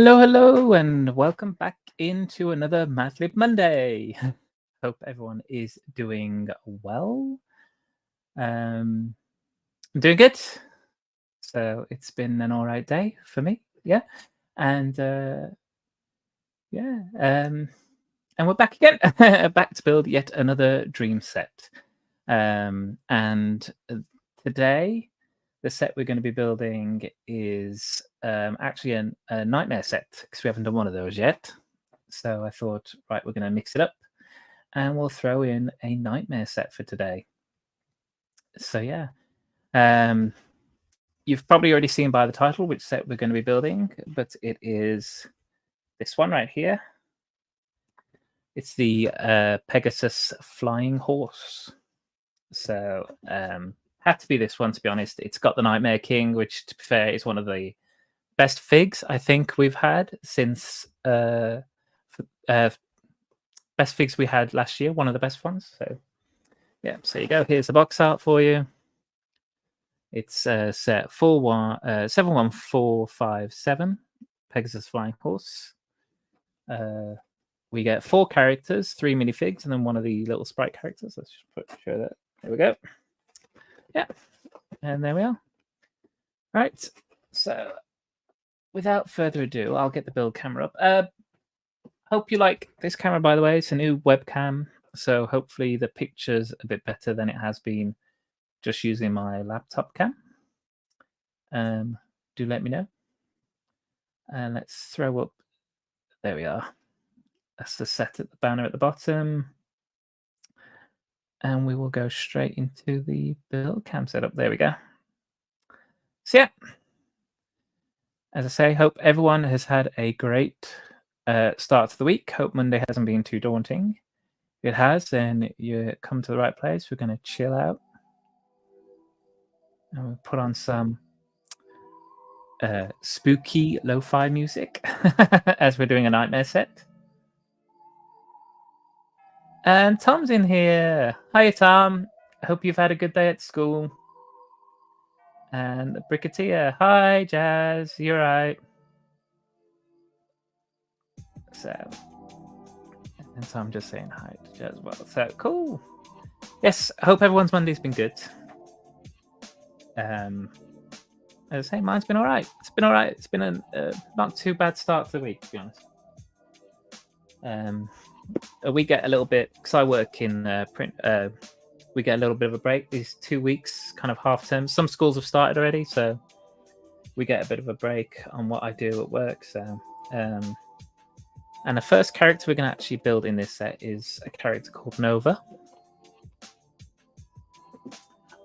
Hello, hello, and welcome back into another Madlib Monday. Hope everyone is doing well. I'm doing good. So it's been an all right day for me, yeah. And yeah, and we're back again, back to build yet another dream set. And today, the set we're going to be building is actually a nightmare set because we haven't done one of those yet. So I thought, right, we're going to mix it up and we'll throw in a nightmare set for today. So yeah, you've probably already seen by the title which set we're going to be building, but it is this one right here. It's the Pegasus Flying Horse. So had to be this one, to be honest. It's got the Nightmare King, which, to be fair, is one of the best figs I think we've had since best figs we had last year. One of the best ones. So yeah, so you go. Here's the box art for you. It's set 71457 Pegasus Flying Horse. We get 4 characters, 3 minifigs, and then one of the little sprite characters. Let's just show that. There we go. Yeah, and there we are. Right, so without further ado, I'll get the build camera up. Hope you like this camera, by the way. It's a new webcam, so hopefully the picture's a bit better than it has been just using my laptop cam. Do let me know. And let's throw up. There we are. That's the set at the banner at the bottom. And we will go straight into the build cam setup. There we go. So yeah, as I say, hope everyone has had a great start to the week. Hope Monday hasn't been too daunting. If it has, then you come to the right place. We're going to chill out. And we'll put on some spooky lo-fi music as we're doing a nightmare set. And Tom's in here. Hi, Tom. I hope you've had a good day at school. And Bricketeer. Hi, Jazz. You're right. So, and Tom just saying hi to Jazz as well. So, cool. Yes, I hope everyone's Monday's been good. As I say, mine's been all right. It's been all right. It's been a not too bad start to the week, to be honest. We get a little bit, because I work in print, we get a little bit of a break these 2 weeks, kind of half term. Some schools have started already, so we get a bit of a break on what I do at work. So, and the first character we're going to actually build in this set is a character called Nova.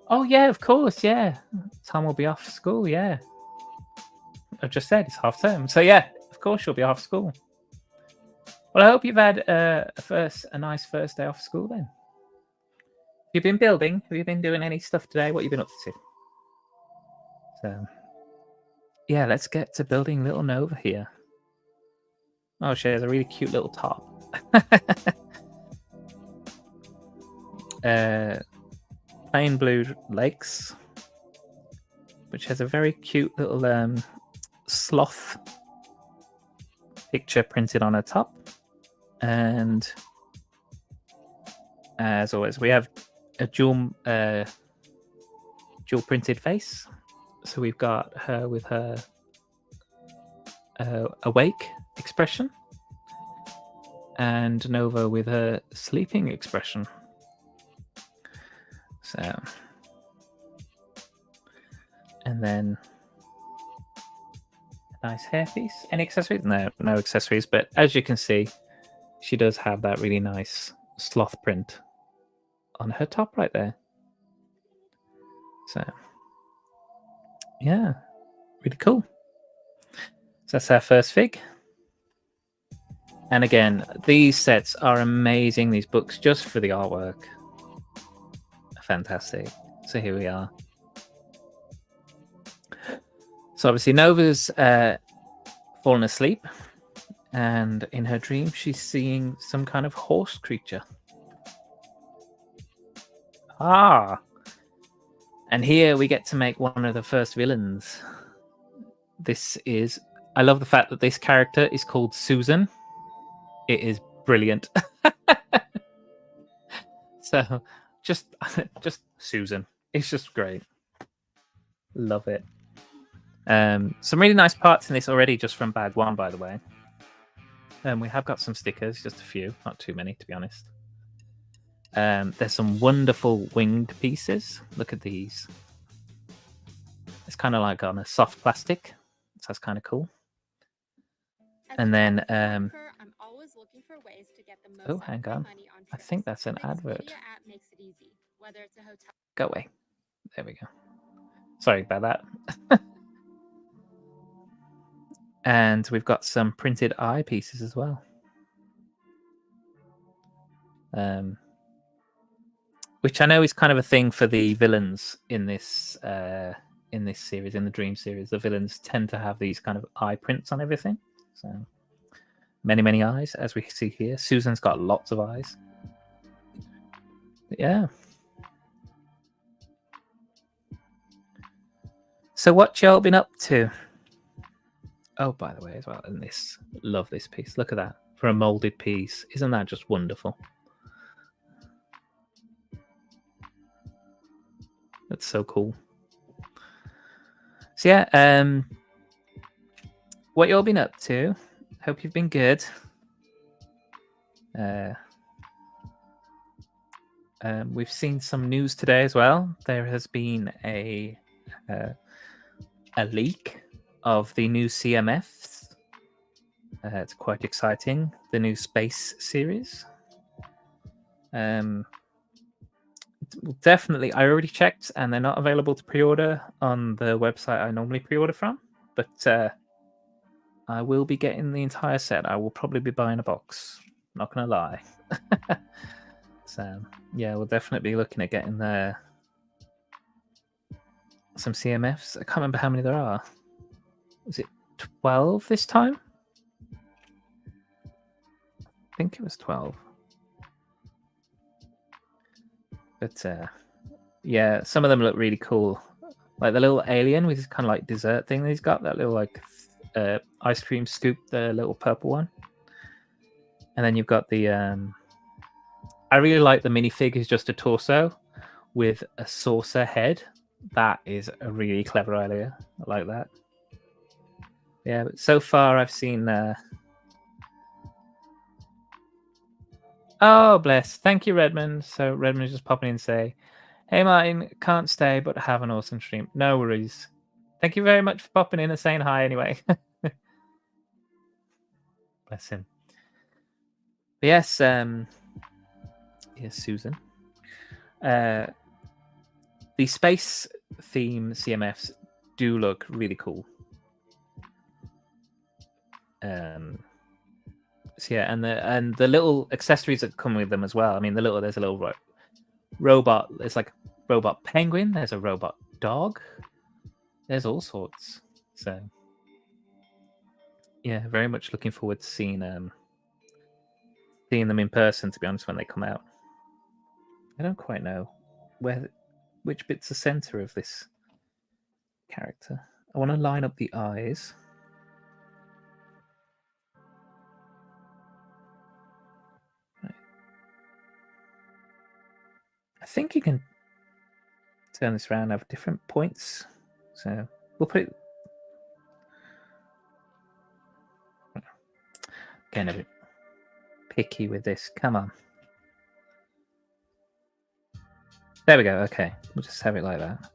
Oh yeah, of course, yeah. Tom will be off school, yeah. I've just said it's half term, so yeah, of course you'll be off school. Well, I hope you've had a nice first day off school then. Have you been building? Have you been doing any stuff today? What have you been up to? So, yeah, let's get to building little Nova here. Oh, she has a really cute little top. Plain blue legs, which has a very cute little sloth picture printed on her top. And as always, we have a dual printed face. So we've got her with her awake expression, and Nova with her sleeping expression. So, and then a nice hairpiece. Any accessories? No accessories. But as you can see, she does have that really nice sloth print on her top right there. So, yeah, really cool. So that's our first fig. And again, these sets are amazing. These books, just for the artwork, are fantastic. So here we are. So obviously Nova's fallen asleep, and in her dream she's seeing some kind of horse creature. And here we get to make one of the first villains. This is I love the fact that this character is called Susan. It is brilliant. So just Susan. It's just great. Love it. Some really nice parts in this already, just from bag one, by the way. We have got some stickers, just a few, not too many, to be honest. There's some wonderful winged pieces. Look at these. It's kind of like on a soft plastic, so that's kind of cool. And then, I'm always looking for ways to get the most oh, hang on. I think that's an advert. Makes it easy, whether it's a hotel. Go away. There we go. Sorry about that. And we've got some printed eye pieces as well. Which I know is kind of a thing for the villains in this series, in the Dream series. The villains tend to have these kind of eye prints on everything. So many eyes, as we see here. Susan's got lots of eyes. But yeah. So what y'all been up to? Oh, by the way, as well, and this, love this piece. Look at that, for a molded piece. Isn't that just wonderful? That's so cool. So yeah, what y'all been up to? Hope you've been good. We've seen some news today as well. There has been a leak of the new CMFs. It's quite exciting. The new Space series. Definitely, I already checked, and they're not available to pre-order on the website I normally pre-order from. But I will be getting the entire set. I will probably be buying a box. Not gonna lie. So yeah, we'll definitely be looking at getting some CMFs. I can't remember how many there are. Was it 12 this time? I think it was 12. But yeah, some of them look really cool. Like the little alien with his kind of like dessert thing that he's got. That little like ice cream scoop, the little purple one. And then you've got the... I really like the minifig is just a torso with a saucer head. That is a really clever idea. I like that. Yeah, but so far I've seen... Oh, bless. Thank you, Redmond. So Redmond's just popping in and say, hey, Martin, can't stay, but have an awesome stream. No worries. Thank you very much for popping in and saying hi anyway. Bless him. But yes, here's Susan. The space theme CMFs do look really cool. So yeah, and the little accessories that come with them as well. I mean, there's a little robot. It's like a robot penguin. There's a robot dog. There's all sorts. So yeah, very much looking forward to seeing them in person. To be honest, when they come out, I don't quite know which bit's the center of this character. I want to line up the eyes. I think you can turn this around and have different points. So we'll put it... Getting a bit picky with this. Come on. There we go. Okay. We'll just have it like that.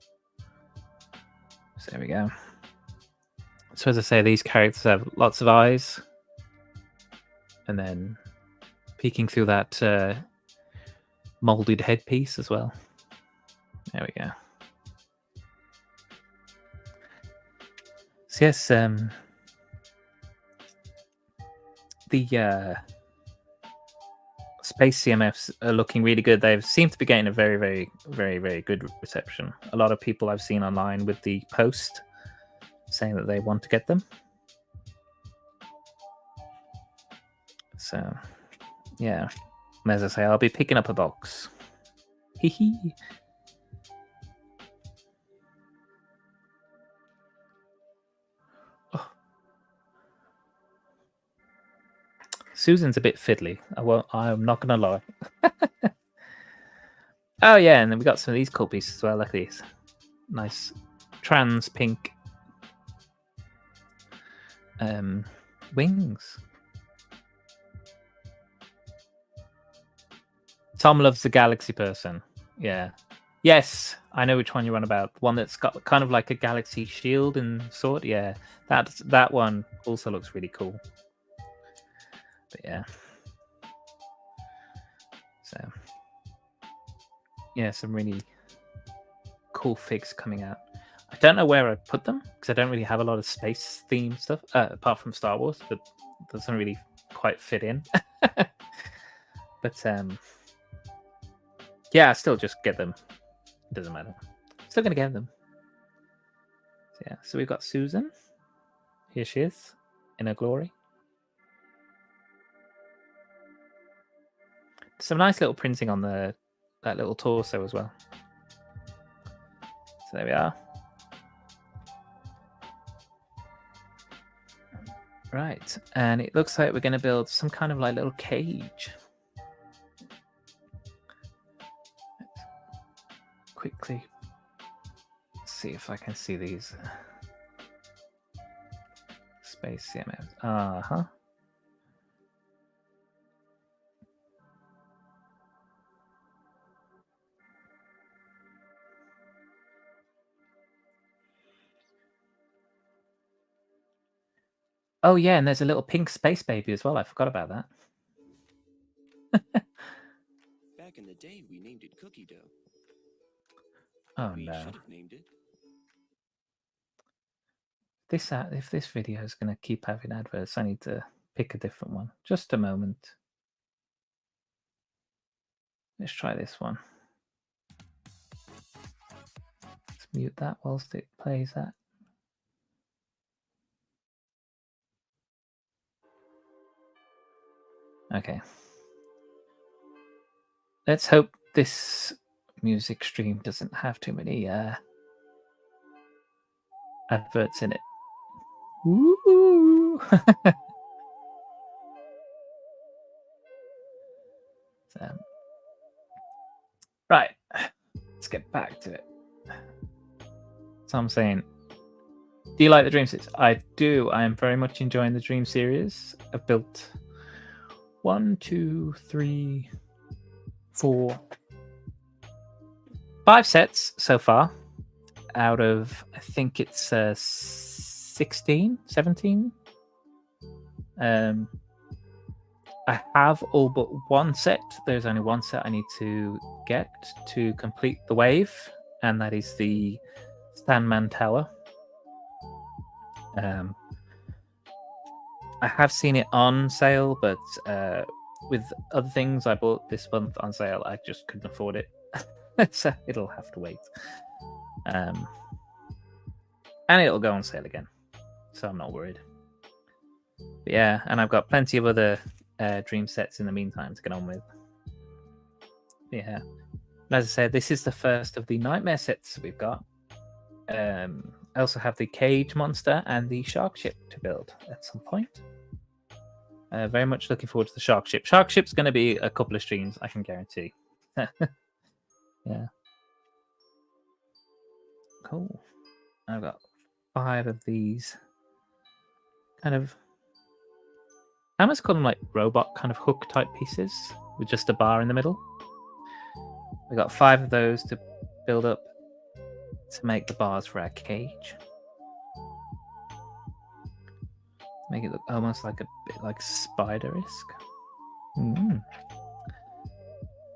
So there we go. So as I say, these characters have lots of eyes. And then peeking through that molded headpiece as well. There we go. So yes, the space CMFs are looking really good. They seem to be getting a very good reception. A lot of people I've seen online with the post saying that they want to get them. So yeah, as I say, I'll be picking up a box. Hee. Susan's a bit fiddly. I'm not gonna lie. Oh yeah, and then we got some of these cool pieces as well. Look at these, nice trans pink wings. Tom loves the galaxy person. Yeah. Yes, I know which one you're on about. One that's got kind of like a galaxy shield and sword. Yeah, that one also looks really cool. But yeah. So yeah, some really cool figs coming out. I don't know where I put them because I don't really have a lot of space themed stuff apart from Star Wars, but it doesn't really quite fit in. But yeah, I still just get them. It doesn't matter. Still gonna get them. So, yeah. So we've got Susan. Here she is in her glory. Some nice little printing on that little torso as well. So there we are. Right, and it looks like we're going to build some kind of like little cage. Let's quickly see if I can see these space CMFs. Oh yeah, and there's a little pink space baby as well. I forgot about that. Back in the day, we named it Cookie Dough. Oh We no! should have named it. If this video is going to keep having adverts, I need to pick a different one. Just a moment. Let's try this one. Let's mute that whilst it plays that. Okay. Let's hope this music stream doesn't have too many adverts in it. Woo! So, right, let's get back to it. So I'm saying, do you like the Dreamzz? I do. I am very much enjoying the Dream series. I've built 1, 2, 3, 4, 5 sets so far out of, I think it's 16, 17. I have all but one set. There's only one set I need to get to complete the wave, and that is the Stanman Tower. I have seen it on sale, but with other things I bought this month on sale, I just couldn't afford it. So it'll have to wait. And it'll go on sale again, so I'm not worried. But yeah, and I've got plenty of other Dream sets in the meantime to get on with. Yeah, and as I said, this is the first of the Nightmare sets we've got. I also have the Cage Monster and the Shark Ship to build at some point. Very much looking forward to the Shark Ship. Shark Ship's going to be a couple of streams, I can guarantee. Yeah. Cool. I've got 5 of these kind of, I almost call them like robot kind of hook type pieces with just a bar in the middle. We got 5 of those to build up to make the bars for our cage. Make it look almost like a bit like spider-esque.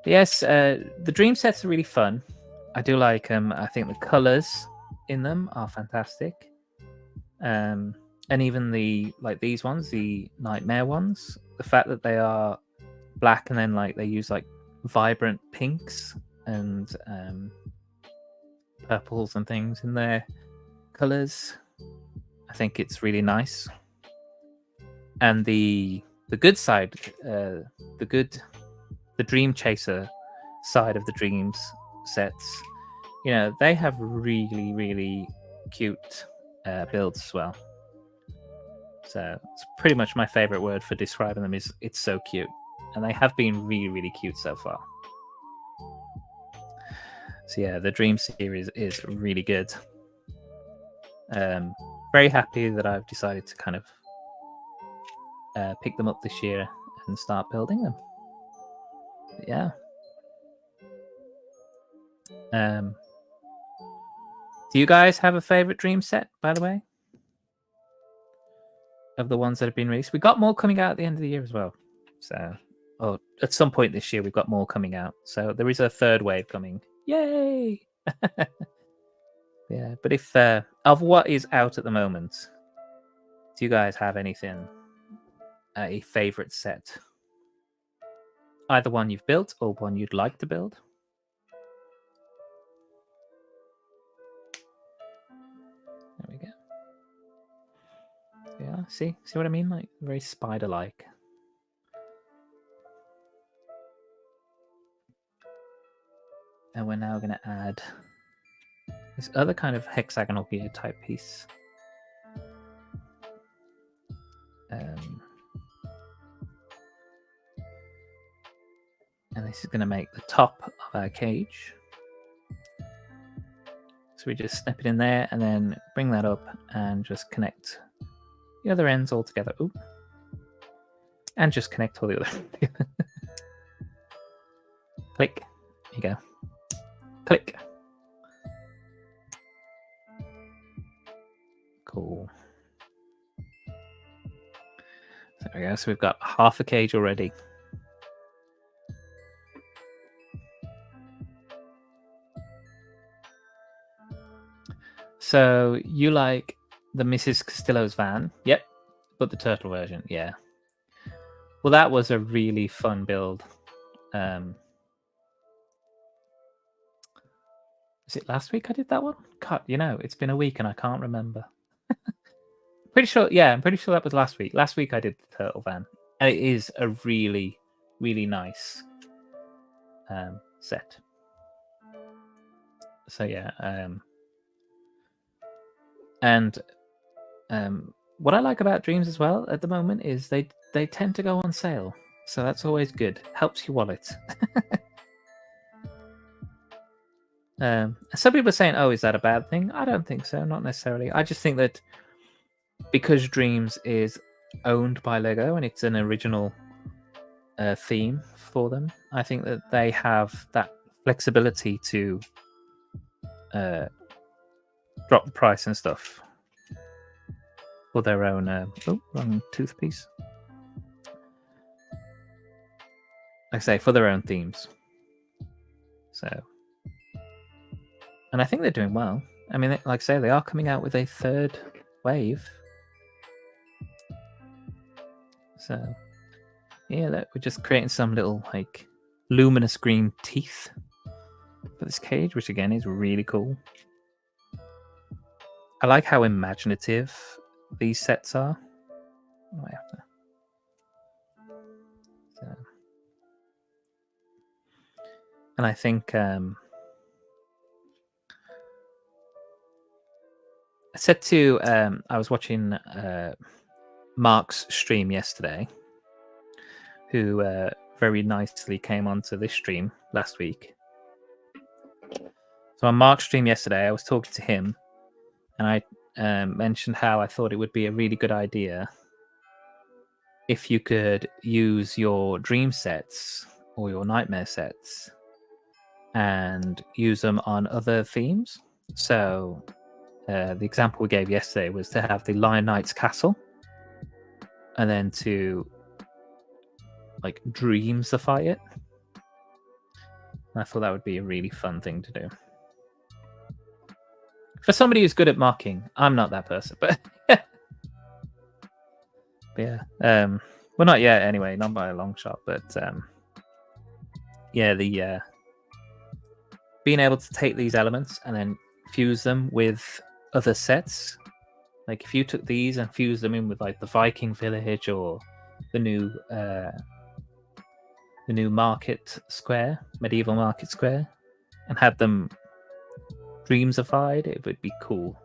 Yes, the Dream sets are really fun. I do like them. I think the colors in them are fantastic. And even these ones, the Nightmare ones, the fact that they are black and then like they use like vibrant pinks and purples and things in their colors, I think it's really nice. And the good side, the Dream Chaser side of the Dreams sets, you know, they have really, really cute builds as well. So it's pretty much my favorite word for describing them is it's so cute. And they have been really, really cute so far. So yeah, the Dream series is really good. Very happy that I've decided to kind of pick them up this year and start building them. But yeah. Do you guys have a favorite Dream set, by the way? Of the ones that have been released? We got more coming out at the end of the year as well. So, at some point this year, we've got more coming out. So there is a third wave coming. Yay! Yeah, but if of what is out at the moment, do you guys have anything, a favorite set? Either one you've built or one you'd like to build? There we go. Yeah, see what I mean? Like very spider-like. And we're now going to add this other kind of hexagonal gear type piece. And this is going to make the top of our cage. So we just snip it in there and then bring that up and just connect the other ends all together. Ooh. And just connect all the other. Click. There you go. Click. Cool. There we go. So we've got half a cage already. So you like the Mrs. Castillo's van? Yep. But the turtle version, yeah. Well, that was a really fun build. Was it last week I did that one? God, it's been a week and I can't remember. Pretty sure, yeah, I'm pretty sure that was last week. Last week I did the turtle van. And it is a really, really nice set. So yeah, and what I like about Dreamzz as well at the moment is they tend to go on sale. So that's always good. Helps your wallet. Some people are saying, oh, is that a bad thing? I don't think so. Not necessarily. I just think that because Dreamzz is owned by Lego and it's an original theme for them, I think that they have that flexibility to drop the price and stuff for their own. Oh, wrong toothpiece. Like I say, for their own themes. So, and I think they're doing well. I mean, like I say, they are coming out with a third wave. So, yeah, we're just creating some little like luminous green teeth for this cage, which again is really cool. I like how imaginative these sets are. Oh, I have to. So. And I think I said to I was watching Mark's stream yesterday, who very nicely came onto this stream last week. So on Mark's stream yesterday, I was talking to him, and I mentioned how I thought it would be a really good idea if you could use your dream sets or your nightmare sets and use them on other themes. So the example we gave yesterday was to have the Lion Knight's castle and then to like Dreamzify it. And I thought that would be a really fun thing to do. For somebody who's good at mocking, I'm not that person, but, but yeah. Well, not yet anyway, not by a long shot, but yeah, the being able to take these elements and then fuse them with other sets. Like if you took these and fused them in with like the Viking village or the new market square, medieval market square, and had them Dreamzified, it would be cool.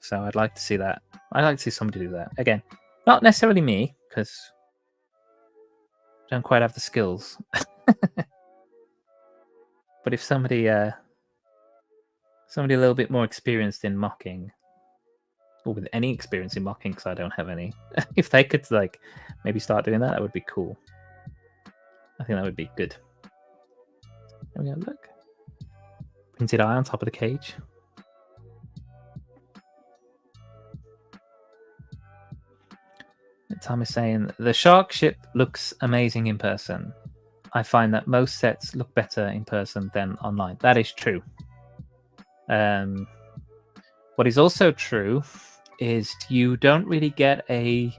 So I'd like to see that. I'd like to see somebody do that. Again, Not necessarily me, because I don't quite have the skills. But if somebody somebody a little bit more experienced in mocking, or with any experience in mocking, because I don't have any, if they could like maybe start doing that, that would be cool. I think that would be good. There we go, look. Printed eye on top of the cage. Tom is saying, the shark ship looks amazing in person. I find that most sets look better in person than online. That is true. What is also true is you don't really get a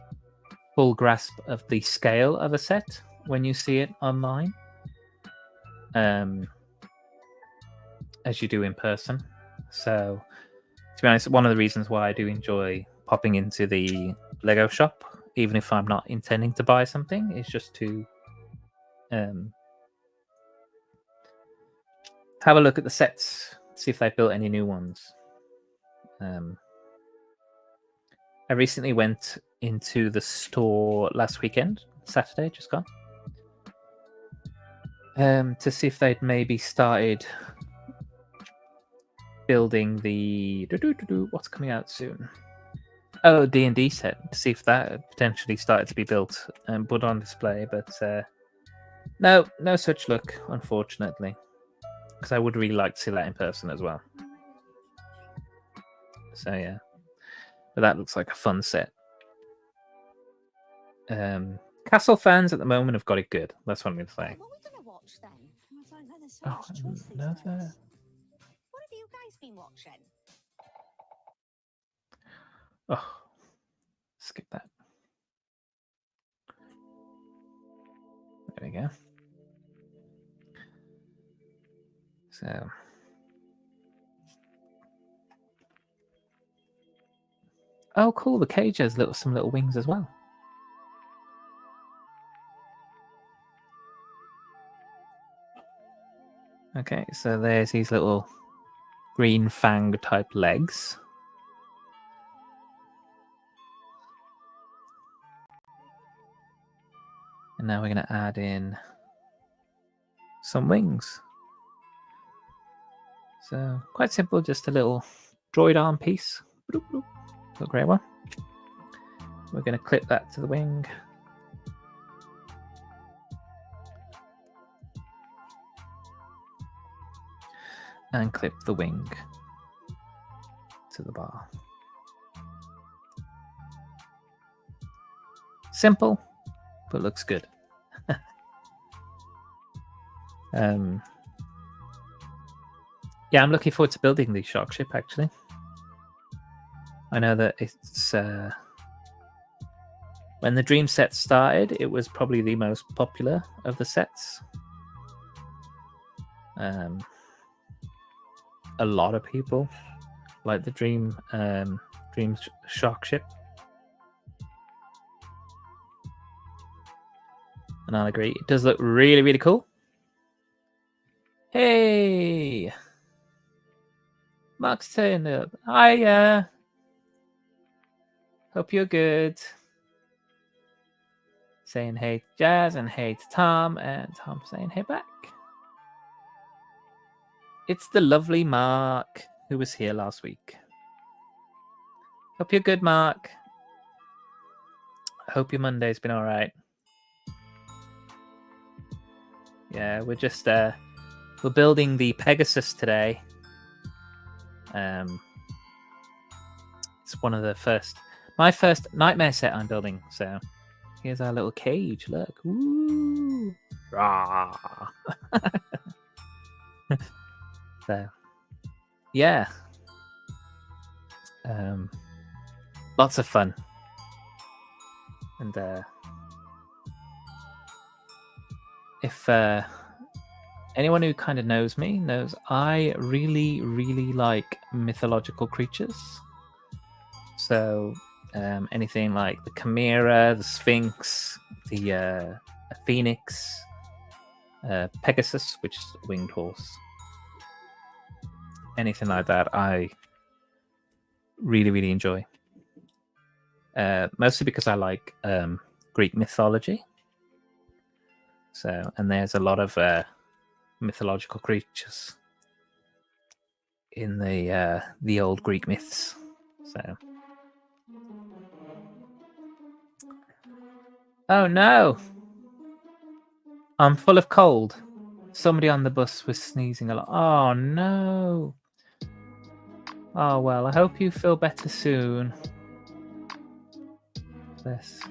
full grasp of the scale of a set when you see it online, as you do in person. So, to be honest, one of the reasons why I do enjoy popping into the Lego shop, even if I'm not intending to buy something, is just to have a look at the sets, see if they've built any new ones. I recently went into the store last weekend, Saturday, just gone, to see if they'd maybe started building the what's coming out soon. Oh, D&D set, to see if that potentially started to be built and put on display, but no such luck, unfortunately, because I would really like to see that in person as well. So yeah, but that looks like a fun set. Castle fans at the moment have got it good. That's what I'm going to say. What are we going to watch then? I don't know. There's so Oh, much choice these another. days. What have you guys been watching? Oh, skip that. There we go. So, oh, cool! The cage has some little wings as well. Okay, so there's these little green fang type legs. And now we're going to add in some wings. So quite simple, just a little droid arm piece. Little grey one. We're going to clip that to the wing. And clip the wing to the bar. Simple, but looks good. Yeah, I'm looking forward to building the shark ship, actually. I know that it's... when the Dream set started, it was probably the most popular of the sets. A lot of people like the Dream shark ship. And I'll agree. It does look really, really cool. Hey! Mark's turned up. Hiya! Hope you're good. Saying hey to Jazz and hey to Tom, and Tom saying hey back. It's the lovely Mark who was here last week. Hope you're good, Mark. Hope your Monday's been alright. Yeah, we're just we're building the Pegasus today. It's one of the my first nightmare set I'm building. So here's our little cage. Look, ooh, rah. So yeah, lots of fun, and if anyone who kind of knows me knows I really, really like mythological creatures. So anything like the Chimera, the Sphinx, the Phoenix, Pegasus, which is a winged horse. Anything like that, I really, really enjoy. mostly because I like Greek mythology. So, and there's a lot of mythological creatures in the old Greek myths. So, oh no, I'm full of cold. Somebody on the bus was sneezing a lot. Oh no. Oh well, I hope you feel better soon. Let's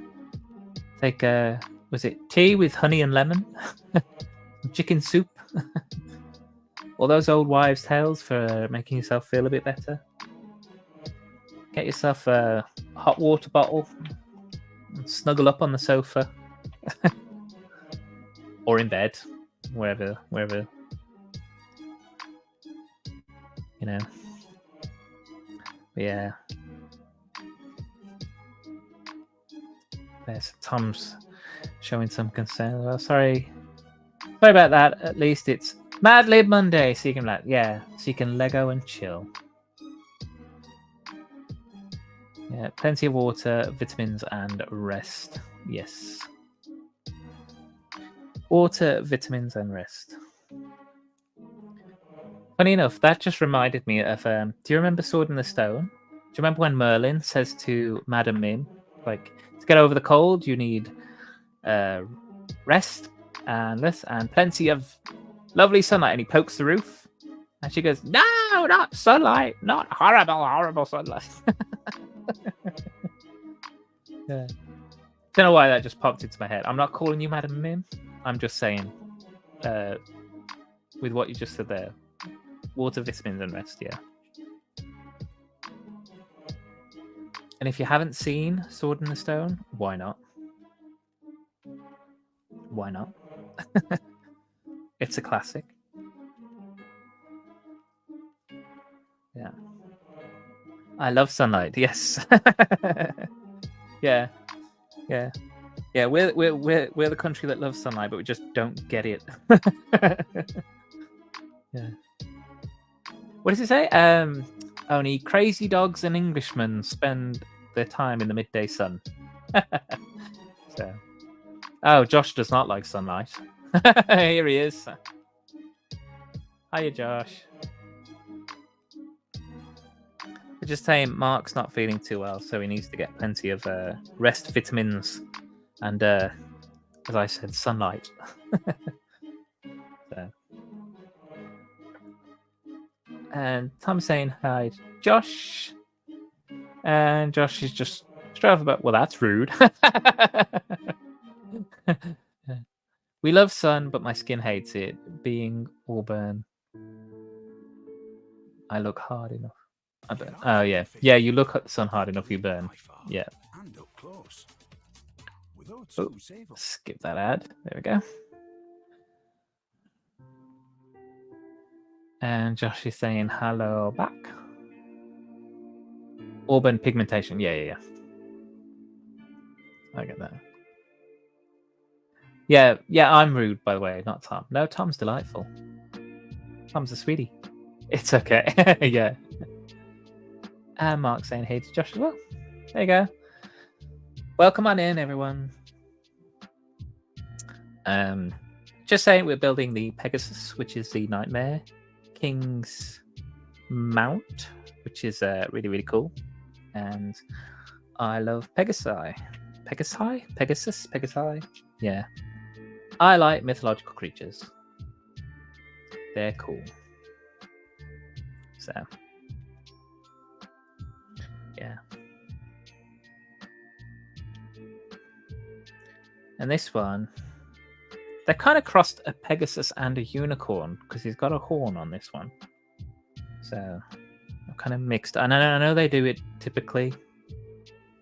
take was it tea with honey and lemon? Chicken soup? All those old wives' tales for making yourself feel a bit better. Get yourself a hot water bottle and snuggle up on the sofa. Or in bed. Wherever you know. Yeah. There's Tom's showing some concern. Well, sorry about that. At least it's Mad Lib Monday, so you can so you can Lego and chill. Yeah, plenty of water, vitamins, and rest. Yes. Water, vitamins, and rest. Funny enough, that just reminded me of. Do you remember Sword in the Stone? Do you remember when Merlin says to Madam Mim, like, to get over the cold, you need rest and this and plenty of lovely sunlight, and he pokes the roof, and she goes, "No, not sunlight, not horrible sunlight." Yeah. Don't know why that just popped into my head. I'm not calling you Madam Mim. I'm just saying, with what you just said there, water, vitamins, and rest. Yeah. And if you haven't seen Sword in the Stone, why not? Why not? It's a classic. Yeah. I love sunlight. Yes. Yeah. Yeah. Yeah. We're the country that loves sunlight, but we just don't get it. Yeah. What does it say? Only crazy dogs and Englishmen spend their time in the midday sun. So. Oh, Josh does not like sunlight. Here he is. Hiya, Josh. We're just saying Mark's not feeling too well, so he needs to get plenty of rest, vitamins, and, as I said, sunlight. So. And Tom's saying hi, Josh. And Josh is just straight off about, well, that's rude. We love sun, but my skin hates it. Being Auburn, I look hard enough. I burn. Oh yeah, yeah. You look at the sun hard enough, you burn. Yeah. Oh, skip that ad. There we go. And Josh is saying hello back. Auburn pigmentation. Yeah. I get that. Yeah. I'm rude, by the way, not Tom. No, Tom's delightful. Tom's a sweetie. It's okay. Yeah. And Mark saying hey to Josh as well. There you go. Welcome on in, everyone. Just saying, we're building the Pegasus, which is the Nightmare King's mount, which is really, really cool. And I love Pegasi. Pegasus? Yeah. I like mythological creatures. They're cool. So, yeah. And this one, they kind of crossed a Pegasus and a unicorn because he's got a horn on this one. So, kind of mixed. And I know they do it typically,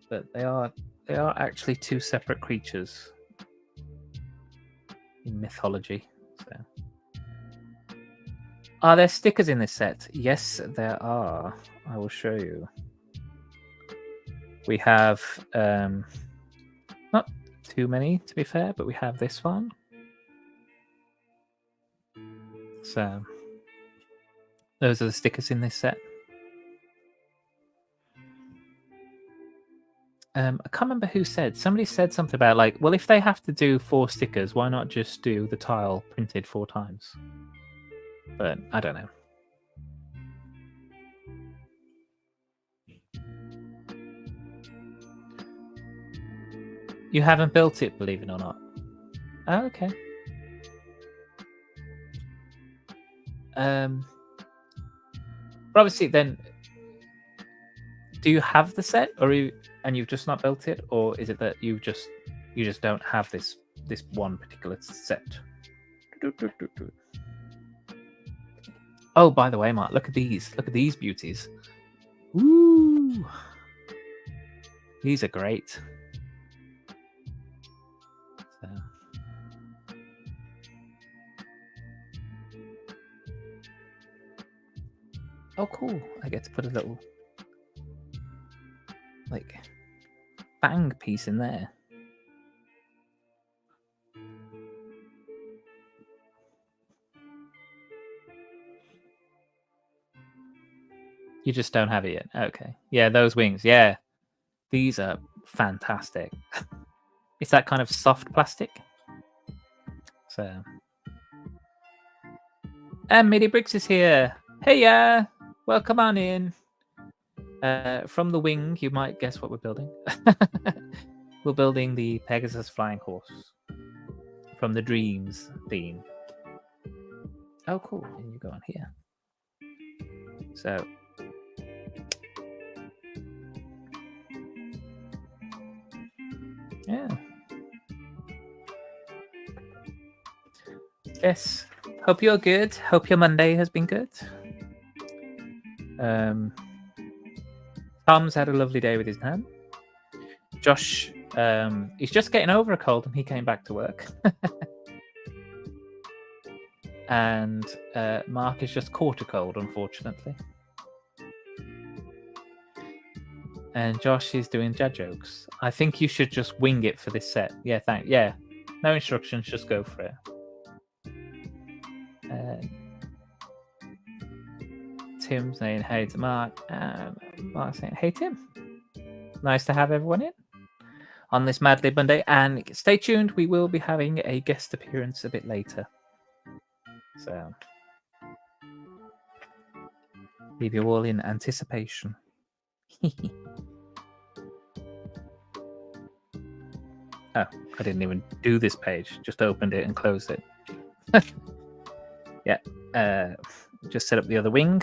but they are actually two separate creatures in mythology. So. Are there stickers in this set? Yes, there are. I will show you. We have not too many, to be fair, but we have this one. So those are the stickers in this set. I can't remember who said. Somebody said something about like, well, if they have to do 4 stickers, why not just do the tile printed 4 times? But I don't know. You haven't built it, believe it or not. Oh, okay. But obviously, then, do you have the set, or and you've just not built it, or is it that you just don't have this one particular set? Oh, by the way, Mark, look at these. Look at these beauties. Ooh, these are great. So. Oh, cool! I get to put a little like bang piece in there. You just don't have it yet. Okay. Yeah, those wings. Yeah. These are fantastic. It's that kind of soft plastic. So. And Midi Bricks is here. Hey, welcome on in. From the wing, you might guess what we're building. We're building the Pegasus Flying Horse from the Dreamzz theme. Oh, cool. And you go on here. So. Yeah. Yes. Hope you're good. Hope your Monday has been good. Tom's had a lovely day with his nan. Josh, he's just getting over a cold and he came back to work. And Mark has just caught a cold, unfortunately. And Josh is doing dad jokes. I think you should just wing it for this set. Yeah, yeah. No instructions, just go for it. Tim saying hey to Mark, and Mark saying hey Tim. Nice to have everyone in on this Mad Lib Monday, and stay tuned. We will be having a guest appearance a bit later, so leave you all in anticipation. Oh, I didn't even do this page. Just opened it and closed it. Yeah. Just set up the other wing.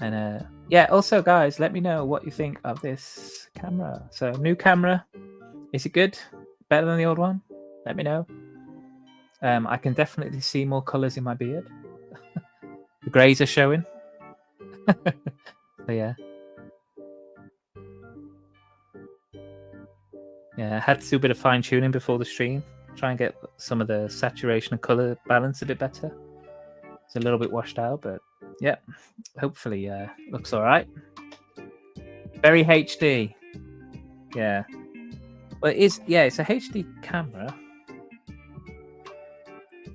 And yeah, also guys, let me know what you think of this camera. So new camera, is it good? Better than the old one? Let me know. I can definitely see more colors in my beard. The grays are showing. So yeah. Yeah, I had to do a bit of fine tuning before the stream. Try and get some of the saturation and color balance a bit better. It's a little bit washed out, but yeah, hopefully looks all right. Very HD. Yeah. Well, it is. Yeah, it's a HD camera,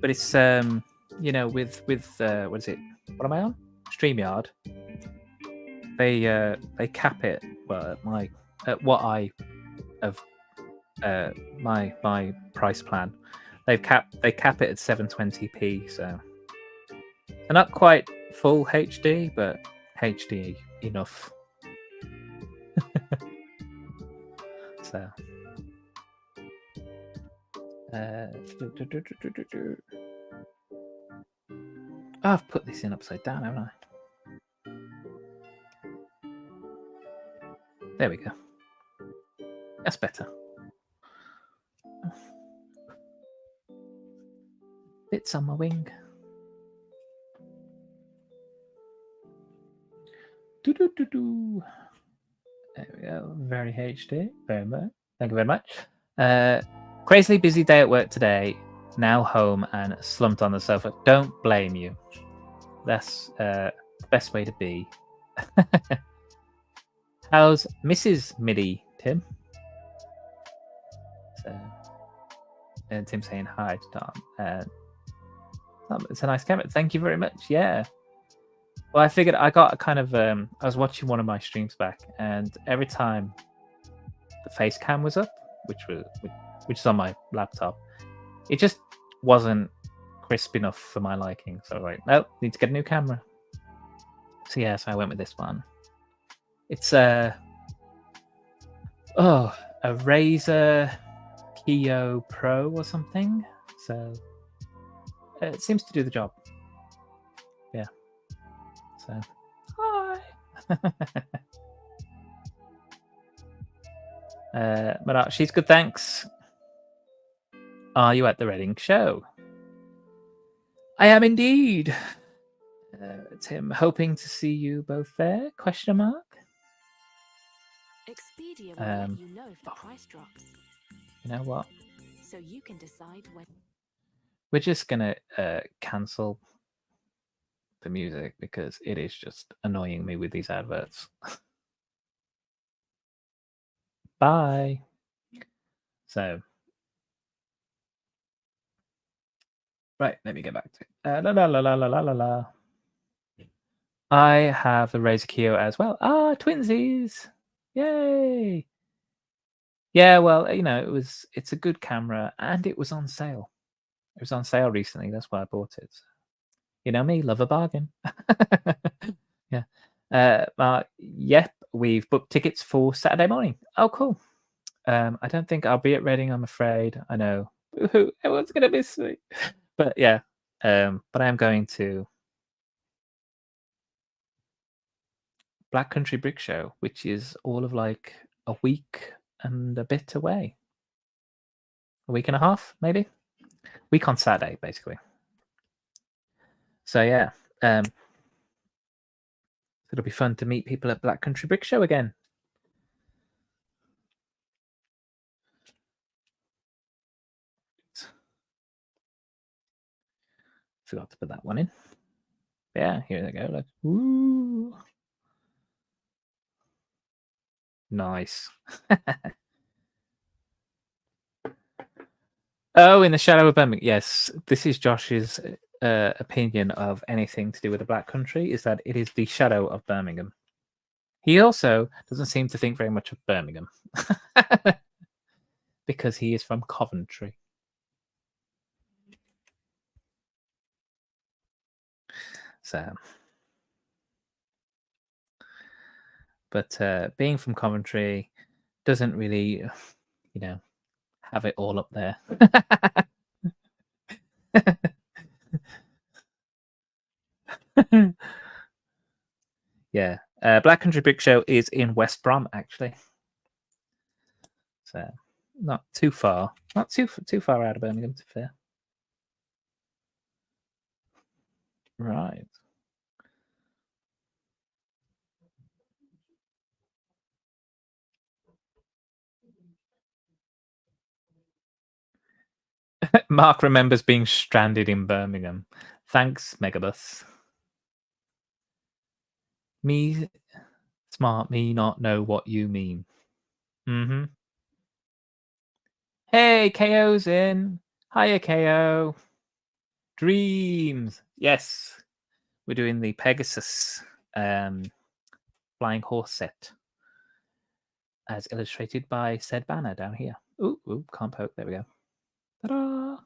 but it's you know, with what is it? What am I on? StreamYard. They cap it. Well, at what I have my price plan. They cap it at 720p. So they're not quite full HD, but HD enough. So. Oh, I've put this in upside down, haven't I? There we go. That's better. Bits on my wing. There we go. Very HD. Very much. Thank you very much. Crazily busy day at work today. Now home and slumped on the sofa. Don't blame you. That's the best way to be. How's Mrs. Midi, Tim? So, and Tim saying hi to Tom. Oh, it's a nice camera. Thank you very much. Yeah. Well, I figured I got a kind of I was watching one of my streams back, and every time the face cam was up, which is on my laptop, it just wasn't crisp enough for my liking. So I was like, nope, need to get a new camera. So yeah, so I went with this one. It's a Razer Keo Pro or something. So it seems to do the job. Yeah. So hi. But she's good, thanks. Are you at the Reading show? I am indeed. Tim, hoping to see you both there? Question mark. Expedia will let you know if the price drops. You know what? So you can decide when. We're just gonna cancel the music because it is just annoying me with these adverts. Bye. So, right, let me get back to it. La la la la la la la la. I have the Razer Keo as well. Ah, twinsies! Yay! Yeah, well, you know, it's a good camera and it was on sale. It was on sale recently. That's why I bought it. You know me, love a bargain. Yeah. Yep, we've booked tickets for Saturday morning. Oh, cool. I don't think I'll be at Reading, I'm afraid. I know. Everyone's gonna miss me. But yeah. But I am going to Black Country Brick Show, which is all of like a week and a bit away. A week and a half, maybe? Week on Saturday, basically. So yeah. It'll be fun to meet people at Black Country Brick Show again. Forgot to put that one in. Yeah, here they go. Look. Woo. Nice. Oh, in the shadow of Birmingham. Yes, this is Josh's opinion of anything to do with the Black Country, is that it is the shadow of Birmingham. He also doesn't seem to think very much of Birmingham because he is from Coventry. So, but being from Coventry doesn't really, you know, have it all up there. Yeah, Black Country Brick Show is in West Brom, actually. So not too far, not too far out of Birmingham, to be fair. Right. Mark remembers being stranded in Birmingham. Thanks, Megabus. Me smart, me not know what you mean. Mm-hmm. Hey, KO's in. Hiya, KO. Dreamzzz. Yes. We're doing the Pegasus Flying Horse set. As illustrated by said banner down here. Ooh, can't poke. There we go. Ta-da!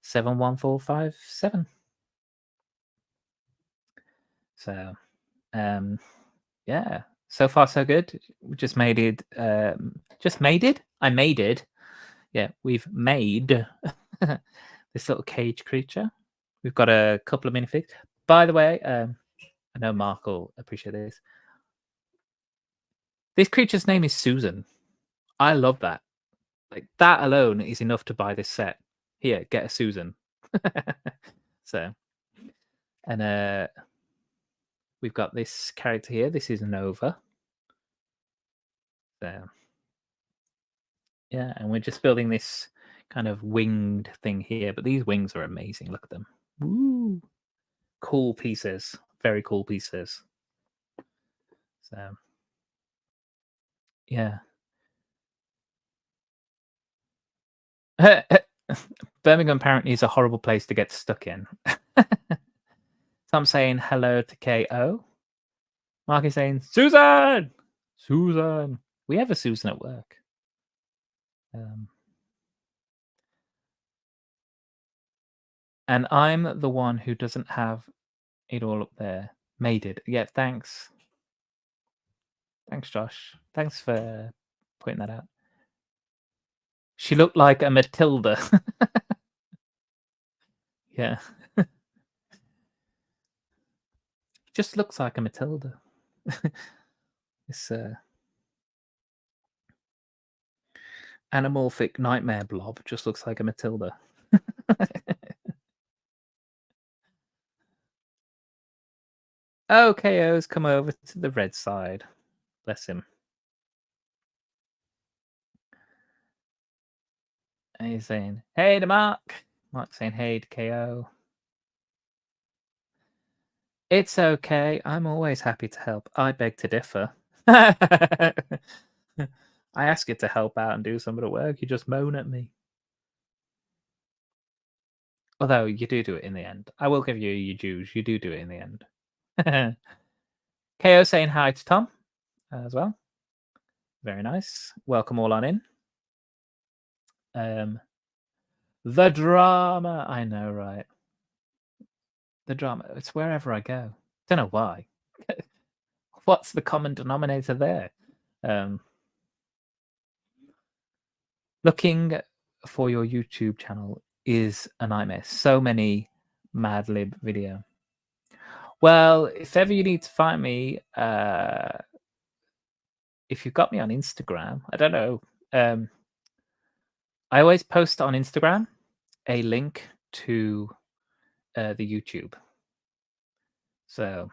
71457. So, yeah. So far, so good. We just made it. I made it. Yeah, we've made this little cage creature. We've got a couple of minifigs. By the way, I know Mark will appreciate this. This creature's name is Susan. I love that. Like, that alone is enough to buy this set. Here, get a Susan. So, and we've got this character here. This is Nova. So, yeah, and we're just building this kind of winged thing here. But these wings are amazing. Look at them. Woo! Cool pieces. Very cool pieces. So, yeah. Birmingham apparently is a horrible place to get stuck in. Tom saying hello to KO. Mark is saying, Susan! Susan. We have a Susan at work. And I'm the one who doesn't have it all up there. Made it. Yeah, thanks. Thanks, Josh. Thanks for pointing that out. She looked like a Matilda. Yeah. Just looks like a Matilda. This anamorphic nightmare blob just looks like a Matilda. Oh, KO's come over to the red side. Bless him. And he's saying, hey to Mark. Mark's saying, hey to KO. It's okay. I'm always happy to help. I beg to differ. I ask you to help out and do some of the work. You just moan at me. Although you do it in the end. I will give you your dues. You do it in the end. KO saying hi to Tom as well. Very nice. Welcome all on in. The drama. I know, right? The drama. It's wherever I go. Don't know why. What's the common denominator there? Looking for your YouTube channel is a nightmare. So many Mad Lib video. Well, if ever you need to find me, if you've got me on Instagram, I don't know. I always post on Instagram a link to the YouTube. So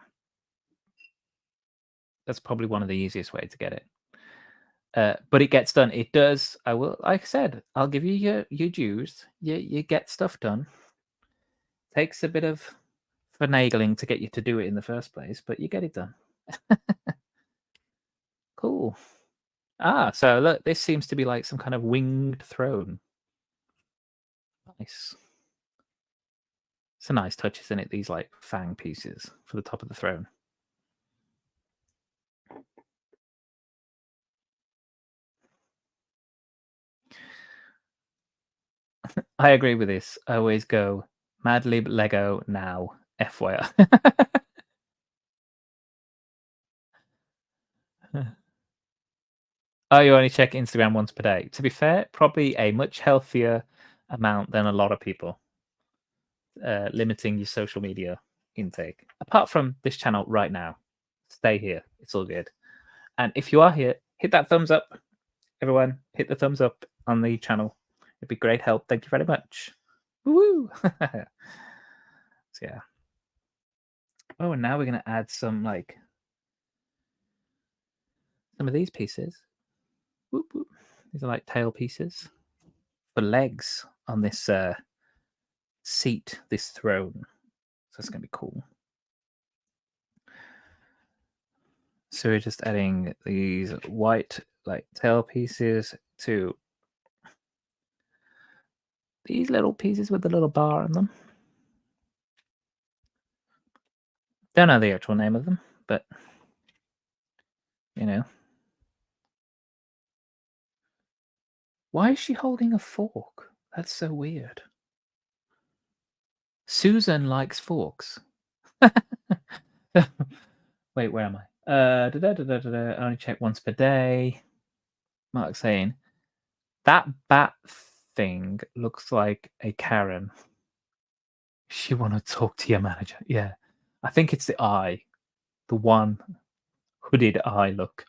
that's probably one of the easiest ways to get it. But it gets done. It does. I will, like I said, I'll give you your dues. You get stuff done. Takes a bit of finagling to get you to do it in the first place, but you get it done. Cool. Ah, so look, this seems to be like some kind of winged throne. Nice. It's a nice touch, isn't it? These like fang pieces for the top of the throne. I agree with this. I always go Madlib Lego now, FYI. Oh, you only check Instagram once per day. To be fair, probably a much healthier amount than a lot of people. Limiting your social media intake. Apart from this channel right now. Stay here. It's all good. And if you are here, hit that thumbs up. Everyone, hit the thumbs up on the channel. It'd be great help. Thank you very much. Woo! So yeah. Oh, and now we're going to add some like some of these pieces. Whoop, whoop. These are like tail pieces for legs on this seat, this throne. So it's going to be cool. So we're just adding these white like tail pieces to these little pieces with the little bar on them. Don't know the actual name of them, but you know. Why is she holding a fork? That's so weird. Susan likes forks. Wait, where am I? I only check once per day. Mark's saying that bat thing looks like a Karen. She want to talk to your manager. Yeah, I think it's the eye, the one hooded eye look.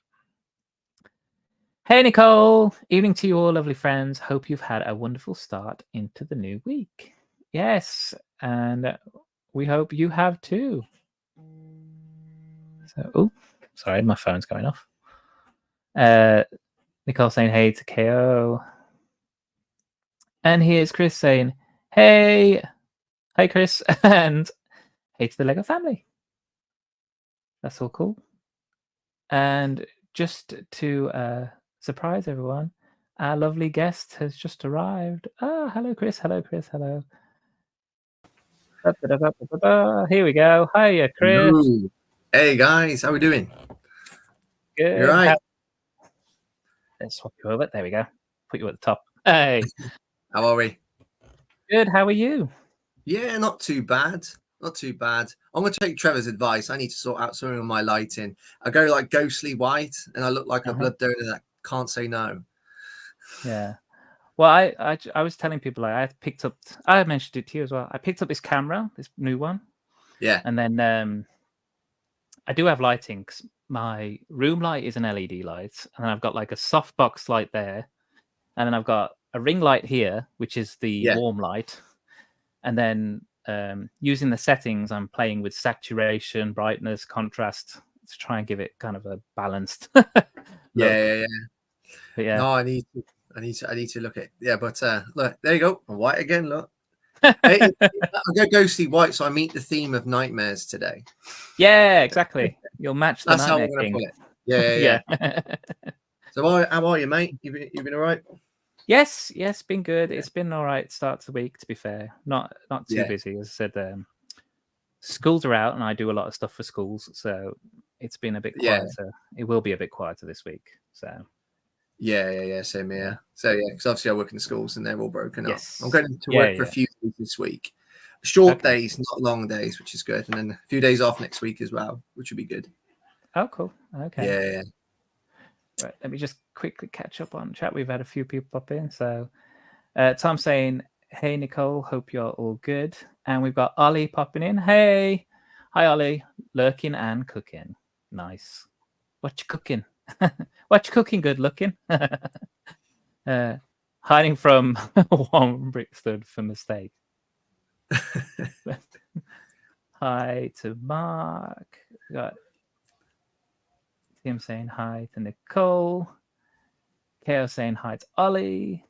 Hey, Nicole. Evening to you all, lovely friends. Hope you've had a wonderful start into the new week. Yes, and we hope you have too. So, oh, sorry, my phone's going off. Nicole saying hey to KO. And here's Chris saying, hey. Hi, Chris. And hey to the Lego family. That's all cool. And just to surprise everyone, our lovely guest has just arrived. Ah, hello, Chris. Hello, Chris. Hello. Here we go. Hiya, Chris. Hello. Hey guys, how we doing? Good. You're right. Let's swap you over. There we go. Put you at the top. Hey. How are we? Good. How are you? Yeah, not too bad. Not too bad. I'm gonna take Trevor's advice. I need to sort out something on my lighting. I go like ghostly white, and I look like a blood donor that can't say no. Yeah. Well, I was telling people I picked up. I mentioned it to you as well. I picked up this camera, this new one. Yeah. And then I do have lighting. 'Cause my room light is an LED light, and then I've got like a softbox light there, and then I've got a ring light here, which is the warm light, and then using the settings, I'm playing with saturation, brightness, contrast to try and give it kind of a balanced look. Yeah. But yeah. No, I need to look at but look, there you go. White again, look. Hey, I'll go ghostly white, so I meet the theme of nightmares today. Yeah, exactly. You'll match the That's how Nightmare I'm King. gonna put it. Yeah. So how are you, mate? You've been all right? Yes, been good. It's been all right start to the week, to be fair. Not too busy. As I said, schools are out and I do a lot of stuff for schools, so it's been a bit quieter. It will be a bit quieter this week. So yeah, same here. So because obviously I work in the schools and they're all broken up. I'm going to work for a few days this week. Short days, not long days, which is good. And then a few days off next week as well, which would be good. Oh, cool. Okay. Yeah. Right, let me just quickly catch up on chat. We've had a few people pop in. So Tom saying, hey, Nicole, hope you're all good. And we've got Ollie popping in. Hey. Hi, Ollie. Lurking and cooking. Nice. What you cooking? What you cooking? Good looking. Hiding from one Brixton for mistake. Hi to Mark. We got Tim saying hi to Nicole. Chaos saying hi to Ollie.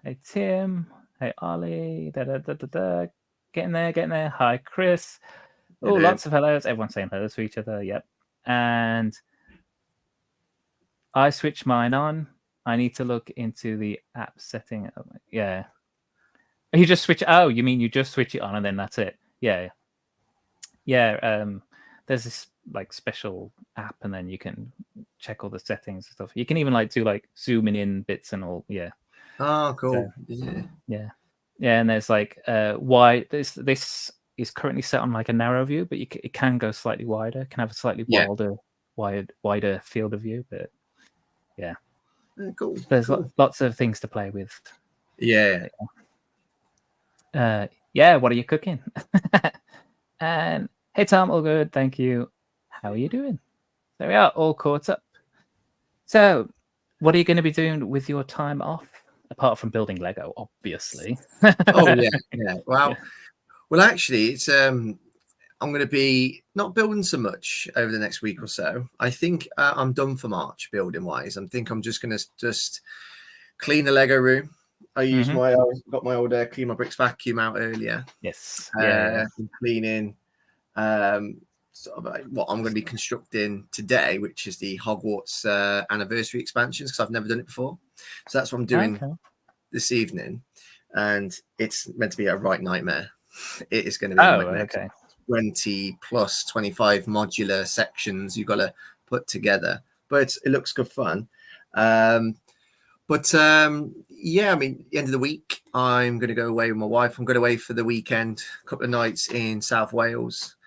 Hey Tim. Hey Ollie. Getting there. Hi Chris. Oh, lots of hellos. Everyone's saying hello to each other. Yep. And I switched mine on. I need to look into the app setting. Yeah. You just switch. Oh, you mean you just switch it on and then that's it? Yeah. There's this like special app, and then you can check all the settings and stuff. You can even like do like zooming in bits and all. Yeah. Oh, cool. So, yeah. And there's like wide. This is currently set on like a narrow view, but it can go slightly wider. Can have a slightly wider field of view, but yeah. Cool. There's lots of things to play with. Yeah. What are you cooking? And hey Tom, all good, thank you. How are you doing? There we are, all caught up. So what are you going to be doing with your time off, apart from building Lego, obviously? Well, actually, it's I'm going to be not building so much over the next week or so. I think I'm done for March building wise. I think I'm just going to just clean the Lego room. I used got my old clean my bricks vacuum out earlier. Yes. Cleaning sort of like what I'm going to be constructing today, which is the Hogwarts anniversary expansions, because I've never done it before. So that's what I'm doing this evening, and it's meant to be a right nightmare. It is going to be a nightmare. Okay. 20 plus 25 modular sections you've got to put together, but it looks good fun. Yeah, I mean, the end of the week, I'm going to go away with my wife. I'm going away for the weekend, a couple of nights in South Wales.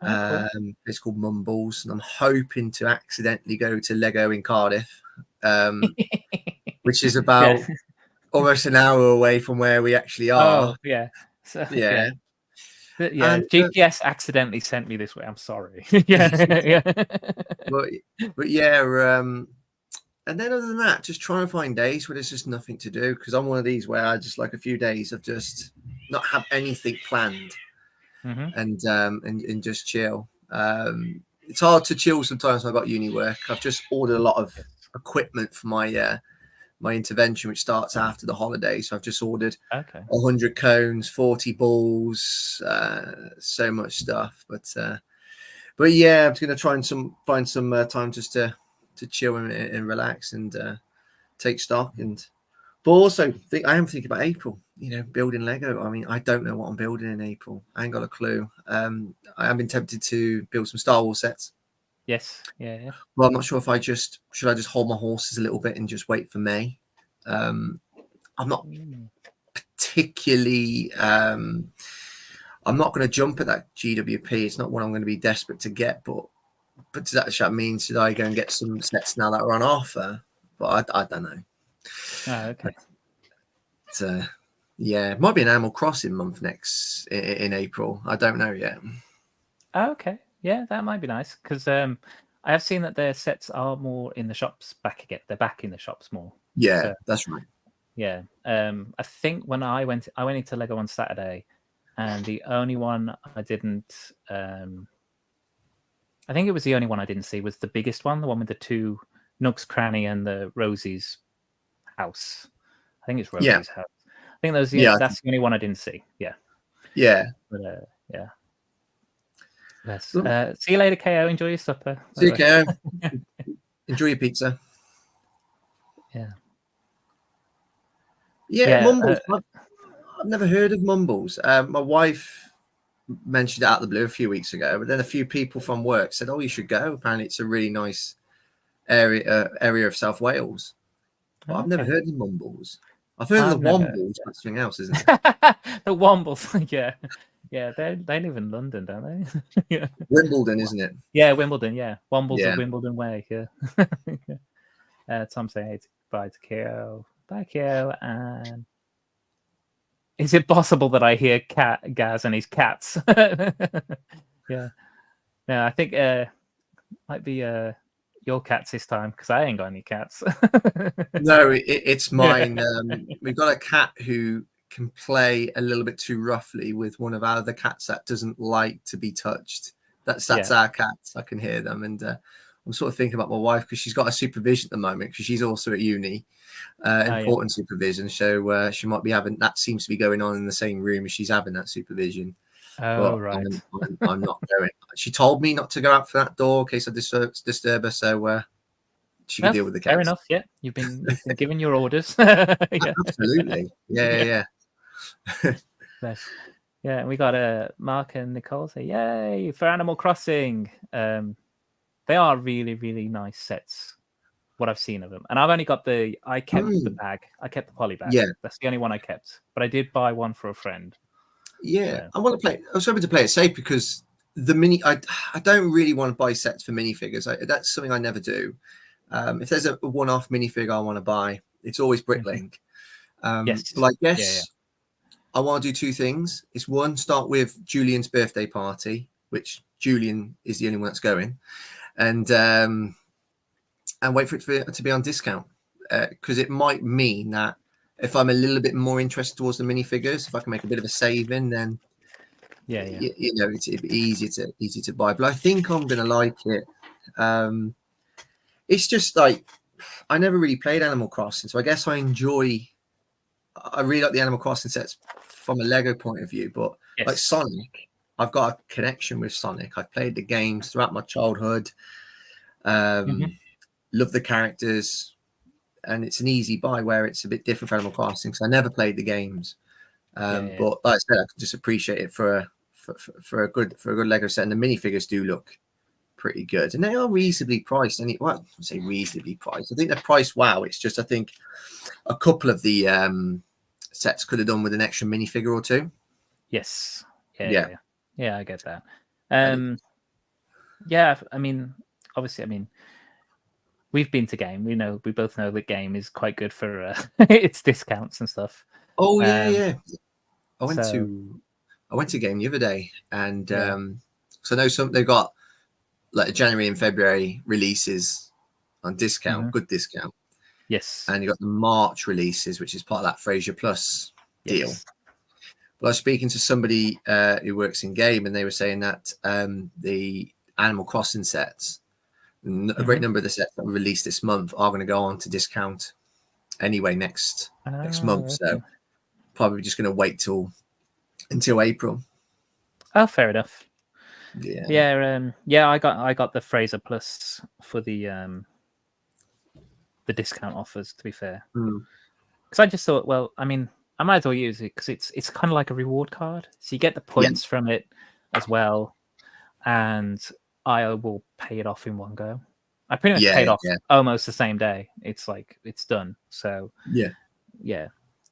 Cool. It's called Mumbles, and I'm hoping to accidentally go to Lego in Cardiff, which is about almost an hour away from where we actually are. Oh, yeah. So, yeah. And, GPS accidentally sent me this way. I'm sorry. yeah. But yeah, and then other than that, just try and find days where there's just nothing to do, because I'm one of these where I just like a few days of just not have anything planned and just chill. It's hard to chill sometimes when I've got uni work. I've just ordered a lot of equipment for my my intervention, which starts after the holiday. So I've just ordered 100 cones, 40 balls, so much stuff. But yeah, I'm just gonna try and find some time just to chill and relax and take stock. But also I am thinking about April. building Lego. I mean, I don't know what I'm building in April. I ain't got a clue. I have been tempted to build some Star Wars sets. Yes. Yeah. Well, I'm not sure if should I just hold my horses a little bit and just wait for May. I'm not particularly. I'm not going to jump at that GWP. It's not what I'm going to be desperate to get. But does that mean should I go and get some sets now that are on offer? But I don't know. Oh, okay. But, yeah, it might be an Animal Crossing month next in April. I don't know yet. Oh, okay. Yeah, that might be nice because I have seen that their sets are more in the shops back again. They're back in the shops more. Yeah, So, that's right. yeah. I think when I went into Lego on Saturday, and the only one I didn't. I think it was the only one I didn't see was the biggest one, the one with the two Nooks Cranny and the Rosie's house. I think it's Rosie's house. I think that's the only one I didn't see. Yeah. Yeah. But yeah. Yes. See you later, KO. Enjoy your supper. See you, KO. Enjoy your pizza. Yeah. Yeah, Mumbles. I've never heard of Mumbles. My wife mentioned it out of the blue a few weeks ago, but then a few people from work said, "Oh, you should go. Apparently, it's a really nice area of South Wales." But I've never heard of Mumbles. I've heard of the Wombles. That's something else, isn't it? The Wombles, yeah. Yeah, they live in London, don't they? Yeah. Wimbledon, isn't it? Yeah, Wimbledon, yeah. Wombles of Wimbledon Way, yeah. Tom saying bye to KO. Bye, KO. And is it possible that I hear Gaz and his cats? Yeah. No, I think might be your cats this time because I ain't got any cats. No, it's mine. We've got a cat who can play a little bit too roughly with one of our other cats that doesn't like to be touched. That's our cats. I can hear them, and I'm sort of thinking about my wife because she's got a supervision at the moment because she's also at uni, important supervision. So she might be having that. Seems to be going on in the same room as she's having that supervision. Oh, but right. I'm not going. She told me not to go out for that door in case I disturb her. So she can deal with the cats. Fair enough. Yeah, you've been given your orders. Yeah. Absolutely. Yeah. Yeah, and we got Mark and Nicole say, "Yay for Animal Crossing!" They are really, really nice sets. What I've seen of them, and I've only got I kept the bag. I kept the poly bag. Yeah, that's the only one I kept. But I did buy one for a friend. Yeah, I want to play. I was hoping to play it safe because I don't really want to buy sets for minifigures. That's something I never do. If there's a one-off minifig I want to buy, it's always Bricklink. Yes, but I guess I want to do two things. It's one, start with Julian's birthday party, which Julian is the only one that's going, and wait for it to be on discount because it might mean that if I'm a little bit more interested towards the minifigures, if I can make a bit of a saving, then it's easy to buy. But I think I'm gonna like it. It's just like I never really played Animal Crossing, so I guess I really like the Animal Crossing sets from a Lego point of view. But like Sonic, I've got a connection with Sonic. I've played the games throughout my childhood. Love the characters. And it's an easy buy where it's a bit different for Animal Crossing because I never played the games. But like I said, I can just appreciate it for a good Lego set. And the minifigures do look pretty good, and they are reasonably priced. And I say reasonably priced. I think they're priced wow. It's just I think a couple of the sets could have done with an extra minifigure or two. Yes. Yeah. I get that. Yeah. I mean, obviously, we've been to game. We both know that game is quite good for its discounts and stuff. Oh yeah. I went to game the other day, and so I know they've got like January and February releases on discount, good discount. Yes, and you got the March releases, which is part of that Fraser Plus deal. But I was speaking to somebody who works in game, and they were saying that the Animal Crossing sets. A great number of the sets that were released this month are going to go on to discount anyway next month. Okay. So probably just going to wait until April. Oh, fair enough. Yeah. I got the Fraser Plus for the discount offers. To be fair, because I just thought, well, I might as well use it because it's kind of like a reward card. So you get the points from it as well, and I will pay it off in one go. I pretty much paid off almost the same day. It's like it's done. So yeah.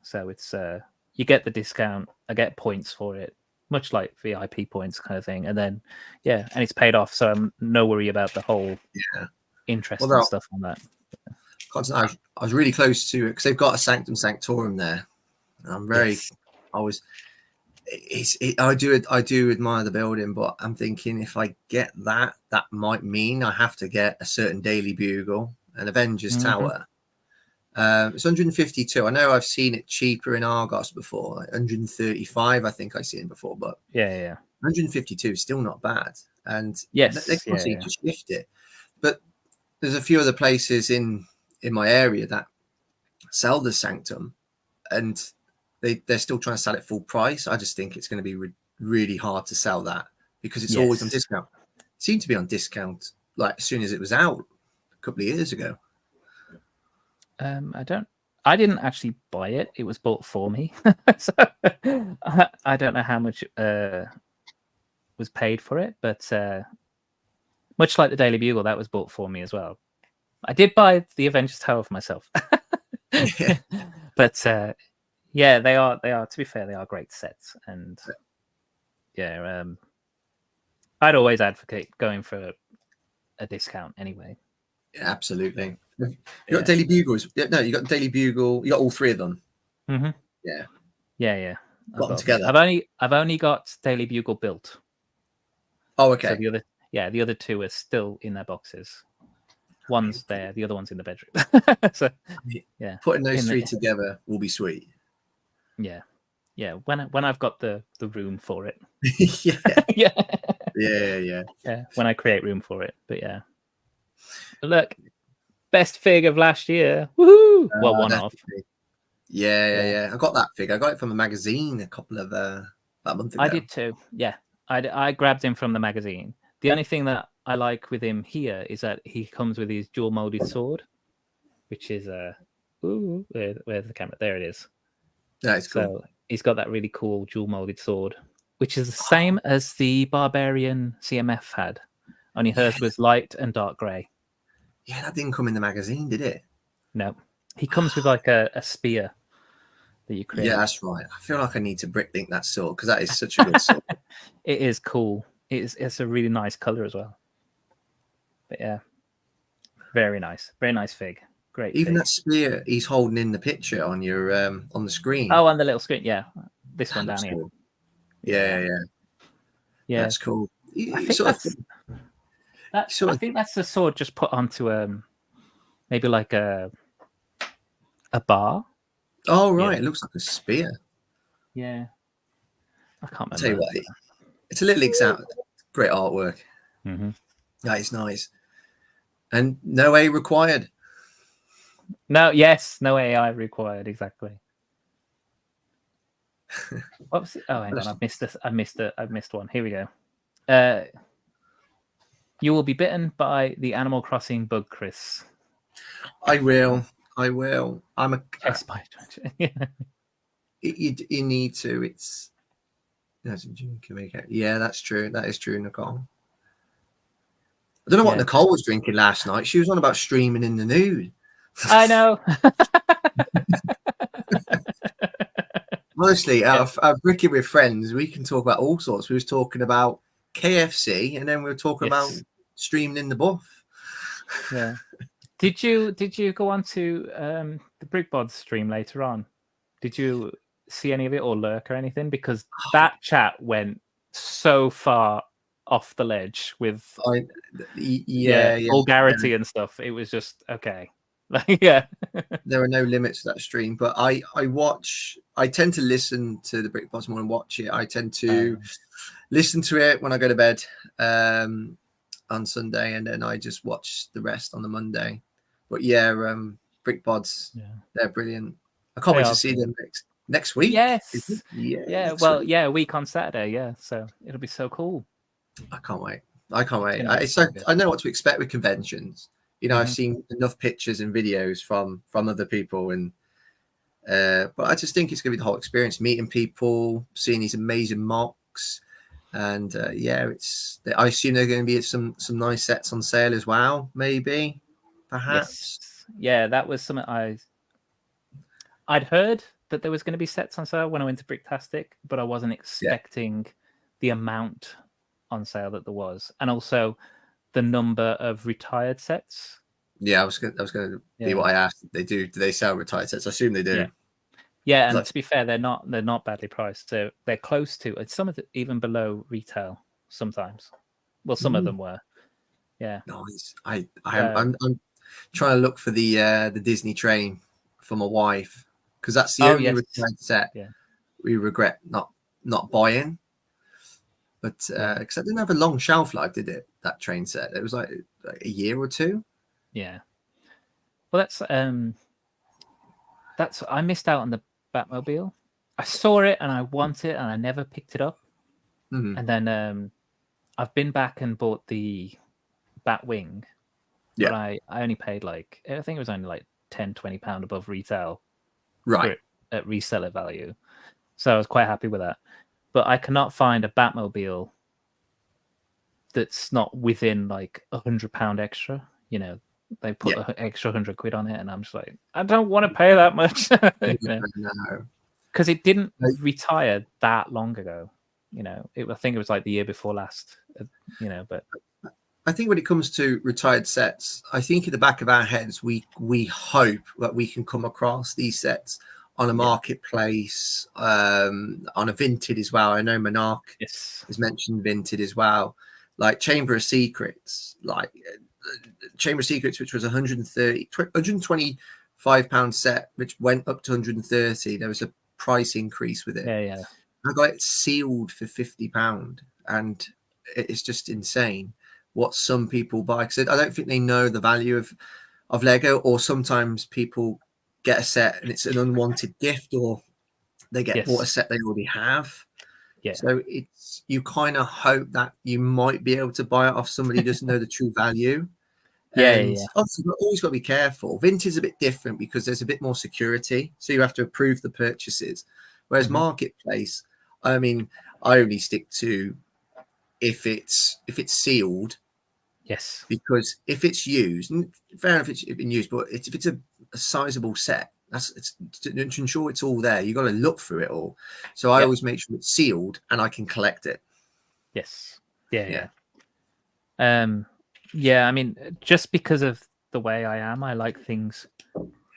So it's you get the discount. I get points for it, much like VIP points kind of thing. And then and it's paid off. So I'm no worry about the whole interest and stuff on that. I was really close to it because they've got a Sanctum Sanctorum there. And I'm very, I do admire the building, but I'm thinking if I get that, that might mean I have to get a certain Daily Bugle, an Avengers Tower. It's 152. I know I've seen it cheaper in Argos before, like 135. I think I've seen it before, but 152 is still not bad. And they can just shift it. But there's a few other places in my area that sell the Sanctum, and they're still trying to sell it full price. I just think it's going to be really hard to sell that because it's always on discount. It seemed to be on discount like as soon as it was out a couple of years ago. I didn't actually buy it. It was bought for me. So I don't know how much was paid for it, but much like the Daily Bugle, that was bought for me as well. I did buy the Avengers Tower for myself. But they are, to be fair, they are great sets. And I'd always advocate going for a discount anyway. Yeah, absolutely. You got Daily Bugles. No, you got Daily Bugle. You got all three of them. Yeah. Got them together. I've only got Daily Bugle built. Oh, okay. So the other two are still in their boxes. One's there, the other one's in the bedroom. So putting those three together will be sweet. Yeah. When I've got the room for it. Yeah. When I create room for it. But yeah. Look, best fig of last year. Woohoo! Well, one off. Yeah. I got that fig. I got it from a magazine a couple of about a month ago. I did too. Yeah. I grabbed him from the magazine. The only thing that I like with him here is that he comes with his dual molded sword, which is where's the camera? There it is. That's cool. So he's got that really cool dual molded sword, which is the same as the Barbarian CMF had, only hers was light and dark grey. Yeah, that didn't come in the magazine, did it? No, he comes with like a spear that you create. Yeah, that's right. I feel like I need to bricklink that sword because that is such a good sword. It is cool. It's a really nice color as well. But yeah, very nice fig. Great. Even fig. that spear he's holding in the picture on your on the screen. Oh, on the little screen, yeah. This one down here. Cool. Yeah. That's cool. I think that's the sword just put onto maybe like a bar. Oh right, it looks like a spear. Yeah, I can't remember. I'll tell you what, it's a little example. Great artwork. That is nice. And no A required. No AI required. Exactly. What was it? Oh, hang on, I've missed one. Here we go. You will be bitten by the Animal Crossing bug, Chris. I will. I'm a test by you need to. Yeah, that's true. That is true, Nicole. I don't know what Nicole was drinking last night. She was on about streaming in the nude. I know. Honestly, our Ricky with friends, we can talk about all sorts. We was talking about KFC, and then we were talking about streaming in the buff. Yeah. Did you go on to the BrickBod stream later on? Did you see any of it or lurk or anything? Because that chat went so far off the ledge with vulgarity and stuff. It was just okay. There are no limits to that stream, but I tend to listen to the BrickBods more and watch it. I tend to listen to it when I go to bed on Sunday, and then I just watch the rest on the Monday. But BrickBods, they're brilliant. I can't wait to see them next week. Yes. A week on Saturday. Yeah, so it'll be so cool. I can't wait. I know what to expect with conventions. I've seen enough pictures and videos from other people, and But I just think it's going to be the whole experience, meeting people, seeing these amazing mocks. And yeah, I assume there are going to be some nice sets on sale as well, maybe, perhaps. Yes. Yeah, that was something I'd heard that there was going to be sets on sale when I went to Bricktastic, but I wasn't expecting the amount on sale that there was, and also the number of retired sets. Yeah, I was going to be what I asked. Do they sell retired sets? I assume they do. Yeah. Yeah, and to be fair, they're not badly priced. They're close to some of even below retail sometimes. Well, some of them were. Yeah. Nice. I'm trying to look for the Disney train for my wife, because that's the only retired set we regret not buying. But because it didn't have a long shelf life, did it? That train set. It was like a year or two. Yeah. Well, that's I missed out on the Batmobile. I saw it and I want it and I never picked it up. And then I've been back and bought the Batwing. Yeah. But I only paid I think it was only like £10-20 above retail. Right. At reseller value. So I was quite happy with that. But I cannot find a Batmobile that's not within like £100 extra. You know, they put the extra £100 on it, and I'm just like, I don't want to pay that much. No. Because it didn't retire that long ago. You know, I think it was like the year before last. You know, but I think when it comes to retired sets, I think in the back of our heads, we hope that we can come across these sets on a marketplace, on a Vinted as well. I know Monarch has mentioned Vinted as well, like Chamber of Secrets, which was £125 set, which went up to 130. There was a price increase with it. Yeah. I got it sealed for £50, and it's just insane what some people buy, because I don't think they know the value of Lego, or sometimes people get a set and it's an unwanted gift, or they get bought a set they already have. So you kind of hope that you might be able to buy it off somebody who doesn't know the true value. Obviously, you've always got to be careful. Vintage is a bit different because there's a bit more security, so you have to approve the purchases. Whereas marketplace, I mean, I only stick to if it's sealed. Yes. Because if it's used, and fair enough, it's been used, but if it's a sizable set, it's to ensure it's all there. You got to look through it all. So I always make sure it's sealed and I can collect it. Yes. Yeah. I mean, just because of the way I am, I like things.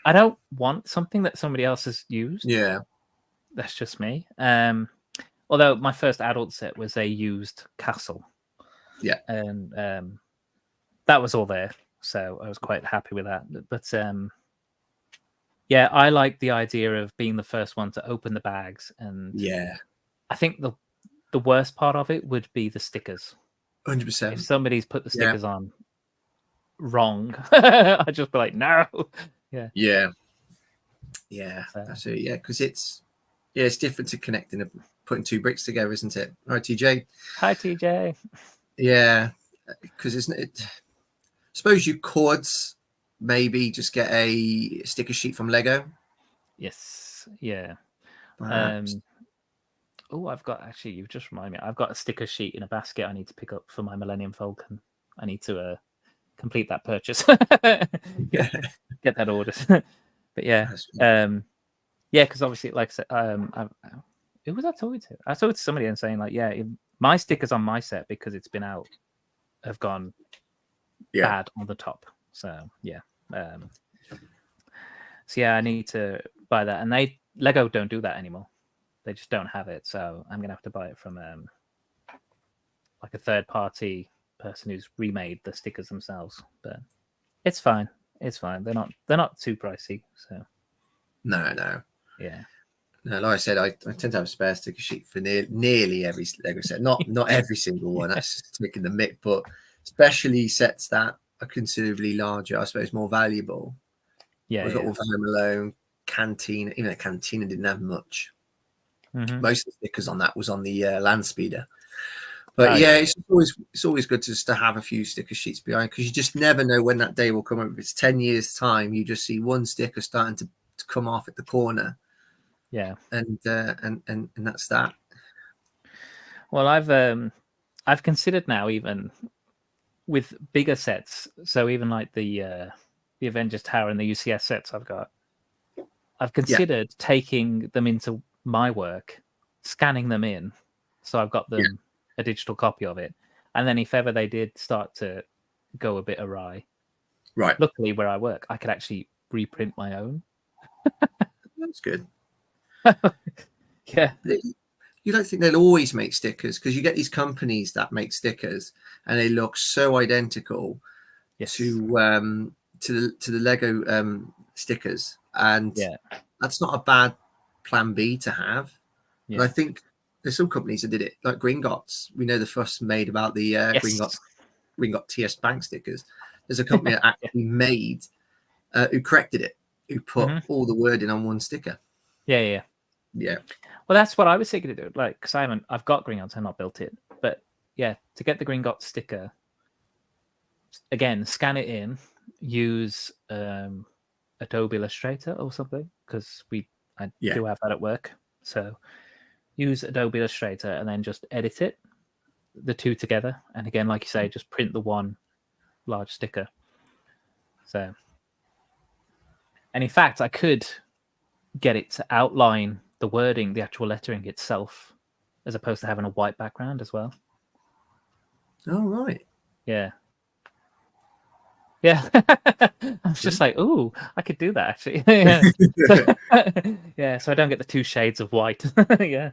I don't want something that somebody else has used. Yeah. That's just me. Although my first adult set was a used castle. Yeah. And that was all there. So I was quite happy with that. But I like the idea of being the first one to open the bags. And I think the worst part of it would be the stickers. 100%. If somebody's put the stickers on wrong, I'd just be like, no. Yeah. Absolutely. Yeah, because it's different to connecting and putting two bricks together, isn't it? All right, TJ. Hi, TJ. Yeah, because I suppose you could maybe just get a sticker sheet from Lego. Yes. Yeah. Perhaps. I've got, actually, you've just reminded me, I've got a sticker sheet in a basket I need to pick up for my Millennium Falcon. I need to complete that purchase. Get that ordered. But because obviously, like I said, who was I talking to? I talked to somebody and saying, like, my stickers on my set, because it's been out, have gone bad on the top. So I need to buy that. And Lego don't do that anymore. They just don't have it. So I'm gonna have to buy it from like a third party person who's remade the stickers themselves. But it's fine. They're not too pricey. So no. Yeah. No, like I said, I tend to have a spare sticker sheet for nearly every Lego set. Not every single one. That's just taking the mick, but especially sets that are considerably larger, I suppose, more valuable. We've got all Home Alone, Cantina. Even the Cantina didn't have much. Mm-hmm. Most of the stickers on that was on the Land Speeder. But it's always good just to have a few sticker sheets behind, because you just never know when that day will come up. If it's 10 years time, you just see one sticker starting to to come off at the corner, Yeah. and that's that. Well, I've considered now, even with bigger sets, so even like the Avengers Tower and the UCS sets I've considered taking them into my work, scanning them in, so I've got them a digital copy of it, and then if ever they did start to go a bit awry, Right. luckily where I work, I could actually reprint my own. That's good. Yeah. You don't think they'll always make stickers, because you get these companies that make stickers and they look so identical to the Lego stickers, and that's not a bad plan B to have. And I think there's some companies that did it, like Gringotts. We know the fuss made about the Gringotts TS Bank stickers. There's a company that actually made, who corrected it, who put all the wording on one sticker. Yeah. Well, that's what I was thinking to do. Like, because I've got Gringotts, I've not built it, but yeah, to get the Gringotts sticker, again, scan it in, use Adobe Illustrator or something, because I do have that at work. So use Adobe Illustrator and then just edit it, the two together, and again, like you say, just print the one large sticker. So, and in fact, I could get it to outline the wording, the actual lettering itself, as opposed to having a white background as well. Oh, right. Yeah. I was just like, ooh, I could do that actually. Yeah. So I don't get the two shades of white. Yeah.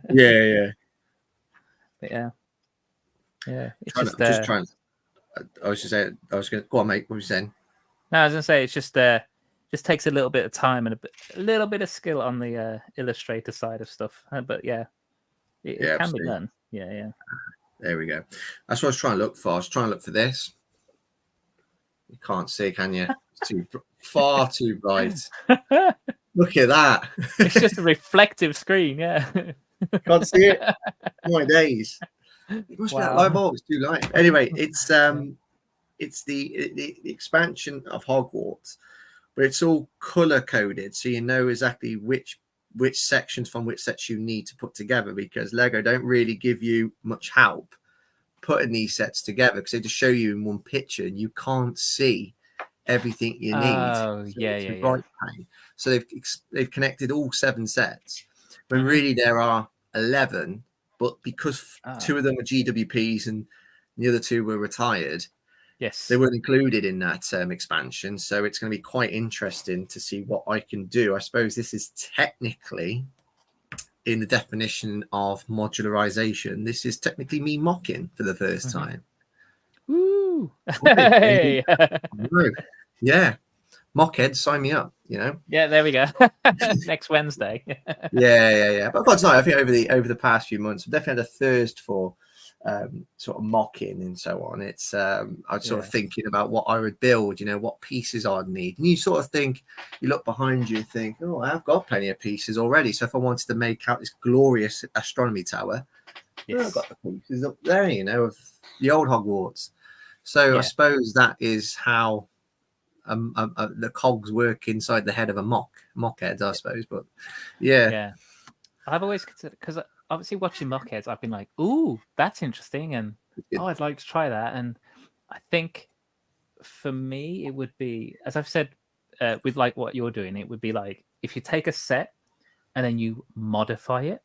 But yeah. It's just trying. I was just saying. I was going to go on, mate. What were you saying? No, I was going to say, it's just takes a little bit of time and a little bit of skill on the Illustrator side of stuff. But yeah, it can be done. Yeah. There we go. That's what I was trying to look for. I was trying to look for this. You can't see, can you? It's far too bright. Look at that. It's just a reflective screen. Yeah. Can't see it. My days. It must be that light bulb. It's too light. Anyway, it's the expansion of Hogwarts, but it's all color coded, so you know exactly which sections from which sets you need to put together, because Lego don't really give you much help putting these sets together, because they just show you in one picture and you can't see everything you need. Oh, yeah. So they've connected all 7 sets, when really there are 11, but because 2 of them are GWPs and the other 2 were retired, they weren't included in that expansion. So it's going to be quite interesting to see what I can do. I suppose this is technically, in the definition of modularization, this is technically me mocking for the first time. Woo! Hey! Yeah. Mockhead, sign me up, you know? Yeah, there we go. Next Wednesday. Yeah. But I've got to say, I think over the past few months, I've definitely had a thirst for sort of mocking and so on. It's I was sort of thinking about what I would build, you know, what pieces I'd need, and you sort of think, you look behind you and think, oh, I've got plenty of pieces already. So if I wanted to make out this glorious astronomy tower, I've got the pieces up there, you know, of the old Hogwarts. So I suppose that is how the cogs work inside the head of a mockhead, I suppose. But yeah, I've always considered, because obviously watching mockheads, I've been like, ooh, that's interesting, and I'd like to try that. And I think for me, it would be, as I've said, with like what you're doing, it would be like, if you take a set and then you modify it,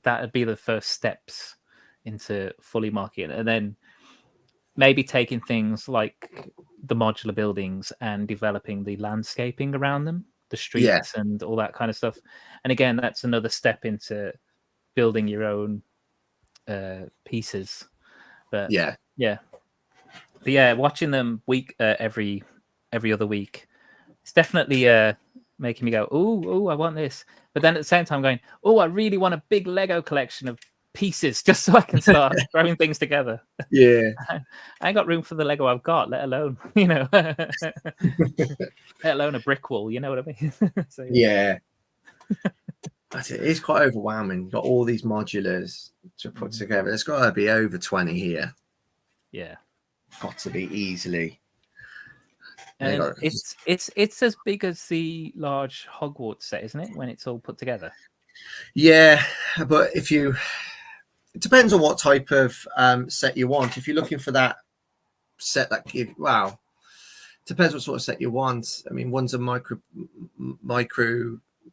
that would be the first steps into fully mocking, and then maybe taking things like the modular buildings and developing the landscaping around them, the streets and all that kind of stuff. And again, that's another step into building your own pieces. But watching them every other week, it's definitely making me go, oh, I want this. But then at the same time going, oh, I really want a big Lego collection of pieces just so I can start throwing things together. I ain't got room for the Lego I've got, let alone, you know, let alone a brick wall, you know what I mean? So, That's it. It's quite overwhelming. You've got all these modulars to put together. There's got to be over 20 here. Yeah. Got to be easily. They And got it's as big as the large Hogwarts set, isn't it? When it's all put together. yeah, but it depends on what type of set you want. If you're looking for that set that depends what sort of set you want. I mean, one's a micro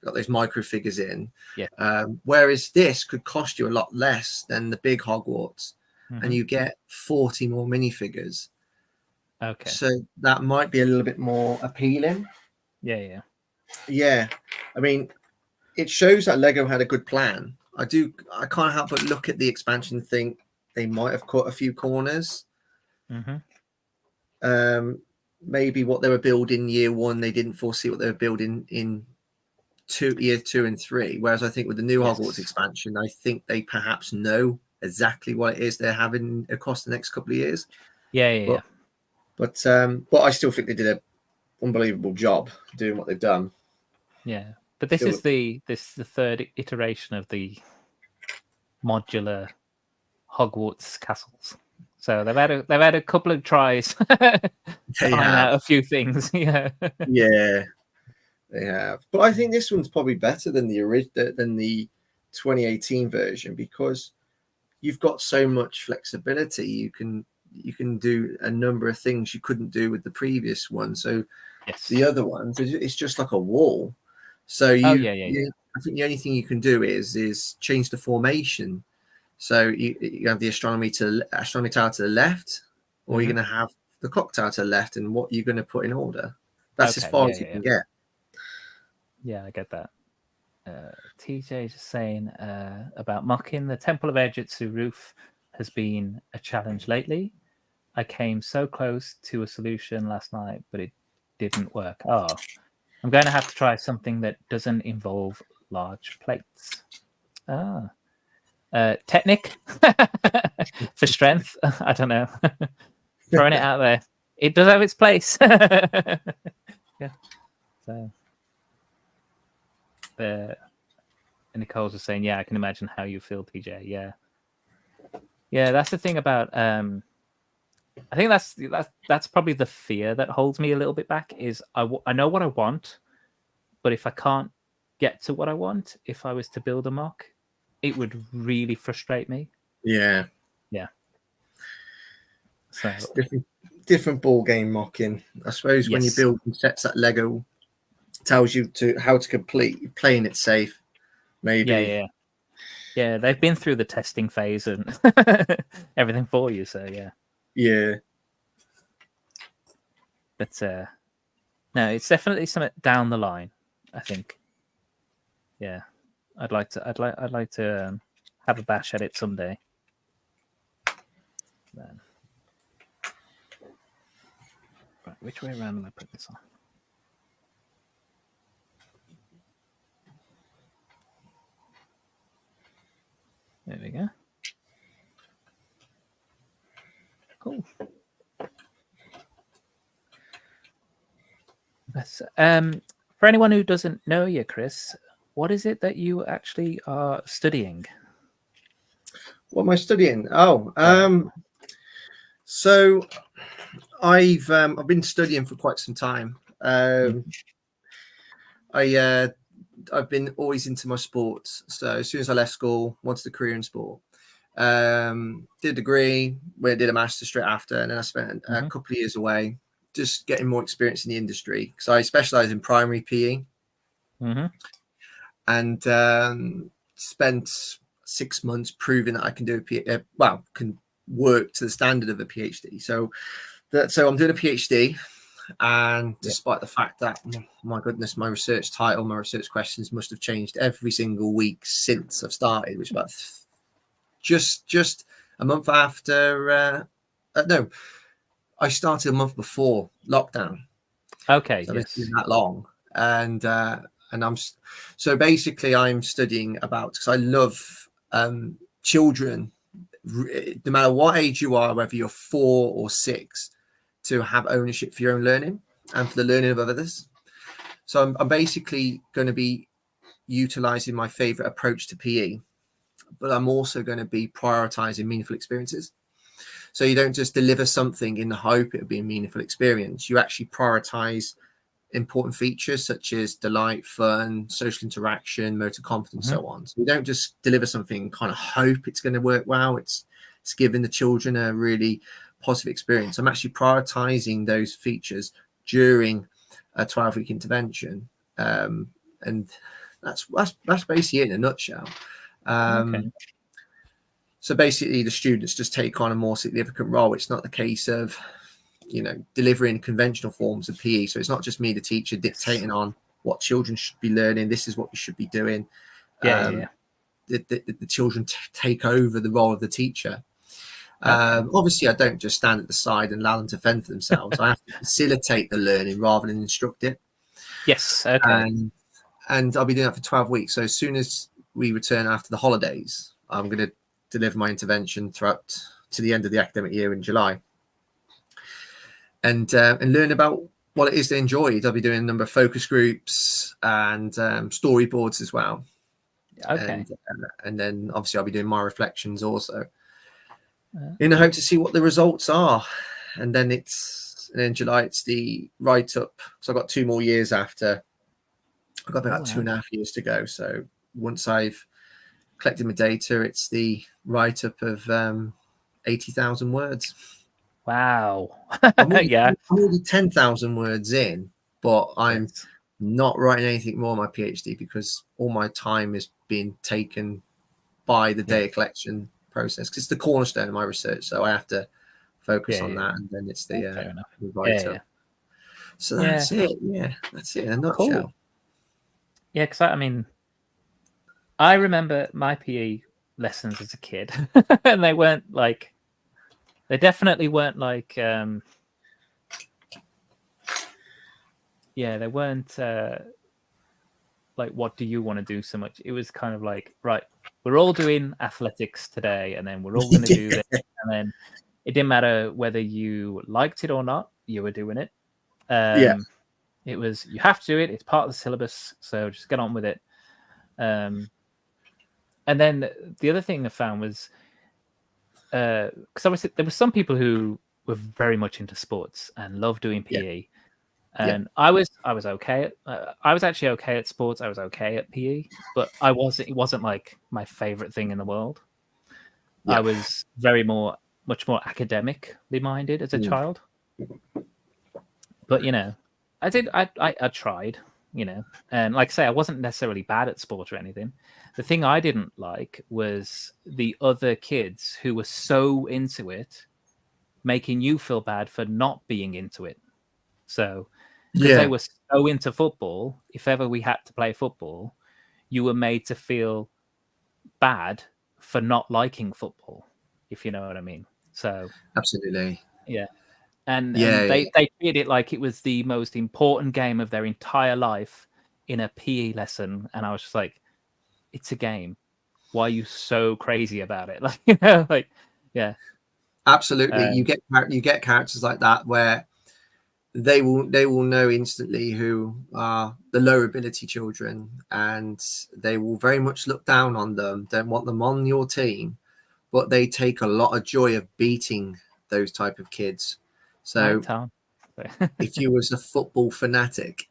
got those micro figures in. Yeah. Whereas this could cost you a lot less than the big Hogwarts, Mhm. and you get 40 more minifigures. Okay. So that might be a little bit more appealing. Yeah. Yeah. I mean, it shows that Lego had a good plan. I can't help but look at the expansion and think they might have cut a few corners. Mm-hmm. Maybe what they were building year one, they didn't foresee what they were building in year 2 and 3. Whereas I think with the new Hogwarts expansion, I think they perhaps know exactly what it is they're having across the next couple of years. Yeah. But I still think they did an unbelievable job doing what they've done. Yeah. But this is the third iteration of the modular Hogwarts castles. So they've had a couple of tries to iron out a few things. Yeah. Yeah, they have. But I think this one's probably better than the 2018 version, because you've got so much flexibility. You can do a number of things you couldn't do with the previous one. So the other ones, it's just like a wall. So I think the only thing you can do is change the formation. So you have the astronomy tower to the left, or you're going to have the clock tower to the left, and what you're going to put in order. That's as far as you can get. Yeah, I get that. TJ just saying about mocking the Temple of Ejitsu roof has been a challenge lately. I came so close to a solution last night, but it didn't work. Oh, I'm going to have to try something that doesn't involve large plates. Technic for strength. I don't know. Throwing it out there. It does have its place. Yeah. So and Nicole's just saying, yeah, I can imagine how you feel, TJ. Yeah, that's the thing about I think that's probably the fear that holds me a little bit back, is I know what I want, but if I can't get to what I want, if I was to build a mock, it would really frustrate me. Yeah. So different ball game mocking. I suppose when you build sets that Lego tells you how to complete, playing it safe. Maybe. Yeah. They've been through the testing phase and everything for you. So yeah. But no, it's definitely something down the line, I think. Yeah, I'd like to have a bash at it someday. Then. Right, which way around am I putting this on? There we go. Cool. That's, for anyone who doesn't know you, Chris, what is it that you actually are studying? What am I studying? So I've been studying for quite some time. I've been always into my sports. So as soon as I left school, wanted a career in sport. Did a degree, where I did a master straight after, and then I spent a couple of years away, just getting more experience in the industry. So I specialize in primary PE, and spent 6 months proving that I can do can work to the standard of a PhD. So I'm doing a PhD, and despite the fact that, my goodness, my research title, my research questions must have changed every single week since I've started, which is about just a month after. No, I started a month before lockdown. Okay, so it's been that long, and I'm studying about, because I love children, no matter what age you are, whether you're 4 or 6, to have ownership for your own learning and for the learning of others. So I'm basically going to be utilizing my favorite approach to PE, but I'm also going to be prioritizing meaningful experiences. So you don't just deliver something in the hope it'll be a meaningful experience. You actually prioritize important features such as delight, fun, social interaction, motor competence, so on. So you don't just deliver something and kind of hope it's going to work well. It's giving the children a really positive experience. I'm actually prioritizing those features during a 12-week intervention, and that's basically it in a nutshell. So basically, the students just take on a more significant role. It's not the case of, you know, delivering conventional forms of PE. So it's not just me, the teacher, dictating on what children should be learning. This is what you should be doing. The children take over the role of the teacher. Obviously, I don't just stand at the side and allow them to fend for themselves. I have to facilitate the learning rather than instruct it. Yes. Okay. And I'll be doing that for 12 weeks. So as soon as we return after the holidays, I'm going to deliver my intervention throughout to the end of the academic year in July. And learn about what it is they enjoyed. I'll be doing a number of focus groups and storyboards as well. Okay. And then obviously I'll be doing my reflections also, in the hope to see what the results are. And then in July it's the write up. So I've got 2 more years after. I've got about 2.5 years to go. So once I've collected my data, it's the write up of 80,000 words. Wow. I'm already 10,000 words in, but I'm not writing anything more on my PhD because all my time is being taken by the data collection process, because it's the cornerstone of my research. So I have to focus on that, and then it's the write-up. So that's it. Yeah, that's it in a nutshell. Cool. Yeah, because I mean, I remember my PE lessons as a kid, and they weren't like. They definitely weren't like, they weren't like, what do you want to do so much? It was kind of like, right, we're all doing athletics today, and then we're all going to do this. And then it didn't matter whether you liked it or not, you were doing it. It was, you have to do it. It's part of the syllabus. So just get on with it. And then the other thing I found was, because obviously there were some people who were very much into sports and loved doing PE, and I was okay. I was actually okay at sports. I was okay at PE, but it wasn't like my favorite thing in the world. I was much more academically minded as a child. But you know, I tried. You know, and like I say, I wasn't necessarily bad at sport or anything. The thing I didn't like was the other kids who were so into it, making you feel bad for not being into it. So, because they were so into football, if ever we had to play football, you were made to feel bad for not liking football, if you know what I mean. So, absolutely. Yeah. And they treated it like it was the most important game of their entire life in a PE lesson. And I was just like, it's a game. Why are you so crazy about it? Like, you know, like, yeah. Absolutely. You get characters like that where they will know instantly who are the lower ability children, and they will very much look down on them, don't want them on your team, but they take a lot of joy of beating those type of kids. So if you was a football fanatic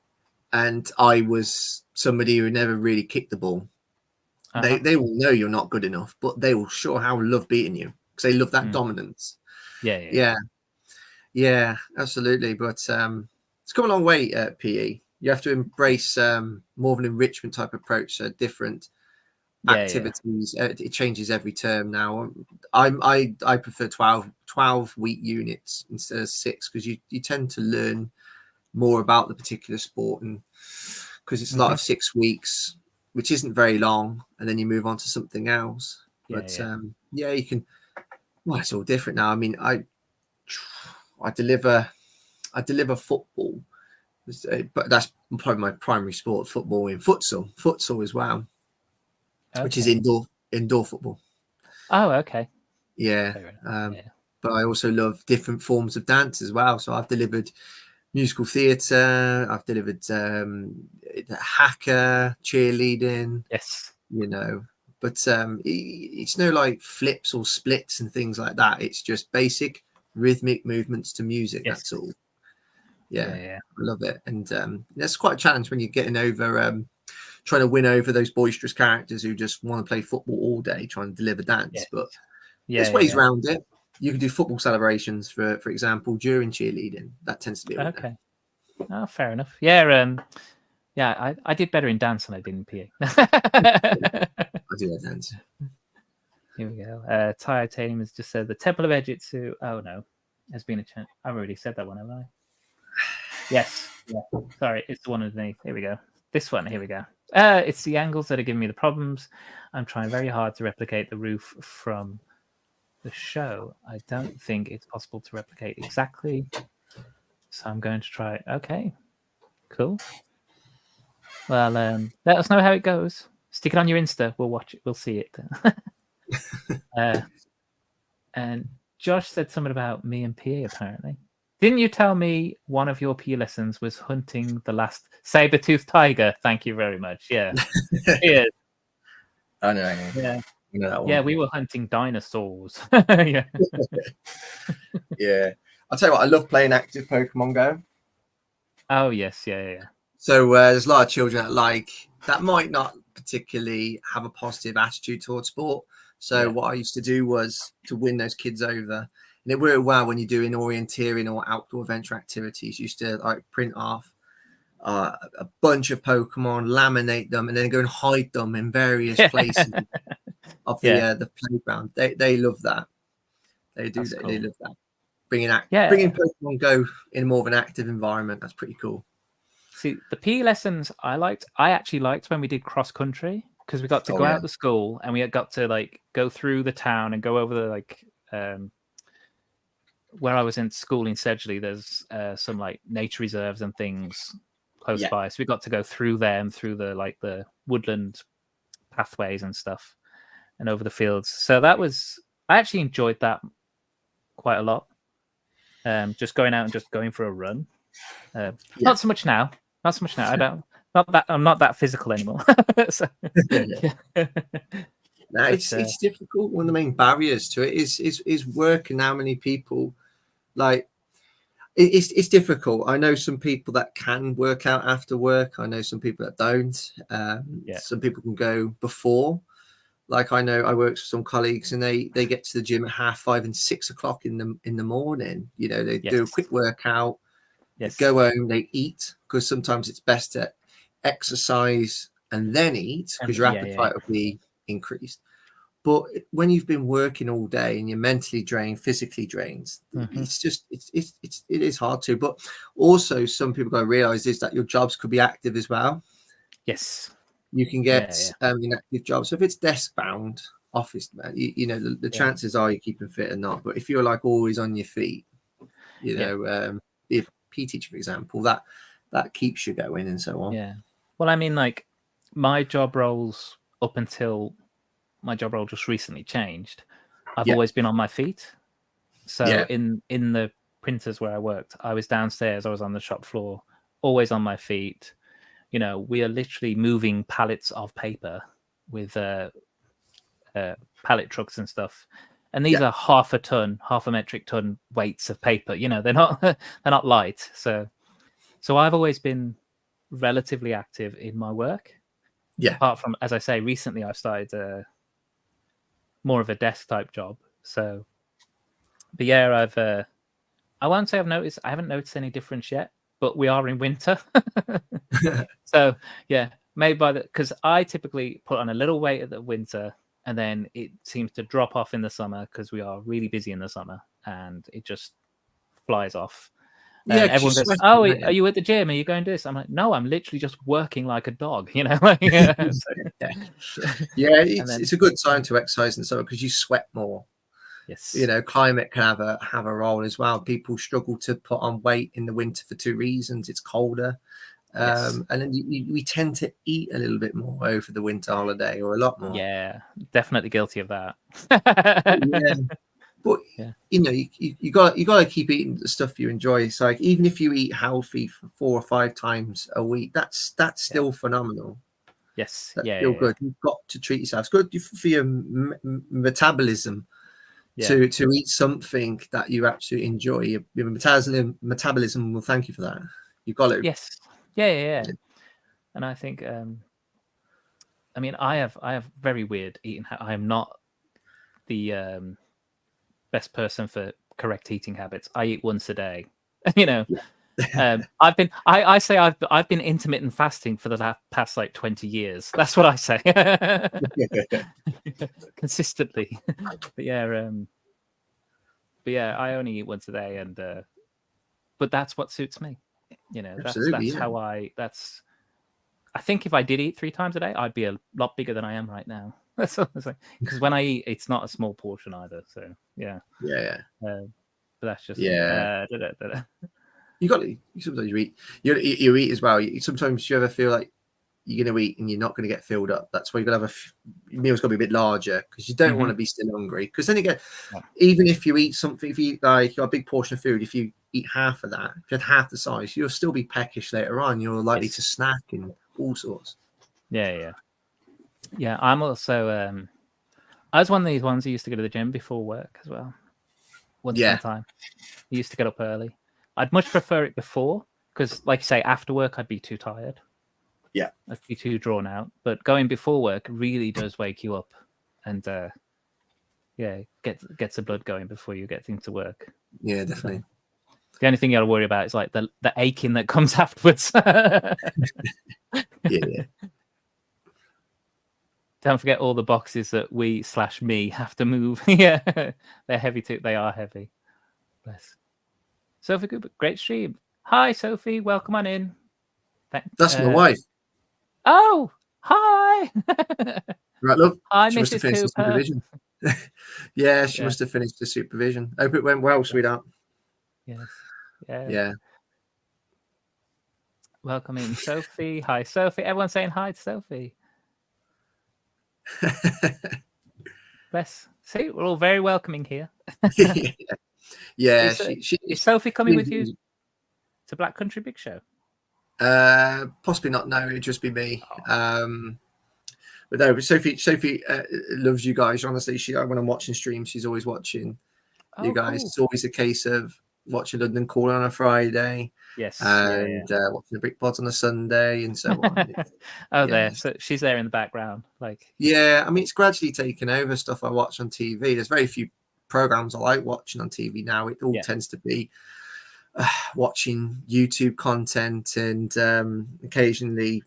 and I was somebody who never really kicked the ball, they will know you're not good enough, but they will sure how love beating you because they love that dominance. Yeah, absolutely. But it's come a long way at PE. You have to embrace more of an enrichment type approach, so different activities. It changes every term now. I prefer 12-week units instead of 6, because you tend to learn more about the particular sport, and because it's a lot of 6 weeks, which isn't very long, and then you move on to something else. But you can. Well, it's all different now. I mean, I deliver football, but that's probably my primary sport, football, in futsal as well. Which is indoor football. Oh, okay. Yeah. But I also love different forms of dance as well. So I've delivered musical theatre. I've delivered haka, cheerleading. Yes. You know, but it's no like flips or splits and things like that. It's just basic rhythmic movements to music. Yes. That's all. Yeah, Yeah. I love it. And that's quite a challenge when you're getting over trying to win over those boisterous characters who just want to play football all day, trying to deliver dance. Yes. But Yeah, there's ways around it. You can do football celebrations, for example, during cheerleading. That tends to be a winner. Okay. Oh, fair enough. Yeah. I did better in dance than I did in PE. I do that dance. Here we go. Titanium has just said the Temple of Ejitsu. Oh no, has been a chance. I've already said that one, have I? Yes. Yeah. Sorry, it's the one underneath. Here we go. This one. Here we go. It's the angles that are giving me the problems. I'm trying very hard to replicate the roof from the show. I don't think it's possible to replicate exactly. So I'm going to try. Okay. Cool. Well, let us know how it goes. Stick it on your Insta. We'll watch it. We'll see it. And Josh said something about me and PE, apparently. Didn't you tell me one of your PE lessons was hunting the last saber-toothed tiger? Thank you very much. Yeah. Cheers. I know. Yeah. You know that one. Yeah, we were hunting dinosaurs. Yeah. Yeah. I'll tell you what, I love playing active Pokemon Go. Oh, yes. Yeah. So there's a lot of children that might not particularly have a positive attitude towards sport. So what I used to do was to win those kids over. And it worked well when you're doing orienteering or outdoor adventure activities. You used to like print off a bunch of Pokemon, laminate them, and then go and hide them in various places of the playground. They love that. They do. That's They cool. love that. Bringing Pokemon Go in more of an active environment. That's pretty cool. See, the PE lessons I actually liked when we did cross country, because we got to go out to school and we got to like go through the town and go over the where I was in school in Sedgley. There's some like nature reserves and things close by, so we got to go through them, through the woodland pathways and stuff, and over the fields. So I actually enjoyed that quite a lot. Just going out and just going for a run. Not so much now. I'm not that physical anymore. So, No, it's difficult. One of the main barriers to it is work, and how many people like it's difficult. I know some people that can work out after work. I know some people that don't. Some people can go before. Like I know I work with some colleagues and they get to the gym at 5:30 and 6 o'clock in the morning. You know, they do a quick workout, go home, they eat, because sometimes it's best to exercise and then eat because your appetite will be increased. But when you've been working all day and you're mentally drained, physically drained, it's just it is hard to. But also, some people got to realize is that your jobs could be active as well. Yes, you can get an active job. So if it's desk bound, office, you know, the chances are you're keeping fit or not. But if you're like always on your feet, you know, be a PE teacher, for example, that keeps you going and so on. Yeah. Well, I mean, like my job roles up until my job role just recently changed, I've always been on my feet. So in the printers where I worked, I was downstairs, I was on the shop floor, always on my feet. You know, we are literally moving pallets of paper with pallet trucks and stuff. And these are half a metric ton weights of paper. You know, they're not light. So I've always been relatively active in my work. Yeah. Apart from, as I say, recently I've started more of a desk type job. So, but yeah, I won't say I haven't noticed any difference yet, but we are in winter. So yeah, maybe because I typically put on a little weight at the winter and then it seems to drop off in the summer because we are really busy in the summer and it just flies off. And everyone goes, "Oh, are you at the gym? Are you going to this?" I'm like, "No, I'm literally just working like a dog." You know, it's a good time to exercise in the summer because you sweat more. Yes, you know, climate can have a role as well. People struggle to put on weight in the winter for two reasons: it's colder, and then we tend to eat a little bit more over the winter holiday, or a lot more. Yeah, definitely guilty of that. But you know, you got to keep eating the stuff you enjoy. It's like even if you eat healthy for 4 or 5 times a week, that's still phenomenal. Yes. That's Yeah. still Yeah. good. You've got to treat yourself. It's good for your metabolism Yeah. to eat something that you absolutely enjoy. Your metabolism will thank you for that. You've got to. Yes. Yeah. And I think, I mean, I have very weird eating. I am not the best person for correct eating habits. I eat once a day. You know, I say I've been intermittent fasting for the past like 20 years. That's what I say. Consistently. But yeah, I only eat once a day, and but that's what suits me. You know, Absolutely, that's how I think if I did eat 3 times a day, I'd be a lot bigger than I am right now. That's what I was like. Because when I eat, it's not a small portion either. So yeah. But that's just me. You got to. Sometimes you eat. You eat as well. Sometimes you ever feel like you're going to eat and you're not going to get filled up. That's why you got to have your meal's got to be a bit larger because you don't want to be still hungry. Because then again, even if you eat something, if you eat like a big portion of food, if you eat half of that, if you had half the size, you'll still be peckish later on. You're likely to snack and all sorts. Yeah. I'm also I was one of these ones who used to go to the gym before work as well. Once upon a time, I used to get up early. I'd much prefer it before because, like you say, after work I'd be too tired. Yeah, I'd be too drawn out. But going before work really does wake you up, and gets the blood going before you get into work. Yeah, definitely. So, the only thing you got to worry about is like the aching that comes afterwards. Yeah. Don't forget all the boxes that me have to move. Yeah, they're heavy too. They are heavy. Bless. Sophie Cooper, great stream. Hi, Sophie. Welcome on in. That's my wife. Oh, hi. Right, love. Hi, she must have Mrs. finished the Cooper. supervision. Yeah, she must have finished the supervision. Hope it went well, sweetheart. Yes. Yeah. Yeah. Welcome in, Sophie. Hi, Sophie. Everyone's saying hi to Sophie. Bless. See, we're all very welcoming here. Yeah. Is Sophie coming with you to Black Country Big Show? Possibly not. No, it'd just be me. But no, Sophie loves you guys. Honestly, when I'm watching streams, she's always watching you guys. Cool. It's always a case of watching London Calling on a Friday. Yes, and watching the Brick Pods on a Sunday, and so on. There, so she's there in the background, like. Yeah, I mean, it's gradually taken over stuff I watch on TV. There's very few programs I like watching on TV now. It all tends to be watching YouTube content and occasionally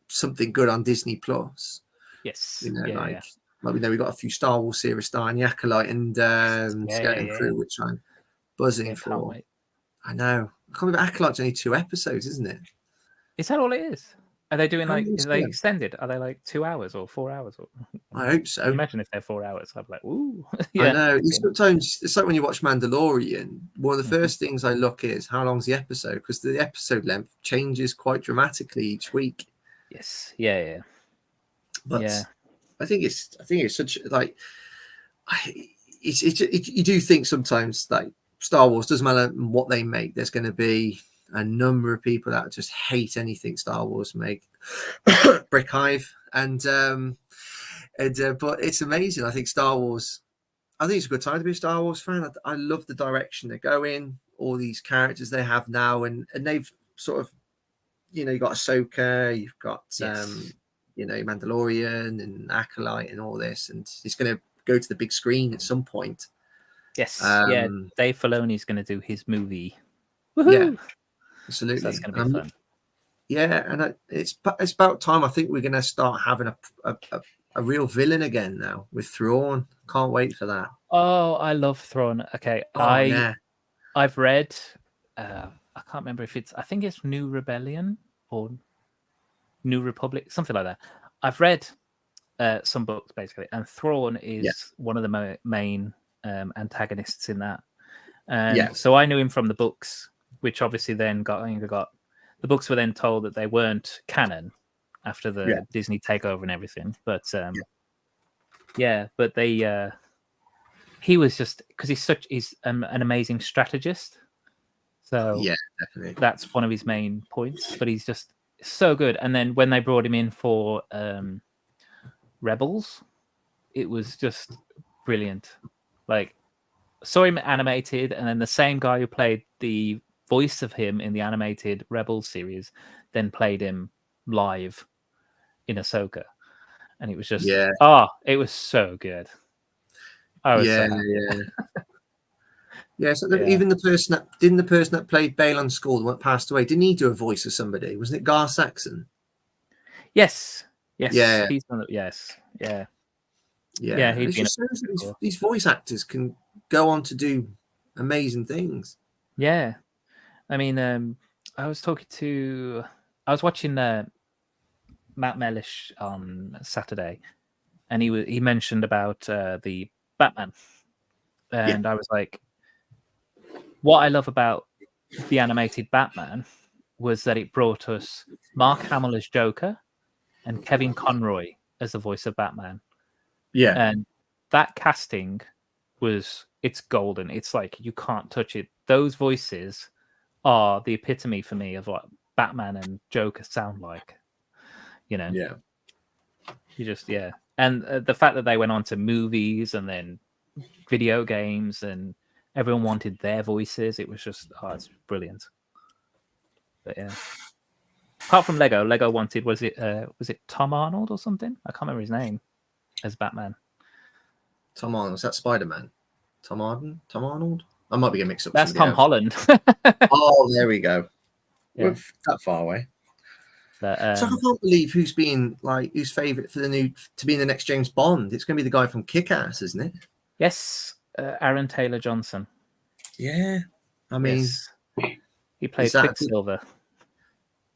something good on Disney Plus. Yes, you know, like we know we got a few Star Wars series starring the Acolyte and Skeleton Crew, which I'm buzzing for. Wait. I know. I can't remember. Acolyte's only 2 episodes, isn't it? Is that all it is? Are they doing like? Are they extended? Are they like 2 hours or 4 hours? Or... I hope so. Imagine if they're 4 hours. I'd be like, ooh. I know. Sometimes it's like when you watch Mandalorian. One of the first things I look is how long's the episode, because the episode length changes quite dramatically each week. Yes. Yeah. But I think it's such like you do think sometimes like Star Wars, doesn't matter what they make, there's going to be a number of people that just hate anything Star Wars make. Brick Hive but it's amazing. I think Star Wars, I think it's a good time to be a Star Wars fan. I love the direction they're going, all these characters they have now, and they've sort of, you know, you've got Ahsoka, you've got you know, Mandalorian and Acolyte and all this, and it's going to go to the big screen at some point. Yes, Dave Filoni's going to do his movie. Woohoo! Yeah, absolutely. So that's going to be fun. Yeah, and it's about time. I think we're going to start having a real villain again now with Thrawn. Can't wait for that. Oh, I love Thrawn. Okay, I've read. I can't remember if it's. I think it's New Rebellion or New Republic, something like that. I've read some books basically, and Thrawn is one of the main antagonists in that. So I knew him from the books, which obviously then got the books were then told that they weren't canon after the Disney takeover and everything. But but they he was just because he's an amazing strategist. So yeah, definitely that's one of his main points. But he's just so good. And then when they brought him in for Rebels, it was just brilliant. Like, saw him animated, and then the same guy who played the voice of him in the animated Rebels series then played him live in Ahsoka, and it was just it was so good. I was so happy. Yeah, so even the person that played Balon Skull, the one that passed away, didn't he do a voice of somebody? Wasn't it Gar Saxon? Yes. Yeah. He's done it. Yes. Yeah. Yeah. He'd It been just shows that these voice actors can go on to do amazing things. Yeah. I mean, I was watching Matt Mellish on Saturday, and he mentioned about the Batman, and I was like, what I love about the animated Batman was that it brought us Mark Hamill as Joker and Kevin Conroy as the voice of Batman. Yeah. And that casting it's golden. It's like you can't touch it. Those voices are the epitome for me of what Batman and Joker sound like. You know? Yeah. You just, And the fact that they went on to movies and then video games and everyone wanted their voices. It was just, it's brilliant. But yeah. Apart from Lego wanted, was it Tom Arnold or something? I can't remember his name as Batman. Tom Arnold, was that Spider-Man? Tom Arnold? I might be getting mixed up. That's Tom Holland. Oh, there we go. Yeah. We're that far away. But, so I can't believe who's favourite for to be in the next James Bond. It's going to be the guy from Kick-Ass, isn't it? Yes, Aaron Taylor Johnson. Yeah, I mean, he played Quicksilver.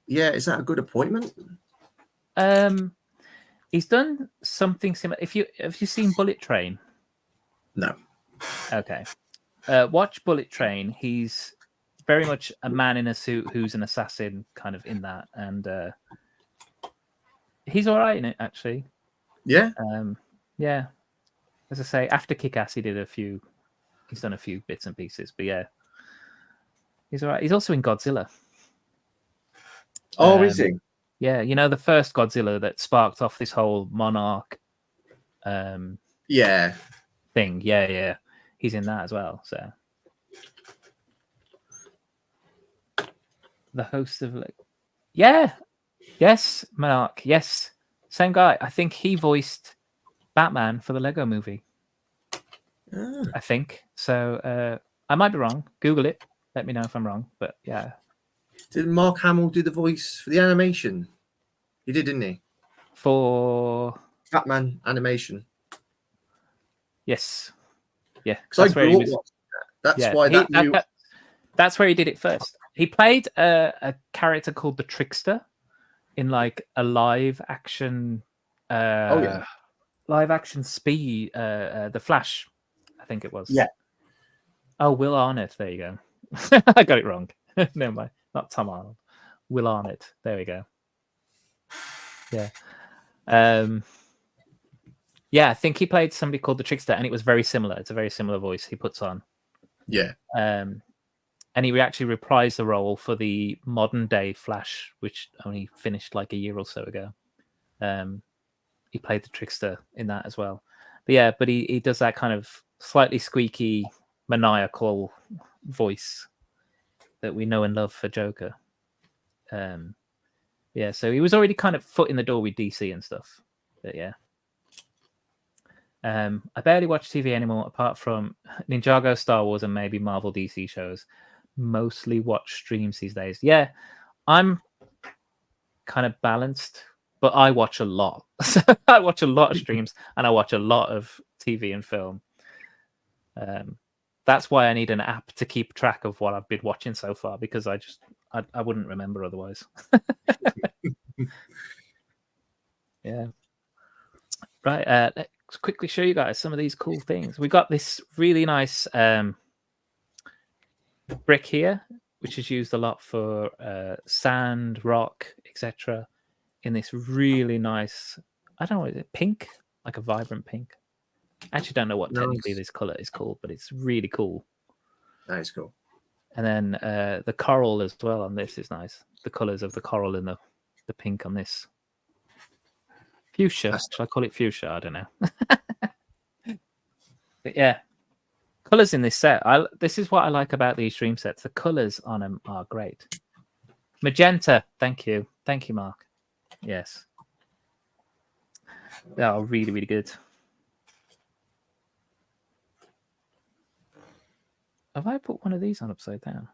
Yeah, is that a good appointment? He's done something similar. Have you seen Bullet Train? No. Okay. Watch Bullet Train. He's very much a man in a suit who's an assassin, kind of in that, and he's all right in it actually. Yeah. Yeah. As I say, after Kick-Ass, he's done a few bits and pieces, but yeah, he's all right. He's also in Godzilla. Oh, is he? Yeah, the first Godzilla that sparked off this whole Monarch thing. Yeah. He's in that as well. So the host of Monarch, yes. Same guy. I think he voiced Batman for the Lego movie. I think. So I might be wrong. Google it. Let me know if I'm wrong. But yeah. Did Mark Hamill do the voice for the animation? He did, didn't he? For Batman animation. Yes. Yeah. That's where he was. That's where he did it first. He played a character called the Trickster in like a live action Speed, the Flash, I think it was. Yeah. Oh, Will Arnett. There you go. I got it wrong. Never mind. Not Tom Arnold. Will Arnett. There we go. Yeah. I think he played somebody called the Trickster, and it was very similar. It's a very similar voice he puts on. Yeah. And he actually reprised the role for the modern day Flash, which only finished like a year or so ago. He played the Trickster in that as well. But he does that kind of slightly squeaky, maniacal voice that we know and love for Joker. So he was already kind of foot in the door with DC and stuff. But yeah. I barely watch TV anymore apart from Ninjago, Star Wars, and maybe Marvel DC shows. Mostly watch streams these days. Yeah, I'm kind of balanced, but I watch a lot. I watch a lot of streams and I watch a lot of TV and film. That's why I need an app to keep track of what I've been watching so far, because I wouldn't remember otherwise. Yeah. Right. Let's quickly show you guys some of these cool things. We got this really nice brick here, which is used a lot for sand, rock, etc. In this really nice, I don't know, is it pink? Like a vibrant pink. I actually don't know what technically this color is called, but it's really cool. That is cool. And then the coral as well on this is nice. The colors of the coral in the the pink on this. Fuchsia. That's- Should I call it fuchsia? I don't know. But yeah, colors in this set. This is what I like about these dream sets. The colors on them are great. Magenta. Thank you, Mark. Yes, they are really, really good. Have I put one of these on upside down?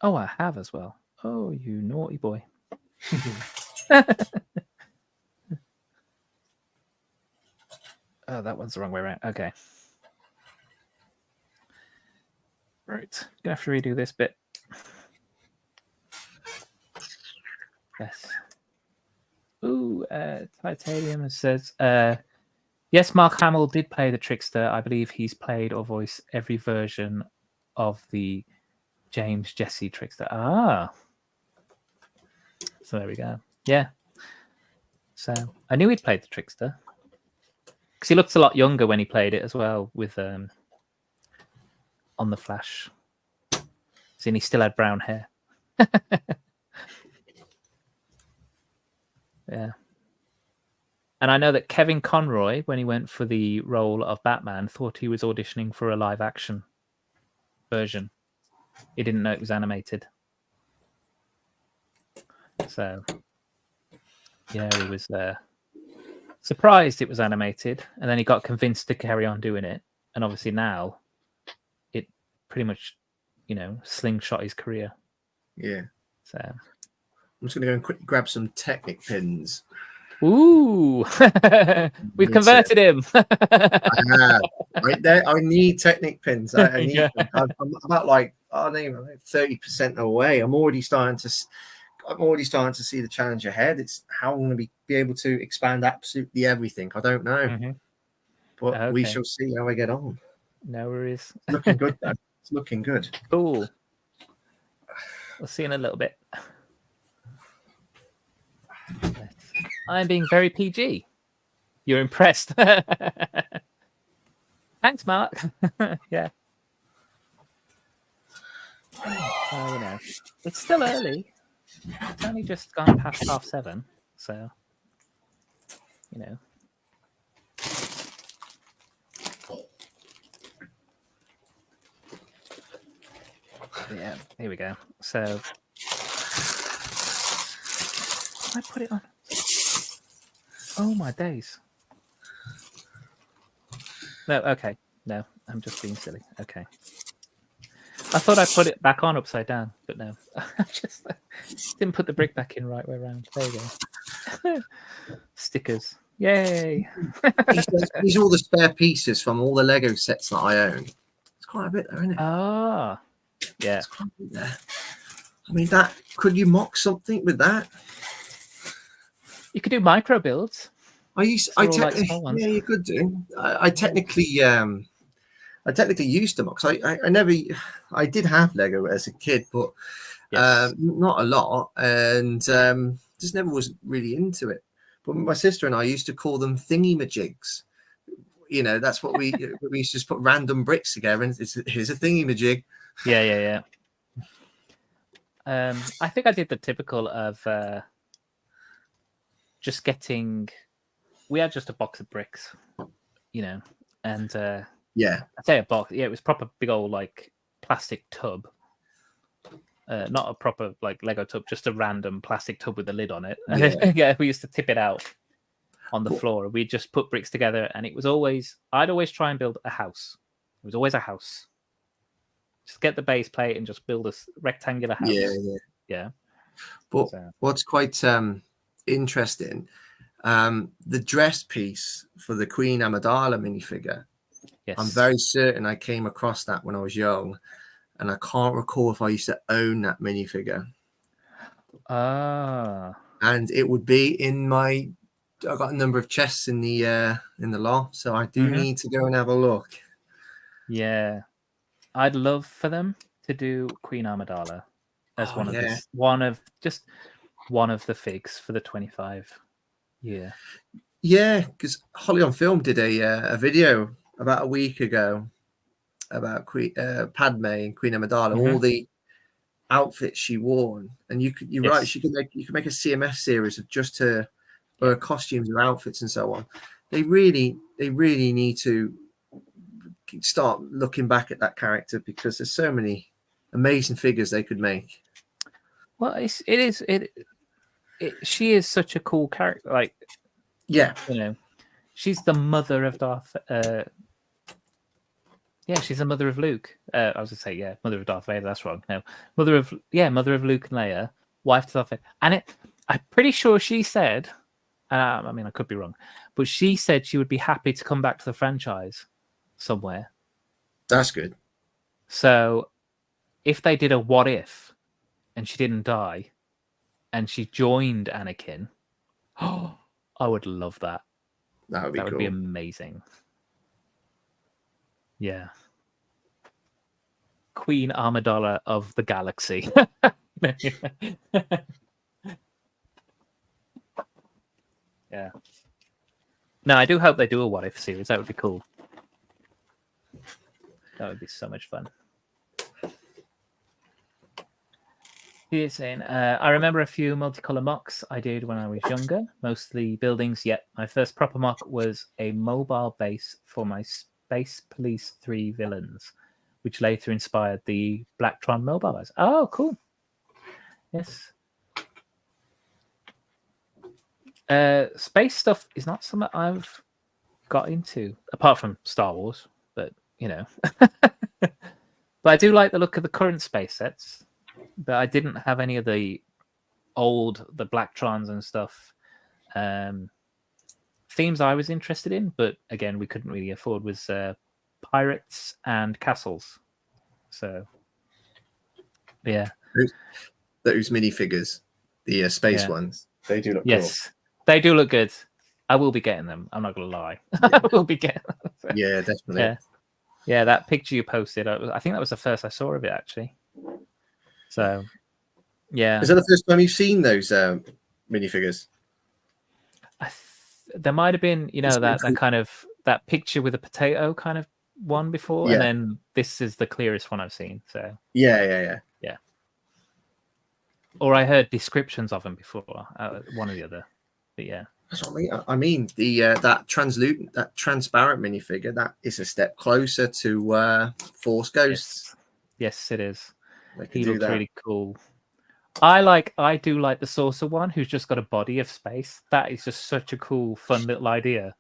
Oh, I have as well. Oh, you naughty boy. Oh, that one's the wrong way around. Okay. Right. Gonna have to redo this bit. Yes. Ooh, Titanium says, yes, Mark Hamill did play the Trickster. I believe he's played or voiced every version of the James Jesse Trickster. Ah. So there we go. Yeah. So I knew he'd played the Trickster. Because he looks a lot younger when he played it as well with on the Flash. So he still had brown hair. Yeah. And I know that Kevin Conroy, when he went for the role of Batman, thought he was auditioning for a live action version. He didn't know it was animated. So, yeah, he was surprised it was animated. And then he got convinced to carry on doing it. And obviously now it pretty much, slingshot his career. Yeah. So I'm just going to go and quickly grab some Technic pins. ooh, we've converted him. I have. Right there. I need Technic pins. I need Yeah. them. I'm about like, I don't even know, 30% away. I'm already starting to see the challenge ahead. It's how I'm going to be able to expand absolutely everything. I don't know. Mm-hmm. But we Okay. shall see how I get on. No worries. It's looking good, though. It's looking good. Cool. We'll see in a little bit. I'm being very PG. You're impressed. Thanks, Mark. Yeah. So, it's still early. It's only just gone past 7:30. So, yeah, here we go. So, I put it on. Oh my days. No, okay. No, I'm just being silly. Okay. I thought I put it back on upside down, but no. I just didn't put the brick back in right way around. There you go. Stickers. Yay. These are all the spare pieces from all the Lego sets that I own. It's quite a bit there, isn't it? Ah. Yeah. It's quite a bit there. I mean, could you mock something with that? You could do micro builds. Yeah, you could do. I technically used to mock. I did have Lego as a kid, but Yes. not a lot, and just never was really into it. But my sister and I used to call them thingy-majigs. That's what we used to just put random bricks together, and here's a thingy-majig. Yeah. I think I did the typical of just getting. We had just a box of bricks, and Yeah, I say a box. Yeah, it was proper big old like plastic tub. Not a proper like Lego tub, just a random plastic tub with a lid on it. Yeah. Yeah, we used to tip it out on the floor. We'd just put bricks together, and I'd always try and build a house. It was always a house. Just get the base plate and just build a rectangular house. Yeah. But So. what's quite interesting, the dress piece for the Queen Amidala minifigure. Yes. I'm very certain I came across that when I was young, and I can't recall if I used to own that minifigure. Ah. And it would be I've got a number of chests in the loft, so I do need to go and have a look. Yeah. I'd love for them to do Queen Amidala as one of the figs for the 25. Yeah. Yeah, because Holly on Film did a video about a week ago about Padme and Queen Amidala, all the outfits she wore, and you're Yes. right. You could make a CMF series of just her costumes or outfits and so on. They really need to start looking back at that character, because there's so many amazing figures they could make. Well, she is such a cool character. Like, Yeah, you know, she's the mother of Darth. Yeah, she's the mother of Luke. I was gonna say, yeah, mother of Darth Vader. That's wrong. No, mother of Luke and Leia, wife to Darth Vader. And I'm pretty sure she said, I mean, I could be wrong, but she said she would be happy to come back to the franchise somewhere. that's good. So, if they did a what if, and she didn't die, and she joined Anakin, I would love that. That would be That cool. would be amazing. Yeah. Queen Amidala of the galaxy. Yeah. No, I do hope they do a what if series. That would be cool. That would be so much fun. He's saying, I remember a few multicolor mocks I did when I was younger, mostly buildings. Yet my first proper mock was a mobile base for my Space Police 3 villains, which later inspired the Blacktron mobile base. Oh, cool. Yes. Space stuff is not something I've got into, apart from Star Wars, but you know. But I do like the look of the current space sets. But I didn't have any of the Blacktrons and stuff. Themes I was interested in, but again, we couldn't really afford, was pirates and castles. So, yeah. Those minifigures, the space ones, they do look cool. They do look good. I will be getting them. I'm not going to lie. I will be getting them. So, yeah, definitely. Yeah, that picture you posted, I think that was the first I saw of it, actually. So, yeah. Is that the first time you've seen those minifigures? There might have been, that kind of that picture with a potato kind of one before, and then this is the clearest one I've seen. So yeah. Or I heard descriptions of them before, one or the other. But yeah, that's what I mean. I mean, that transparent minifigure, that is a step closer to Force Ghosts. Yes, it is. He looks really cool. I do like the saucer one, who's just got a body of space. That is just such a cool, fun little idea.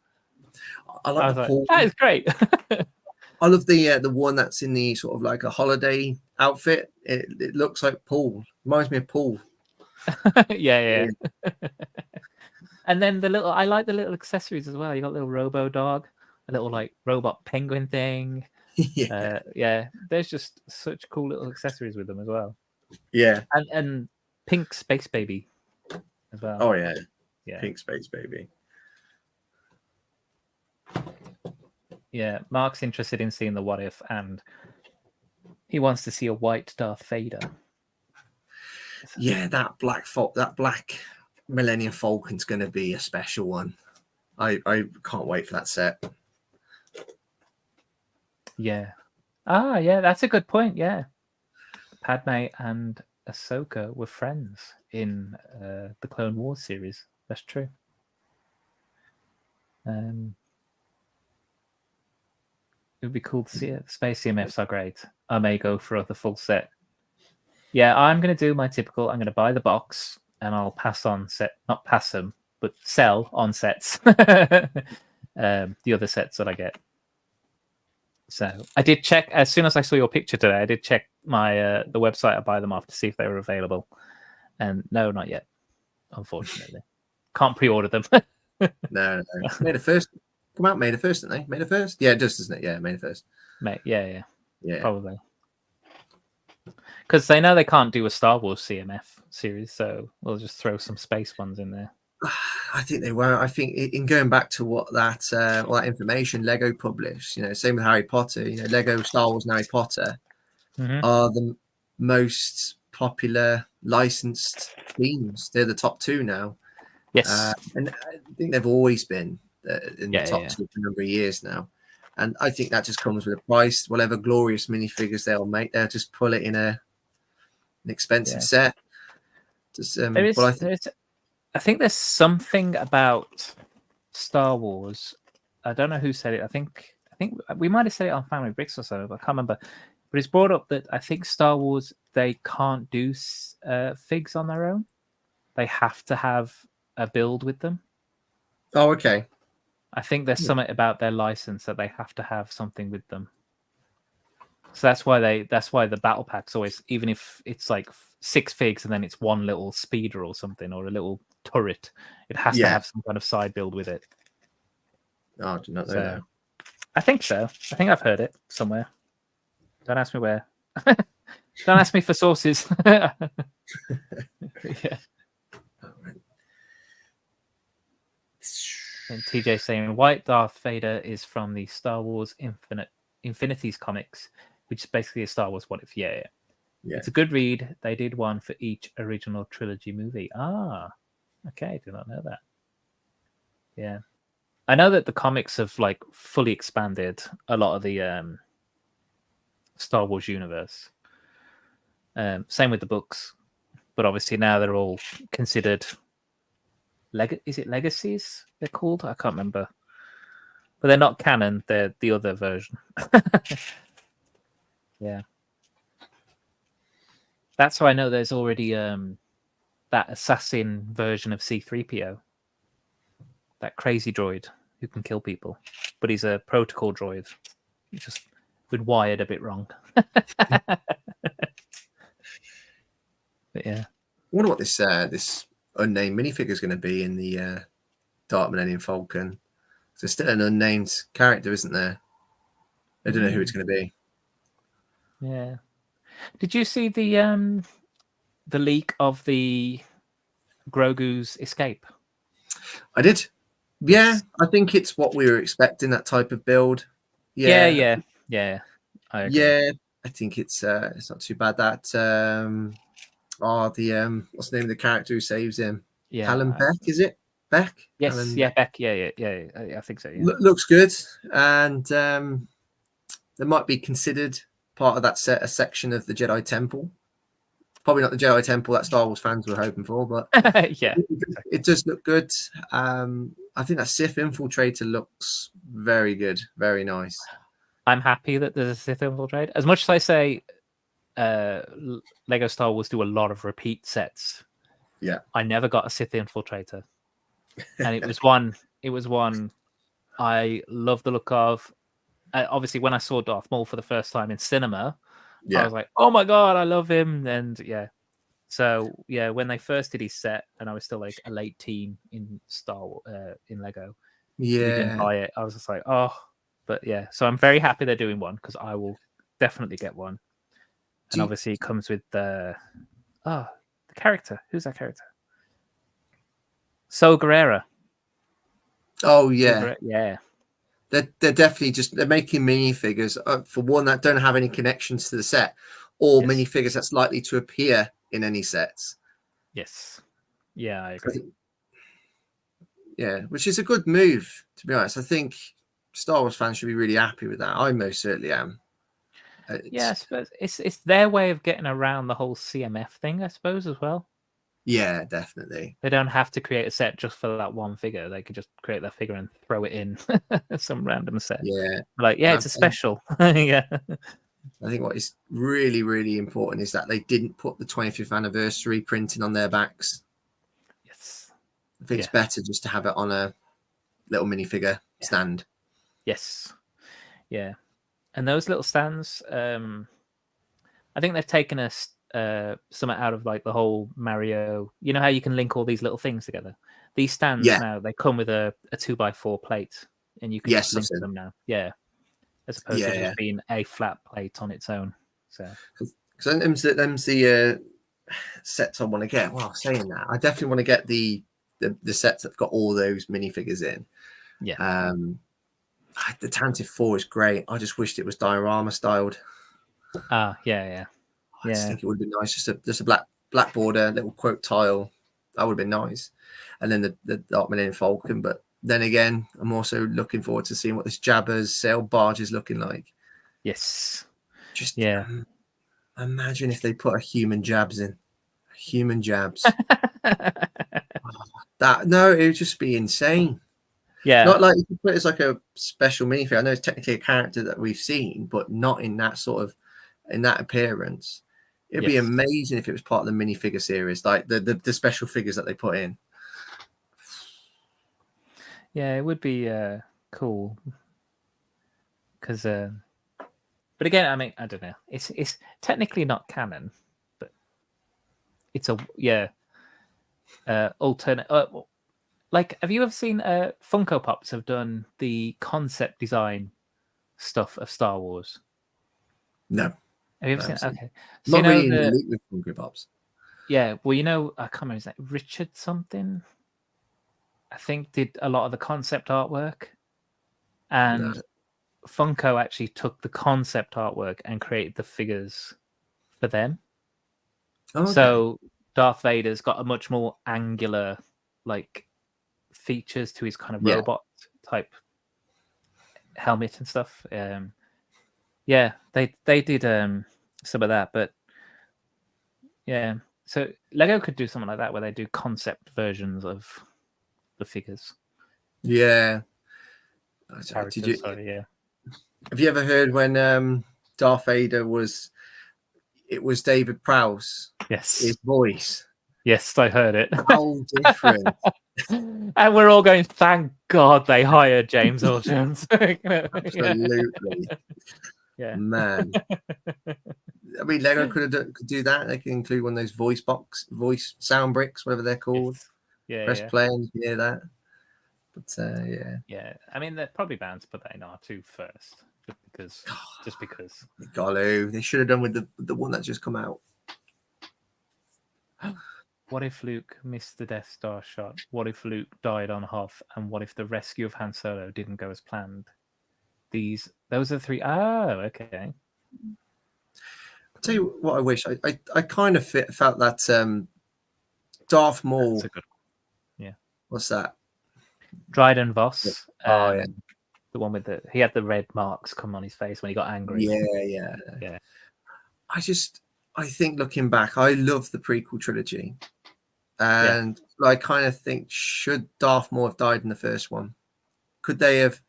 I like that is great. I love the one that's in the sort of like a holiday outfit. It looks like Paul. Reminds me of Paul. yeah. And then I like the little accessories as well. You got a little robo dog, a little like robot penguin thing. Yeah. There's just such cool little accessories with them as well. Yeah. And pink space baby as well. Oh yeah. Pink space baby. Yeah, Mark's interested in seeing the what if, and he wants to see a white Darth Vader. Yeah, that black Millennium Falcon's going to be a special one. I can't wait for that set. Yeah. Yeah, that's a good point. Yeah, Padme and Ahsoka were friends in the Clone Wars series. That's true. It would be cool to see it. Space CMFs are great. I may go for the full set. Yeah, I'm going to do my typical. I'm going to buy the box and I'll not pass them, but sell on sets. The other sets that I get. So I did check as soon as I saw your picture today. I did check my the website I buy them off to see if they were available, and no, not yet. Unfortunately, can't pre-order them. No. May the 1st. Come out May the 1st, didn't they? May the 1st? Yeah, it does, doesn't it? Yeah, May the 1st. Yeah. Probably. Because they know they can't do a Star Wars CMF series, so we'll just throw some space ones in there. I think they won't. I think in going back to what that all that information Lego published, same with Harry Potter. Lego, Star Wars, and Harry Potter are the most popular licensed themes. They're the top two now. Yes, and I think they've always been in the top two for a number of years now. And I think that just comes with a price. Whatever glorious minifigures they'll make, they'll just pull it in a an expensive Yeah. set. Just, There is, well, I think there's something about Star Wars. I don't know who said it. I think we might have said it on Family Bricks or so, but I can't remember. But it's brought up that I think Star Wars, they can't do figs on their own. They have to have a build with them. oh, okay. I think there's something about their license that they have to have something with them. So that's why the battle packs always, even if it's like 6 figs and then it's one little speeder or something or a little turret, it has to have some kind of side build with it. Oh, I did not know So, that. I think so. I think I've heard it somewhere. Don't ask me where. Don't ask me for sources. Yeah. And TJ saying White Darth Vader is from the Star Wars Infinities comics, which is basically a Star Wars what if. Yeah. It's a good read. They did one for each original trilogy movie. Ah, okay. I did not know that. Yeah. I know that the comics have like fully expanded a lot of the Star Wars universe. Same with the books, but obviously now they're all considered is it legacies they're called? I can't remember. But they're not canon, they're the other version. Yeah. That's how I know there's already that assassin version of C-3PO. That crazy droid who can kill people. But he's a protocol droid. He's just been wired a bit wrong. But yeah. I wonder what this unnamed minifigure is going to be in the Dark Millennium Falcon. There's still an unnamed character, isn't there? I don't know who it's going to be. Yeah. Did you see the leak of the Grogu's escape? I did. Yeah, I think it's what we were expecting, that type of build. Yeah. I agree. Yeah, I think it's not too bad. That what's the name of the character who saves him? Yeah. Callum Beck, is it? Beck? Yes, Alan yeah, Beck. Yeah. I think so. Yeah. Looks good, and there might be considered part of that set a section of the Jedi Temple. Probably not the Jedi Temple that Star Wars fans were hoping for, but Yeah, it does look good. I think that Sith Infiltrator looks very good, very nice. I'm happy that there's a Sith Infiltrate. As much as I say, Lego Star Wars do a lot of repeat sets. Yeah, I never got a Sith Infiltrator, and it was one I love the look of. Obviously, when I saw Darth Maul for the first time in cinema, I was like, "Oh my god, I love him!" And yeah, so yeah, when they first did his set, and I was still like a late teen in in Lego, we didn't buy it. I was just like, "Oh," but yeah. So I'm very happy they're doing one because I will definitely get one. And obviously, it comes with the character. Who's that character? Saw Gerrera. Oh yeah, yeah. They're definitely they're making minifigures for one that don't have any connections to the set, or minifigures that's likely to appear in any sets. Yes. Yeah, I agree. Yeah, which is a good move, to be honest. I think Star Wars fans should be really happy with that. I most certainly am. Yeah, I suppose it's their way of getting around the whole CMF thing, I suppose, as well. Yeah, definitely. They don't have to create a set just for that one figure. They could just create that figure and throw it in some random set. Yeah. Like, yeah, it's a special. Yeah. I think what is really, really important is that they didn't put the 25th anniversary printing on their backs. Yes. I think it's better just to have it on a little minifigure stand. Yes. Yeah. And those little stands, I think they've taken us something out of like the whole Mario. You know how you can link all these little things together? These stands now, they come with a 2x4 plate, and you can just link them now. Yeah, as opposed to just being a flat plate on its own. So, because them's the sets I want to get. Well, saying that, I definitely want to get the sets that've got all those minifigures in. Yeah. The Tantive 4 is great. I just wished it was diorama styled. Yeah. I just think it would be nice, just a black border, little quote tile. That would have been nice. And then the Dark Millennium Falcon. But then again, I'm also looking forward to seeing what this Jabba's sail barge is looking like. Yes. Just Imagine if they put a human jabs in. Human jabs. That no, it would just be insane. Yeah. Not like you could put it as like a special minifig. I know it's technically a character that we've seen, but not in that sort of in that appearance. It'd be Yes. amazing if it was part of the minifigure series, like the special figures that they put in. Yeah, it would be cool. Because, but again, I mean, I don't know. It's technically not canon, but it's a alternate. Like, have you ever seen Funko Pops have done the concept design stuff of Star Wars? No, Have you ever I seen? haven't seen Okay, so not you know really in the loop with Funko Pops. yeah. Well, you know, I can't remember his name. Richard something. I think did a lot of the concept artwork, and Funko actually took the concept artwork and created the figures for them. Oh, okay. So Darth Vader's got a much more angular, like, features to his kind of Yeah. robot type helmet and stuff. Yeah, they did some of that, but yeah. So Lego could do something like that where they do concept versions of the figures. Yeah. Characters, sorry, yeah. Have you ever heard when Darth Vader was David Prowse? Yes. His voice. Yes, I heard it. How different. And we're all going, thank God they hired James Earl Jones. Absolutely. Yeah. Man. I mean, Lego could do that. They can include one of those voice sound bricks, whatever they're called. Yes. Yeah. Press Yeah. play and you can hear that. But yeah. Yeah. I mean, they're probably bound to put that in R2 first, just because. Golly, they should have done with the one that just come out. What if Luke missed the Death Star shot? What if Luke died on Hoth? And what if the rescue of Han Solo didn't go as planned? Those are three. Oh, okay. I'll tell you what I wish. I kind of felt that Darth Maul. That's a good one. Yeah. What's that? Dryden Voss. Oh, yeah. The one with he had the red marks come on his face when he got angry. Yeah. I think looking back, I love the prequel trilogy. And I kind of think, should Darth Maul have died in the first one? Could they have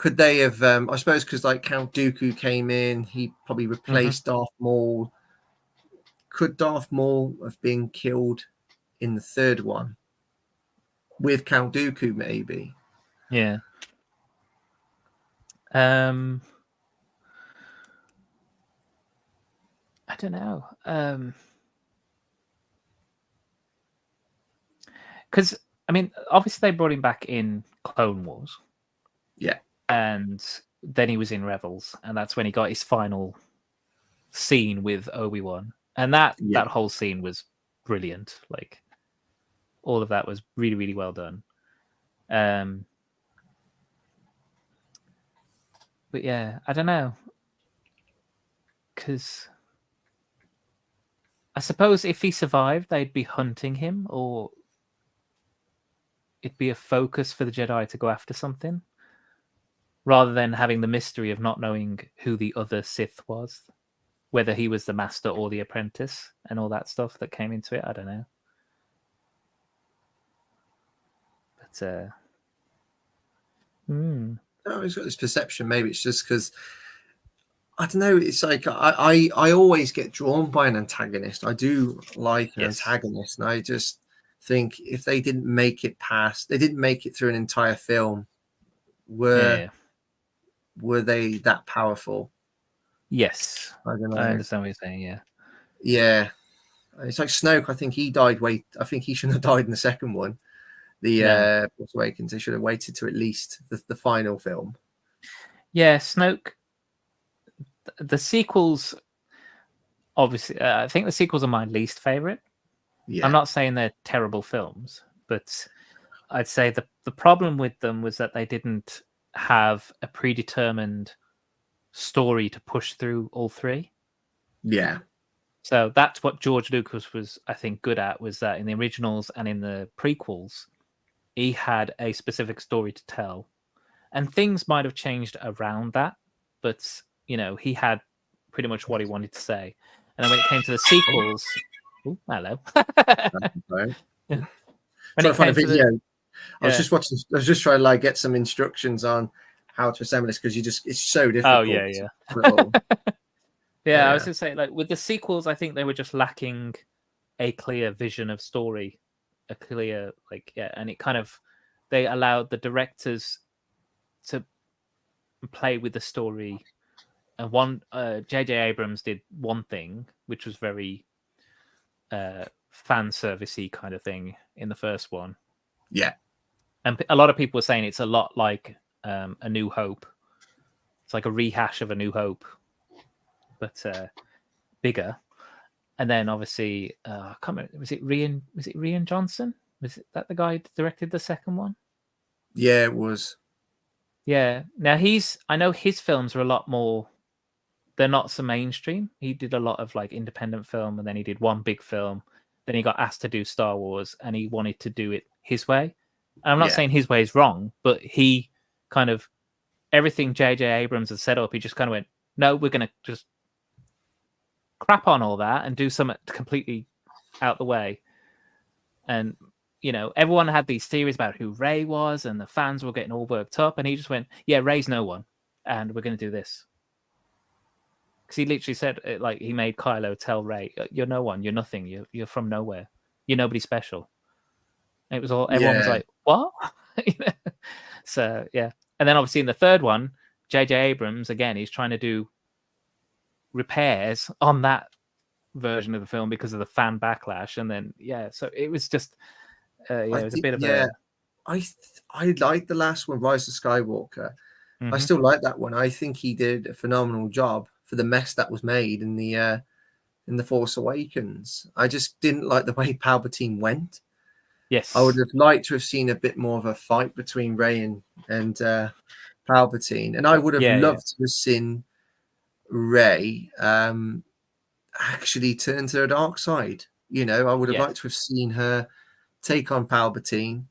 I suppose because like Count Dooku came in, he probably replaced Darth Maul. Could Darth Maul have been killed in the third one with Count Dooku maybe? Yeah. I don't know. Because I mean, obviously they brought him back in Clone Wars. Yeah. And then he was in Rebels, and that's when he got his final scene with Obi-Wan. And that whole scene was brilliant. Like, all of that was really, really well done. But yeah, I don't know. Because I suppose if he survived, they'd be hunting him, or it'd be a focus for the Jedi to go after something, rather than having the mystery of not knowing who the other Sith was, whether he was the master or the apprentice, and all that stuff that came into it. I don't know. But No, he's got this perception. Maybe it's just because I don't know. It's like I always get drawn by an antagonist. I do like an antagonist, and I just think if they didn't make it through an entire film, were they that powerful? Yes, I don't know. I understand what you're saying. Yeah. It's like Snoke. I think he died. I think he shouldn't have died in the second one. The Force Awakens. They should have waited to at least the final film. Yeah, Snoke. The sequels, obviously, I think the sequels are my least favorite. Yeah. I'm not saying they're terrible films, but I'd say the problem with them was that they didn't have a predetermined story to push through all three. Yeah. So that's what George Lucas was, I think, good at, was that in the originals and in the prequels, he had a specific story to tell. And things might have changed around that, but, you know, he had pretty much what he wanted to say. And then when it came to the sequels, oh, hello. Right. When Trying to it find a came to video. the, I was yeah. just watching. I was just trying to like get some instructions on how to assemble this because it's so difficult. Oh yeah, yeah. Little, Yeah, I was gonna say, like with the sequels, I think they were just lacking a clear vision of story, a clear and it kind of they allowed the directors to play with the story. And one J.J. Abrams did one thing, which was very fan servicey kind of thing in the first one. Yeah, and a lot of people were saying it's a lot like A New Hope. It's like a rehash of A New Hope, but bigger. And then obviously, I can't remember, was it Rian Johnson? Was that the guy that directed the second one? Yeah, it was. Yeah. Now I know his films are a lot more. They're not so mainstream. He did a lot of like independent film, and then he did one big film. Then he got asked to do Star Wars, and he wanted to do it his way. And I'm not saying his way is wrong, but he kind of everything J.J. Abrams had set up, he just kind of went, no, we're going to just crap on all that and do something completely out the way. And, you know, everyone had these theories about who Rey was, and the fans were getting all worked up. And he just went, yeah, Rey's no one, and we're going to do this. Because he literally said, like, he made Kylo tell Rey, you're no one, you're nothing, you're from nowhere, you're nobody special. And it was all, everyone was like, what? So, yeah. And then obviously in the third one, J.J. Abrams, again, he's trying to do repairs on that version of the film because of the fan backlash. And then, so it was just, it was a bit of a... I like the last one, Rise of Skywalker. I still like that one. I think he did a phenomenal job for the mess that was made in the Force Awakens. I just didn't like the way Palpatine went. Yes, I would have liked to have seen a bit more of a fight between Rey and Palpatine, and I would have loved to have seen Rey actually turn to the dark side. You know, I would have liked to have seen her take on Palpatine,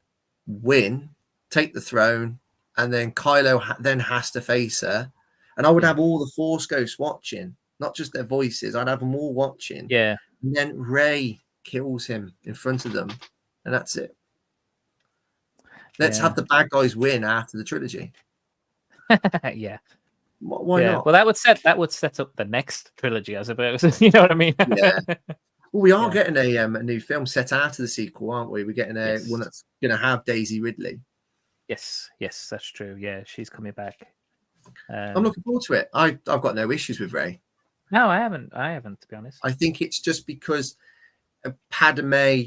win, take the throne, and then Kylo then has to face her. And I would have all the Force ghosts watching, not just their voices. I'd have them all watching. Yeah. And then Rey kills him in front of them, and that's it. Let's have the bad guys win after the trilogy. Yeah. Why not? Well, that would set up the next trilogy, I suppose. You know what I mean? Yeah. Well, we are getting a new film set after the sequel, aren't we? We're getting one that's going to have Daisy Ridley. Yes, that's true. Yeah, she's coming back. I'm looking forward to it. I've got no issues with Rey. No, I haven't, to be honest. I think it's just because Padme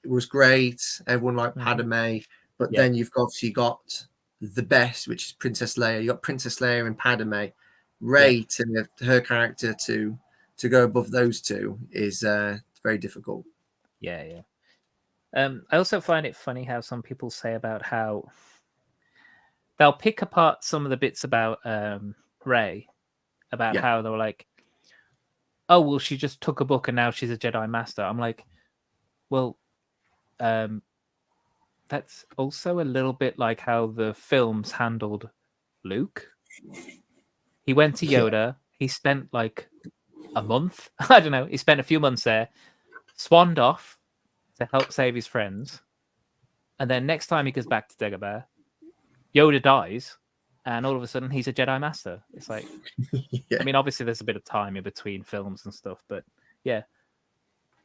was great. Everyone liked Padme. But then you've obviously got the best, which is Princess Leia. You got Princess Leia and Padme. Rey, to her character to go above those two is very difficult. Yeah. I also find it funny how some people say about how they'll pick apart some of the bits about Rey, about how they were like, oh, well, she just took a book and now she's a Jedi Master. I'm like, well, that's also a little bit like how the films handled Luke. He went to Yoda. He spent like a month. I don't know. He spent a few months there, swanned off to help save his friends. And then next time he goes back to Dagobah, Yoda dies. And all of a sudden he's a Jedi Master. It's like, I mean, obviously there's a bit of time in between films and stuff, but yeah.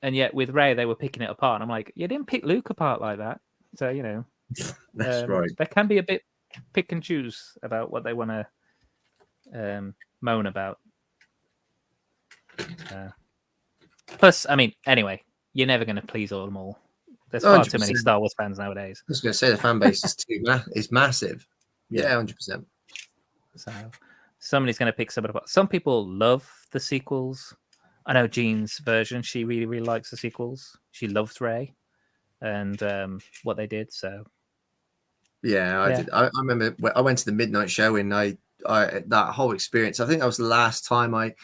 And yet with Rey, they were picking it apart. And I'm like, you didn't pick Luke apart like that. So, you know, that's right. They can be a bit pick and choose about what they want to moan about. Plus, I mean, anyway, you're never going to please all them all. There's far too many Star Wars fans nowadays. I was going to say the fan base is massive. Yeah, 100%. So somebody's going to pick somebody apart. Some people love the sequels. I know Jean's version. She really, really likes the sequels. She loves Rey and what they did. So yeah, I did. I remember I went to the midnight show and I that whole experience. I think that was the last time I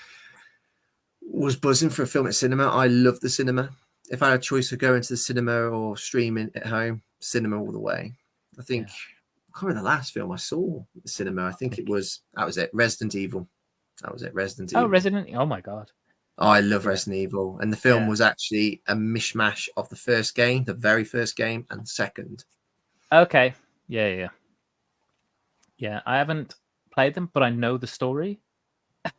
was buzzing for a film at cinema. I love the cinema. If I had a choice of going to the cinema or streaming at home, cinema all the way. I think I can't remember the last film I saw at the cinema. I think that was it, Resident Evil. That was it. Resident Oh, Evil. Resident. Oh my god. Oh, I love Yeah. Resident Evil, and the film Yeah. was actually a mishmash of the first game, the very first game, and the second. Okay. Yeah. Yeah. I haven't played them, but I know the story.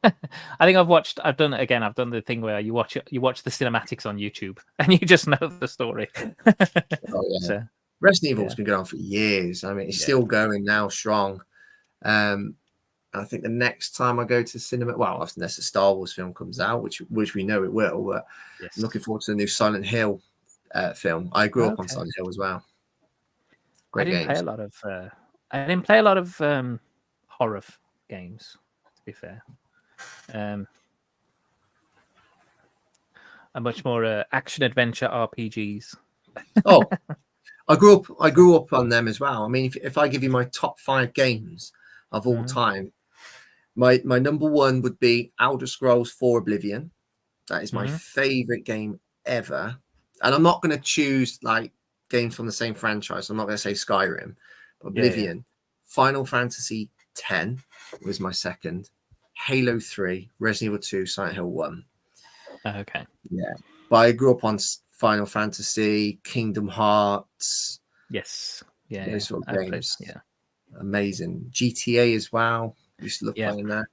I think I've done it again. I've done the thing where you watch the cinematics on YouTube and you just know the story. Oh yeah. So, Resident Evil's been going on for years. I mean, it's still going now, strong. I think the next time I go to cinema, well, unless a Star Wars film comes out, which we know it will, but I'm looking forward to the new Silent Hill film. I grew up on Silent Hill as well. Great games. I didn't play a lot of horror games, to be fair. I'm much more action adventure RPGs. Oh, I grew up on them as well. I mean, if I give you my top 5 games of all time, my number 1 would be Elder Scrolls 4 Oblivion. That is my favorite game ever. And I'm not going to choose like games from the same franchise. I'm not going to say Skyrim, but Oblivion. Final Fantasy X was my second. Halo 3, Resident Evil 2, Silent Hill 1. Okay. Yeah. But I grew up on Final Fantasy, Kingdom Hearts. Yes. Yeah. Those sort of games. Yeah. Amazing. GTA as well. Used to love playing that.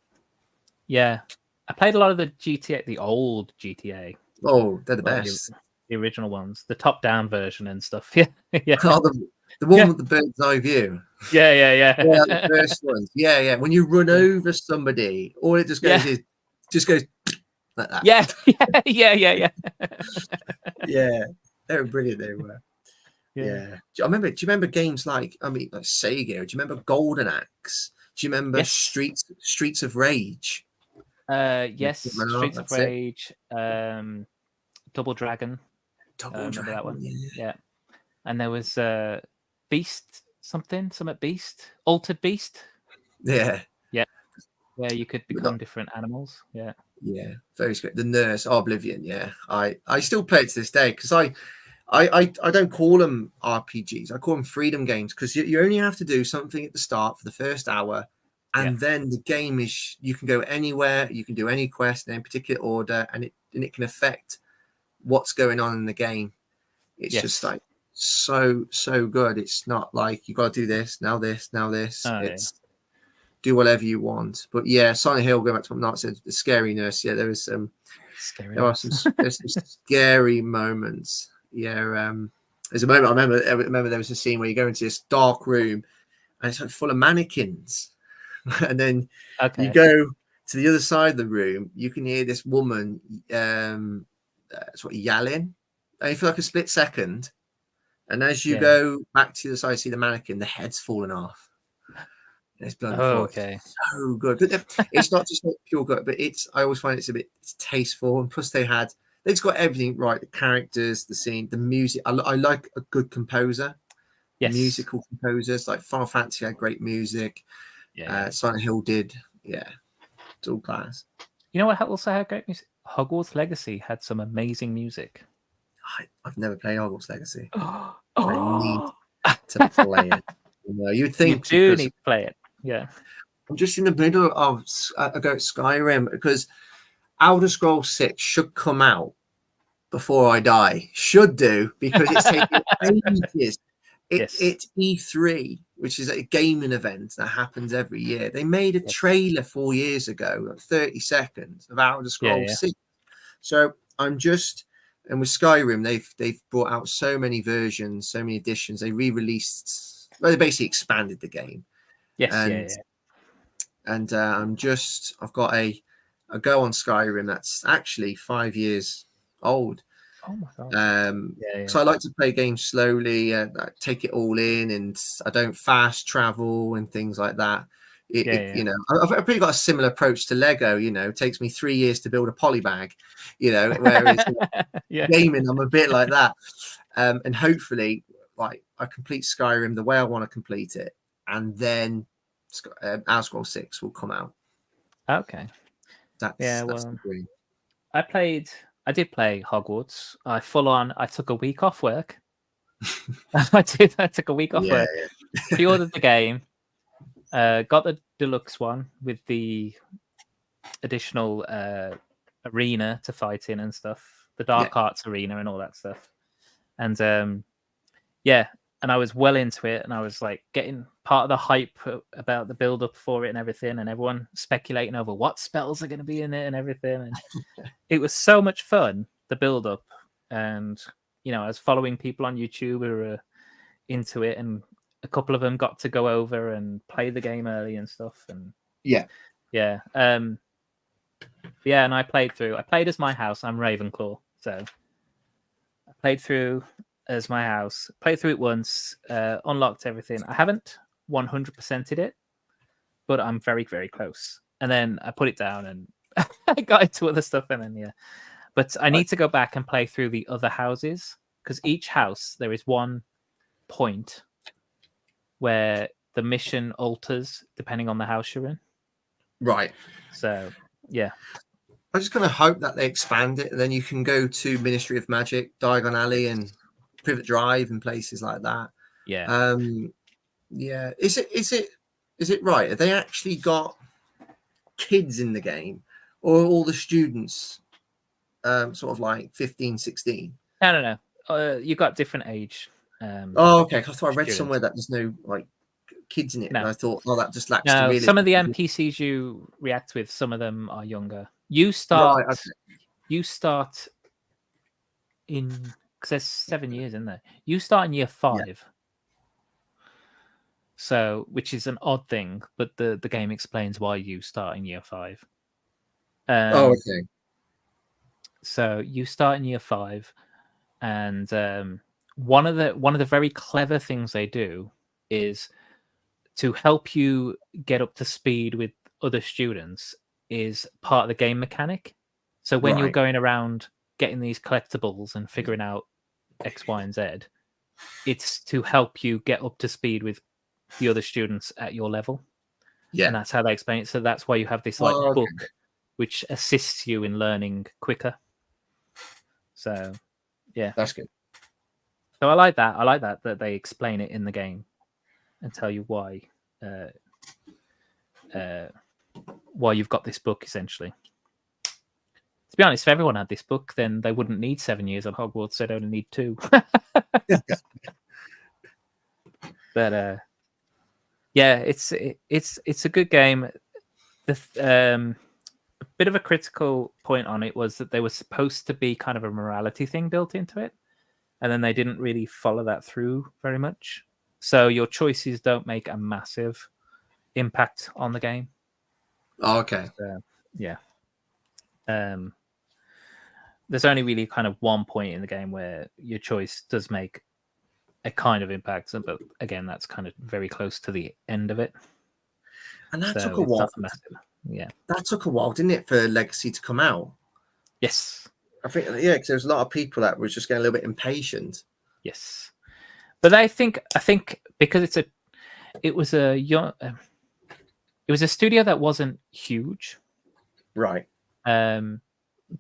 Yeah. I played a lot of the GTA, the old GTA. Oh, they're the best. The original ones, the top-down version and stuff. Yeah. Oh, the one with the bird's eye view. Yeah. The first ones. Yeah. When you run over somebody, all it just goes is like that. Yeah. Yeah. They were brilliant. They were. Yeah. Do you remember games like Sega? Do you remember Golden Axe? Do you remember Streets of Rage? Yes. Streets of Rage. Double Dragon. Remember that one? Yeah. And there was Beast something Beast, Altered Beast. Yeah. Where you could become different animals. Yeah, very good. The Nurse, Oblivion. Yeah, I still play it to this day because I don't call them RPGs. I call them freedom games because you only have to do something at the start for the first hour, and then the game is you can go anywhere, you can do any quest in any particular order, and it can affect what's going on in the game. It's just like so good. It's not like you got to do this now, this now, this. It's do whatever you want. But yeah, Silent Hill, going back to what Mark said, the scariness. Yeah, there's some there's some scary moments. Yeah, there's a moment I remember there was a scene where you go into this dark room and it's like full of mannequins. And then you go to the other side of the room, you can hear this woman sort of yelling. And for like a split second. And as you go back to the side, see the mannequin, the head's fallen off. It's blood. So good. But it's not just like pure good, but I always find it's tasteful. And plus they've just got everything right. The characters, the scene, the music. I like a good composer. Musical composers like Final Fantasy had great music. Silent Hill did. Yeah. It's all class. You know what also had great music? Hogwarts Legacy had some amazing music. I've never played Hogwarts Legacy. I need to play it. You'd think you do need to play it. Yeah. I'm just in the middle of Skyrim because Elder Scrolls 6 should come out before I die. Should do because it's taking ages. It's E3, which is a gaming event that happens every year. They made a trailer 4 years ago, like 30 seconds of Elder Scrolls 6. So I'm just, and with Skyrim, they've brought out so many versions, so many editions. They re-released. Well, they basically expanded the game. And I've got a go on Skyrim that's actually 5 years old. Oh my god! So I like to play games slowly, take it all in, and I don't fast travel and things like that. You know, I've pretty got a similar approach to Lego. You know, it takes me 3 years to build a polybag. You know, whereas gaming, I'm a bit like that. And hopefully, like I complete Skyrim the way I want to complete it, and then Elder Scrolls 6 will come out. Okay. That's the dream. I did play Hogwarts. I took a week off work. I took a week off work. Pre-ordered the game. Got the deluxe one with the additional arena to fight in and stuff, the dark arts arena and all that stuff. And yeah, and I was well into it, and I was like getting part of the hype about the build up for it and everything, and everyone speculating over what spells are going to be in it and everything. And it was so much fun, the build up. And you know, I was following people on YouTube who were into it, and a couple of them got to go over and play the game early and stuff. And yeah, and I played through. I played as my house. I'm Ravenclaw, so I played through as my house. Played through it once, unlocked everything. I haven't 100%ed it, but I'm very, very close. And then I put it down and I got into other stuff, and then But I need to go back and play through the other houses, because each house there is one point where the mission alters depending on the house you're in. Right. So yeah. I'm just going to hope that they expand it, and then you can go to Ministry of Magic, Diagon Alley, and Privet Drive, and places like that. Yeah. Yeah. Is it right? Have they actually got kids in the game, or are all the students sort of like 15, 16? No. You got different age. Okay. I thought I read somewhere that there's no like kids in it, and I thought, that just lacks. No, really some of the NPCs you react with, some of them are younger. You start. Right, okay. You start in, because there's 7 years in there. You start in year 5. Yeah. So, which is an odd thing, but the game explains why you start in year 5. Okay. So you start in year 5, and one of the very clever things they do is to help you get up to speed with other students is part of the game mechanic. So when you're going around getting these collectibles and figuring out X, Y, and Z, it's to help you get up to speed with the other students at your level. Yeah. And that's how they explain it. So that's why you have this book which assists you in learning quicker. So yeah. That's good. So I like that they explain it in the game and tell you why you've got this book, essentially. To be honest, if everyone had this book, then they wouldn't need 7 years on Hogwarts. They'd only need 2. But yeah, it's a good game. The a bit of a critical point on it was that there was supposed to be kind of a morality thing built into it, and then they didn't really follow that through very much. So your choices don't make a massive impact on the game. Oh, okay. Yeah. There's only really kind of one point in the game where your choice does make a kind of impact, but again, that's kind of very close to the end of it. And that took a while. Yeah, that took a while, didn't it, for Legacy to come out? Yes. I think, because there was a lot of people that was just getting a little bit impatient. Yes, but I think because it was a studio that wasn't huge, right?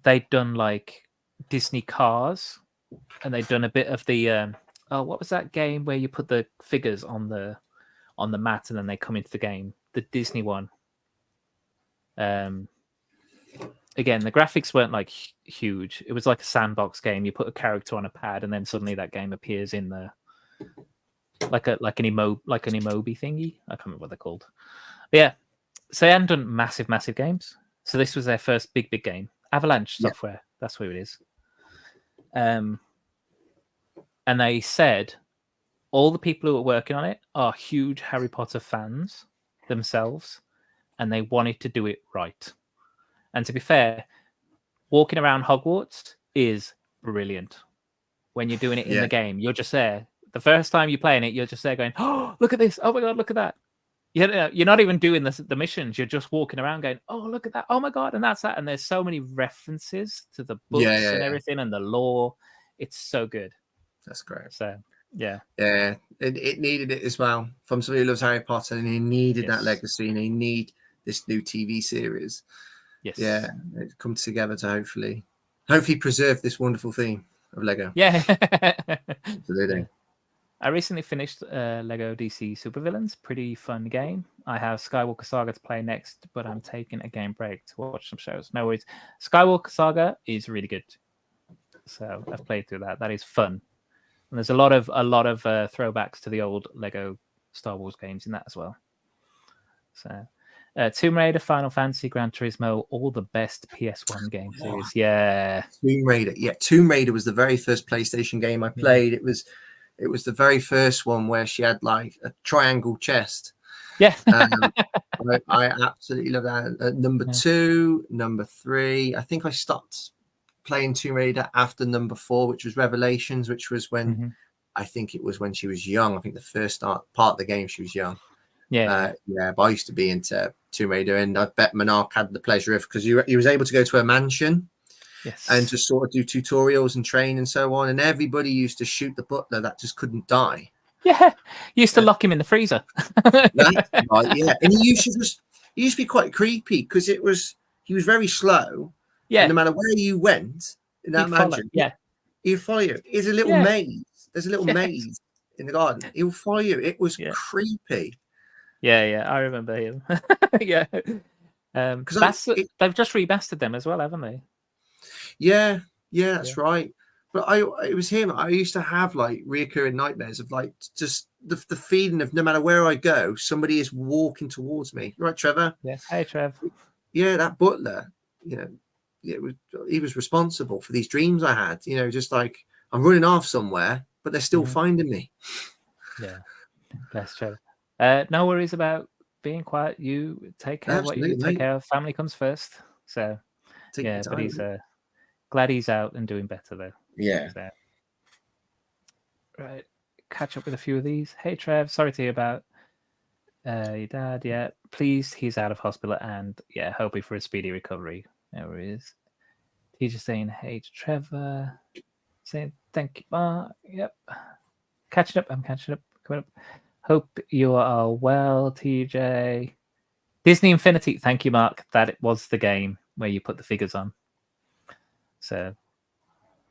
They'd done like Disney Cars, and they'd done a bit of the what was that game where you put the figures on the mat and then they come into the game? The Disney one. Again, the graphics weren't like huge. It was like a sandbox game. You put a character on a pad, and then suddenly that game appears in the like an emobi thingy. I can't remember what they're called. But yeah, so they hadn't done massive games. So this was their first big game. Avalanche Software. That's what it is. And they said all the people who were working on it are huge Harry Potter fans themselves, and they wanted to do it right. And to be fair, walking around Hogwarts is brilliant. When you're doing it in the game, you're just there. The first time you're playing it, you're just there going, "Oh, look at this! Oh my god, look at that!" You're not even doing the missions. You're just walking around going, "Oh, look at that! Oh my god!" And that's that. And there's so many references to the books and everything and the lore. It's so good. That's great. So yeah, it needed it as well. From somebody who loves Harry Potter, and he needed that legacy, and he need this new TV series. Yes. Yeah, it comes together to hopefully preserve this wonderful theme of Lego. Yeah. Absolutely. I recently finished Lego DC Supervillains. Pretty fun game. I have Skywalker Saga to play next, but I'm taking a game break to watch some shows. No worries. Skywalker Saga is really good. So I've played through that. That is fun. And there's a lot of throwbacks to the old Lego Star Wars games in that as well. So Tomb Raider, Final Fantasy, Gran Turismo, all the best PS1 game series. Yeah. Tomb Raider. Yeah, Tomb Raider was the very first PlayStation game I played. It was the very first one where she had like a triangle chest. Yeah. I absolutely love that. Number 2, number 3. I think I stopped playing Tomb Raider after number 4, which was Revelations, which was when I think it was when she was young. I think the first part of the game she was young. But I used to be into Tomb Raider, and I bet Monarch had the pleasure of, because he was able to go to a mansion and just sort of do tutorials and train and so on, and everybody used to shoot the butler that just couldn't die. Used to lock him in the freezer. That's right, yeah. And he used to be quite creepy because he was very slow. And no matter where you went in that mansion, he'd follow you. There's a little maze. There's a little maze in the garden. He'll follow you. It was creepy. Yeah, I remember him. Because they've just remastered them as well, haven't they? Yeah, that's right. But it was him. I used to have like reoccurring nightmares of like just the feeling of no matter where I go, somebody is walking towards me. Right, Trevor? Yeah. Hey, Trev. Yeah, that butler. He was responsible for these dreams I had. Just like I'm running off somewhere, but they're still finding me. Yeah, that's true. No worries about being quiet. You take care of what you take care of. Family comes first. So but he's glad he's out and doing better though. Yeah. So, right. Catch up with a few of these. Hey Trev, sorry to hear about your dad. Yeah. Pleased he's out of hospital and hoping for a speedy recovery. There he is. He's just saying hey to Trevor. Saying thank you, Mark. Yep. Catching up. I'm catching up. Coming up. Hope you are well, TJ. Disney Infinity. Thank you, Mark. That was the game where you put the figures on. So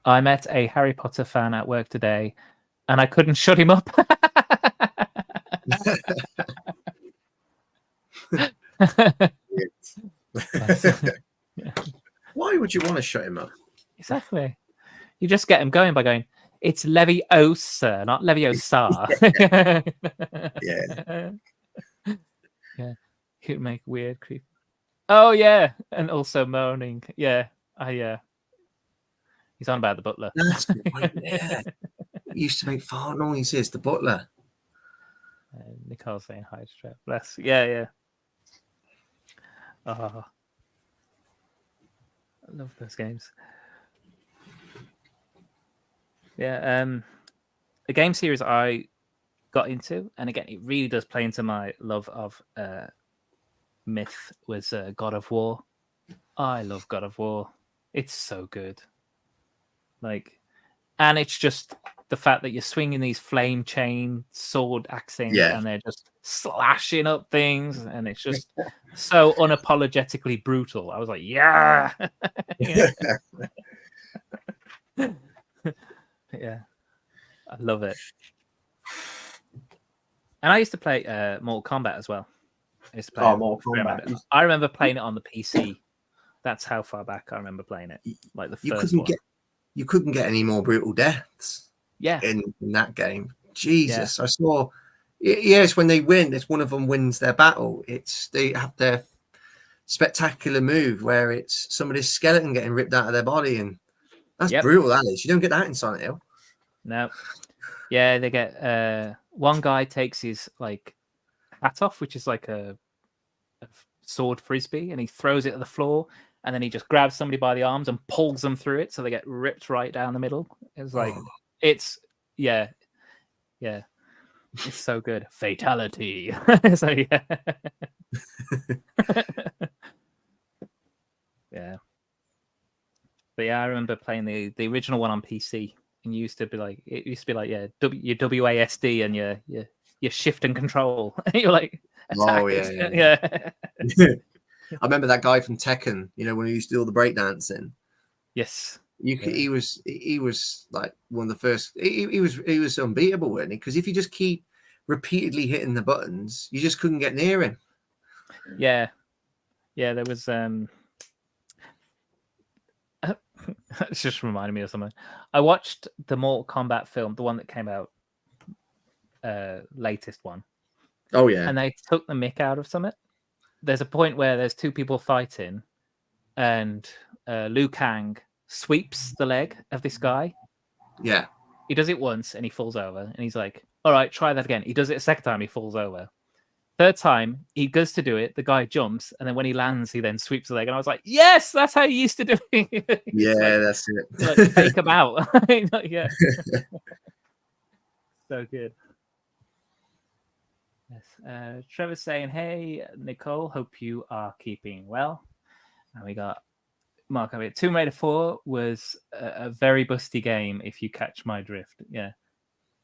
I met a Harry Potter fan at work today and I couldn't shut him up. Why would you want to shut him up? Exactly. You just get him going by going, it's Leviosa, not Leviosa. Yeah. He'd make weird creep. Oh yeah, and also moaning. Yeah, he's on about the butler. That's right. Yeah. He used to make fart noises. The butler. Nicole's saying hi to Trev. Bless. Yeah. Oh, I love those games. Yeah, a game series I got into, and again, it really does play into my love of myth, was God of War. I love God of War. It's so good. And it's just the fact that you're swinging these flame chain sword axing, and they're just slashing up things, and it's just so unapologetically brutal. I was like, yeah. Yeah, I love it. And I used to play Mortal Kombat as well. I used to play Mortal Kombat. I remember playing it on the PC. That's how far back I remember playing it. Like the first one. You couldn't get any more brutal deaths. Yeah. In that game. Jesus. Yeah. I saw. Yes, when they win, it's one of them wins their battle. They have their spectacular move where it's somebody's skeleton getting ripped out of their body, and that's brutal. That is. You don't get that in Silent Hill. No. Yeah, they get one guy takes his hat off, which is like a sword frisbee, and he throws it at the floor, and then he just grabs somebody by the arms and pulls them through it, so they get ripped right down the middle. It's like it's so good. Fatality. So yeah. Yeah. But yeah, I remember playing the original one on PC, and used to be like your WASD and your shift and control. You're like, attack yeah. I remember that guy from Tekken, when he used to do all the breakdancing. Yes. He was like one of the first. He was unbeatable, wasn't he? Because if you just keep repeatedly hitting the buttons. You just couldn't get near him. Yeah, there was it's just reminded me of something. I watched the Mortal Kombat film, the one that came out, latest one, Oh yeah. and they took the mick out of something. There's a point where there's two people fighting, and Liu Kang sweeps the leg of this guy. Yeah. He does it once and he falls over, and he's like, "All right, try that again." He does it a second time, he falls over. Third time, he goes to do it. The guy jumps, and then when he lands, he then sweeps the leg. And I was like, "Yes, that's how you used to do it." Yeah, like, that's it. like, fake him out. Yeah, so good. Yes, Trevor's saying, "Hey, Nicole, hope you are keeping well." And we got Mark over here. Tomb Raider 4 was a very busty game, if you catch my drift. Yeah.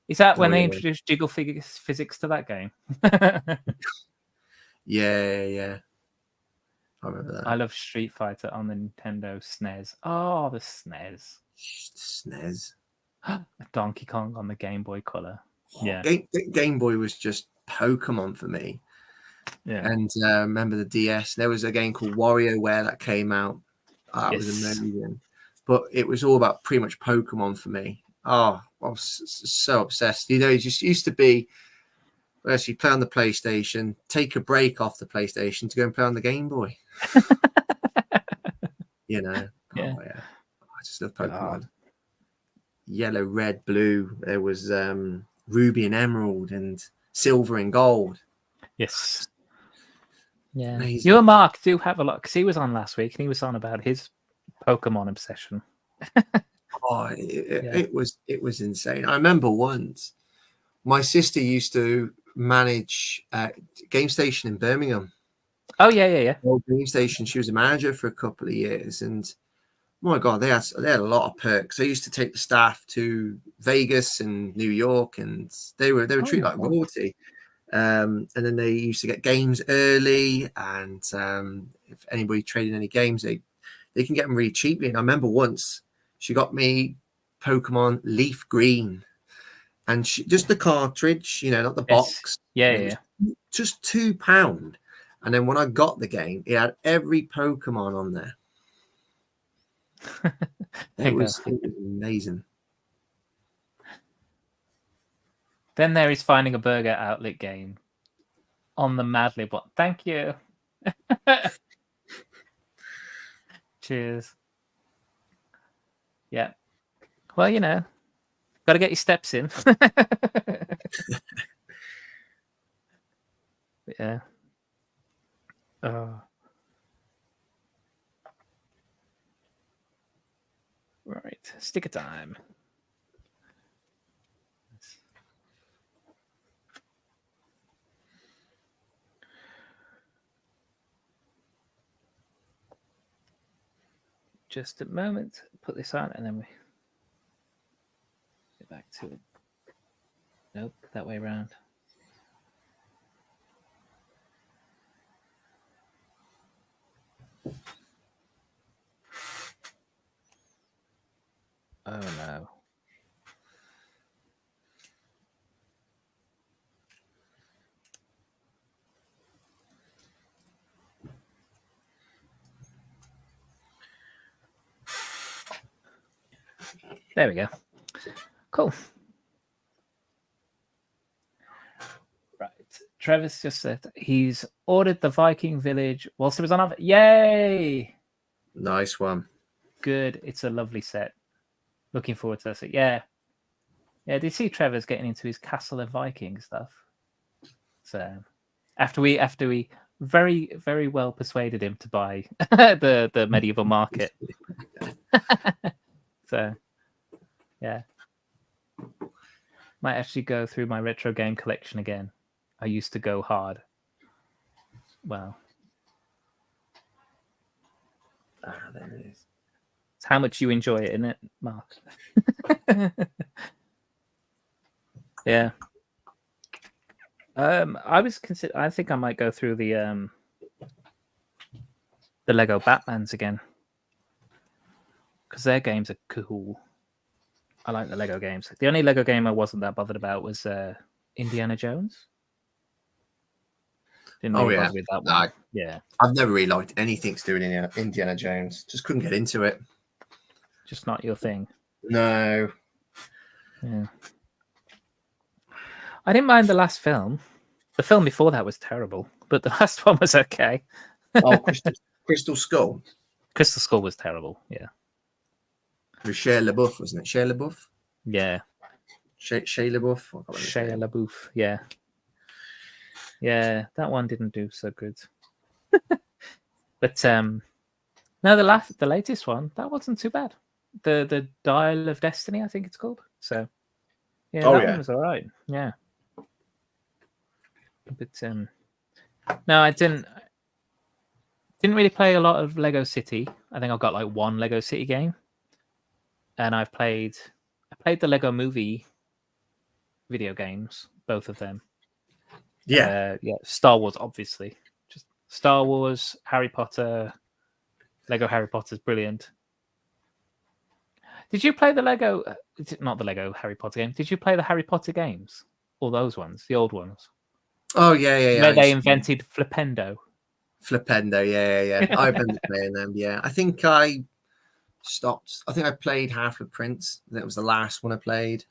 Is that when they introduced jiggle physics to that game? Yeah. I remember that. I love Street Fighter on the Nintendo SNES. Oh, the SNES. SNES. Donkey Kong on the Game Boy Color. Yeah. Game Boy was just Pokemon for me. Yeah. And remember the DS. There was a game called WarioWare that came out. That was amazing. But it was all about pretty much Pokemon for me. Oh, I was so obsessed. You know, it just used to be, well, you play on the PlayStation, take a break off the PlayStation to go and play on the Game Boy. You know, yeah. Oh, yeah. I just love Pokemon. Yellow, red, blue. There was ruby and emerald and silver and gold. Yes. Yeah. Amazing. You and Mark do have a lot, because he was on last week and he was on about his Pokemon obsession. Oh, it was insane. I remember once my sister used to manage Game Station in Birmingham. Oh yeah. Old Game Station. She was a manager for a couple of years, and oh my God, they had a lot of perks. They used to take the staff to Vegas and New York, and they were treated like royalty. And then they used to get games early, and if anybody traded any games, they can get them really cheaply. And I remember once she got me Pokemon Leaf Green, and just the cartridge, you know, not the box. Yeah. Just £2. And then when I got the game, it had every Pokemon on there. It was amazing. Then there is finding a burger outlet game on the Madlib one. Thank you. Cheers. Yeah. Well, you know, got to get your steps in. Yeah. Right. Sticker time. Just a moment. Put this on and then we get back to it. Nope, that way around. Oh no. There we go. Cool. Right. Travis just said he's ordered the Viking village whilst it was on offer. Yay! Nice one. Good. It's a lovely set. Looking forward to it. Yeah. Yeah, did you see Trevor's getting into his Castle of Viking stuff? So after we very, very well persuaded him to buy the medieval market. So yeah. Might actually go through my retro game collection again. I used to go hard. Wow. There it is. It's how much you enjoy it, isn't it, Mark? Yeah. I think I might go through the Lego Batmans again, because their games are cool. I like the Lego games. The only Lego game I wasn't that bothered about was Indiana Jones. Didn't Oh, really yeah. bother with that one. I- Yeah, I've never really liked anything to do with Indiana Jones. Just couldn't get into it. just not your thing. No. Yeah. I didn't mind the last film. The film before that was terrible, but the last one was okay. Oh, Crystal Skull. Crystal Skull was terrible. Yeah. With Shia LaBeouf, wasn't it? Shia LaBeouf? Yeah. Shia LaBeouf? I can't remember his Shia name. LaBeouf. Yeah. Yeah, that one didn't do so good. But no, the latest one, that wasn't too bad. The Dial of Destiny, I think it's called. So yeah, Oh, that yeah. one was all right. Yeah. But no, I didn't really play a lot of Lego City. I think I've got like one Lego City game. And I played the Lego Movie video games, both of them. Yeah. Yeah, Star Wars, obviously. Just Star Wars, Harry Potter. Lego Harry Potter's brilliant. Did you play the Lego? Not the Lego Harry Potter game. Did you play the Harry Potter games? All those ones, the old ones. Oh, yeah. Where they invented Flipendo. Flipendo, yeah. I remember playing them, yeah. I think I stopped. I think I played half of Prince. That was the last one I played.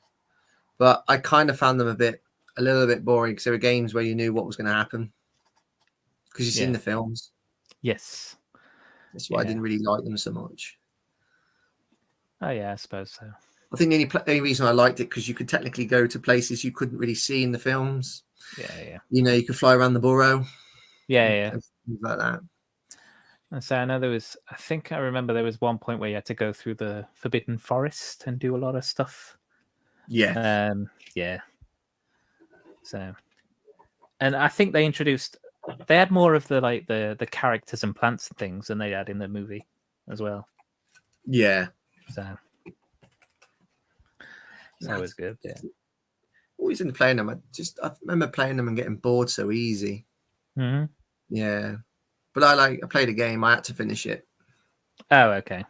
But I kind of found them a little bit boring because they were games where you knew what was going to happen. Because you've seen the films. Yes. That's why I didn't really like them so much. Oh, yeah, I suppose so. I think the only reason I liked it because you could technically go to places you couldn't really see in the films. Yeah. You know, you could fly around the borough. Yeah. And things like that. And so I know I think I remember there was one point where you had to go through the Forbidden Forest and do a lot of stuff. Yeah. Yeah. So, and I think they had more of the characters and plants and things than they had in the movie as well. Yeah. So that was good. Yeah. Always into playing them. I remember playing them and getting bored so easy. Mm-hmm. Yeah. But I played a game. I had to finish it. Oh, okay.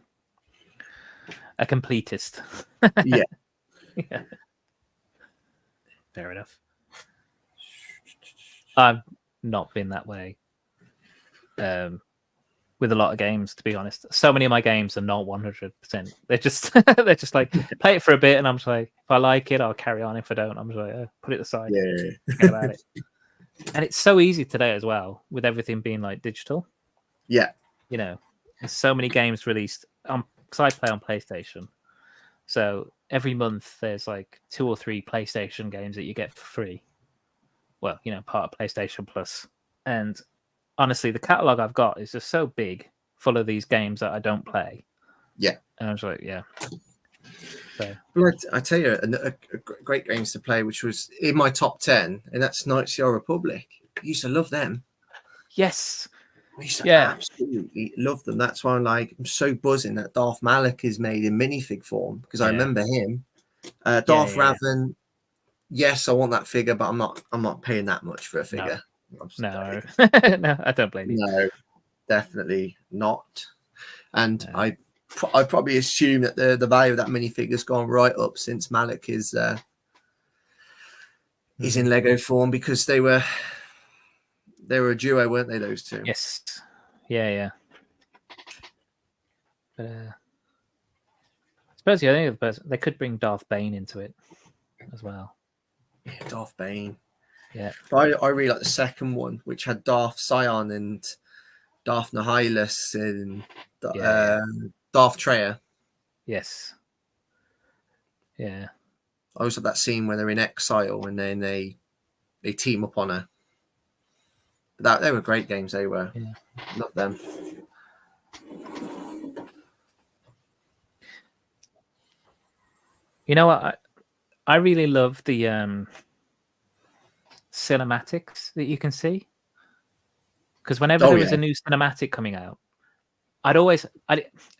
A completist. Yeah. Yeah. Fair enough. I've not been that way with a lot of games, to be honest. So many of my games are not 100%. They're just like play it for a bit, and I'm just like, if I like it, I'll carry on. If I don't, I'm just like, put it aside. Yeah. Forget about it. And it's so easy today as well, with everything being like digital. Yeah. You know, there's so many games released. Because I play on PlayStation, so every month there's like 2 or 3 PlayStation games that you get for free. Well, you know, part of PlayStation Plus. And honestly, the catalog I've got is just so big, full of these games that I don't play. Yeah. And I was like, yeah. So, Well, I tell you, a great games to play, which was in my top 10, and that's Knights of the Old Republic. I used to love them. yes. I used to absolutely love them. That's why I'm so buzzing that Darth Malak is made in minifig form because I remember him. Darth Raven. Yes, I want that figure, but I'm not paying that much for a figure. No, no, I don't blame you. No, definitely not. And I probably assume that the value of that minifig has gone right up since Malak is in Lego form because they were a duo, weren't they? Those two. Yes. Yeah. But I suppose the only person they could bring Darth Bane into it as well. Yeah, Darth Bane. Yeah. But I really like the second one, which had Darth Sion and Darth Nihilus and Darth Treya. Yes. Yeah. I always had that scene where they're in exile and then they team up on her. They were great games. They were. Yeah. Love them. You know what? I really love the cinematics that you can see. Because whenever there was a new cinematic coming out,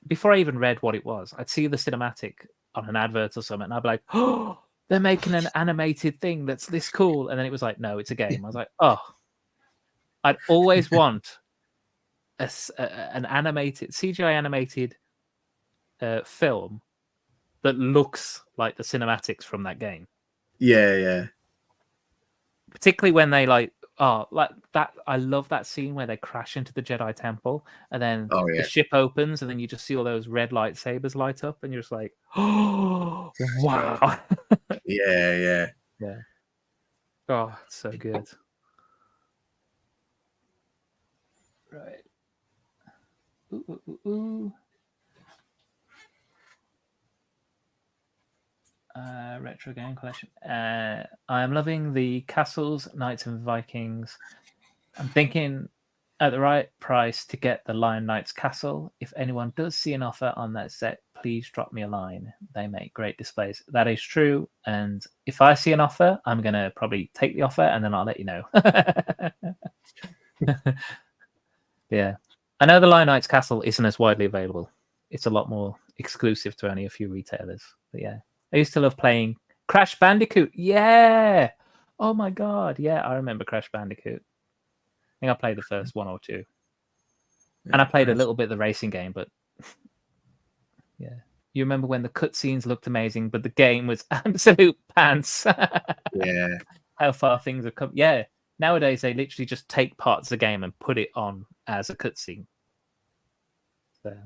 before I even read what it was, I'd see the cinematic on an advert or something, and I'd be like, oh, they're making an animated thing that's this cool. And then it was like, no, it's a game. I was like, oh, I'd always want an animated, CGI animated film that looks like the cinematics from that game. Yeah. particularly when they like that. I love that scene where they crash into the Jedi Temple, and then Oh the yeah. ship opens, and then you just see all those red lightsabers light up, and you're just like, oh wow. Yeah. Yeah. Oh, it's so good. Right. Ooh. Retro game collection. I am loving the castles, knights, and Vikings. I'm thinking at the right price to get the Lion Knights castle. If anyone does see an offer on that set, please drop me a line. They make great displays. That is true. And if I see an offer, I'm going to probably take the offer and then I'll let you know. Yeah. I know the Lion Knights castle isn't as widely available. It's a lot more exclusive to only a few retailers. But yeah. I used to love playing Crash Bandicoot. Yeah. Oh my God. Yeah, I remember Crash Bandicoot. I think I played the first one or two. And I played a little bit of the racing game, but yeah. You remember when the cutscenes looked amazing, but the game was absolute pants. Yeah. How far things have come. Yeah. Nowadays, they literally just take parts of the game and put it on as a cutscene. So.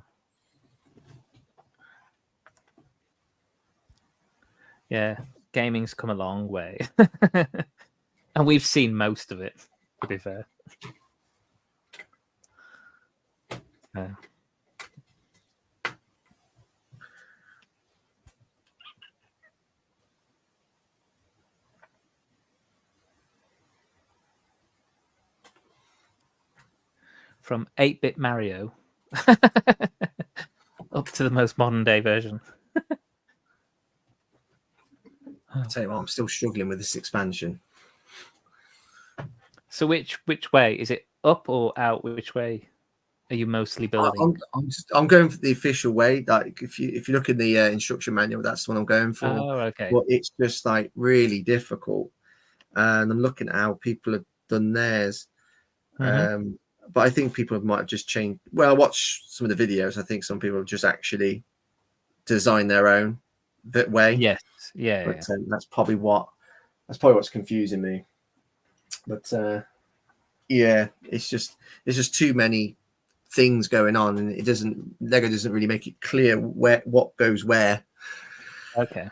Yeah, gaming's come a long way. And we've seen most of it, to be fair. From 8-bit Mario up to the most modern day version. I tell you what, I'm still struggling with this expansion. So which way is it, up or out? Which way are you mostly building? I'm going for the official way. Like if you look in the instruction manual, that's what I'm going for. Oh, okay. But it's just like really difficult, and I'm looking at how people have done theirs. But I think people might have just changed. Well, I watched some of the videos. I think some people have just actually designed their own way. Yes, yeah. But that's probably what's confusing me. But yeah, it's just too many things going on, and Lego doesn't really make it clear what goes where. Okay.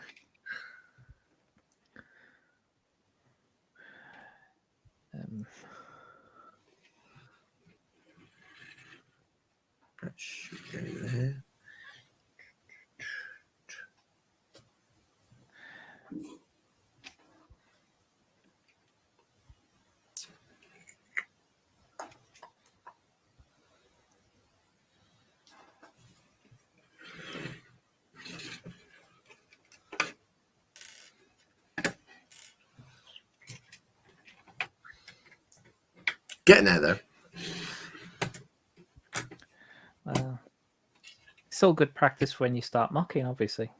That should go there. Getting there though. Well, it's all good practice when you start mocking, obviously.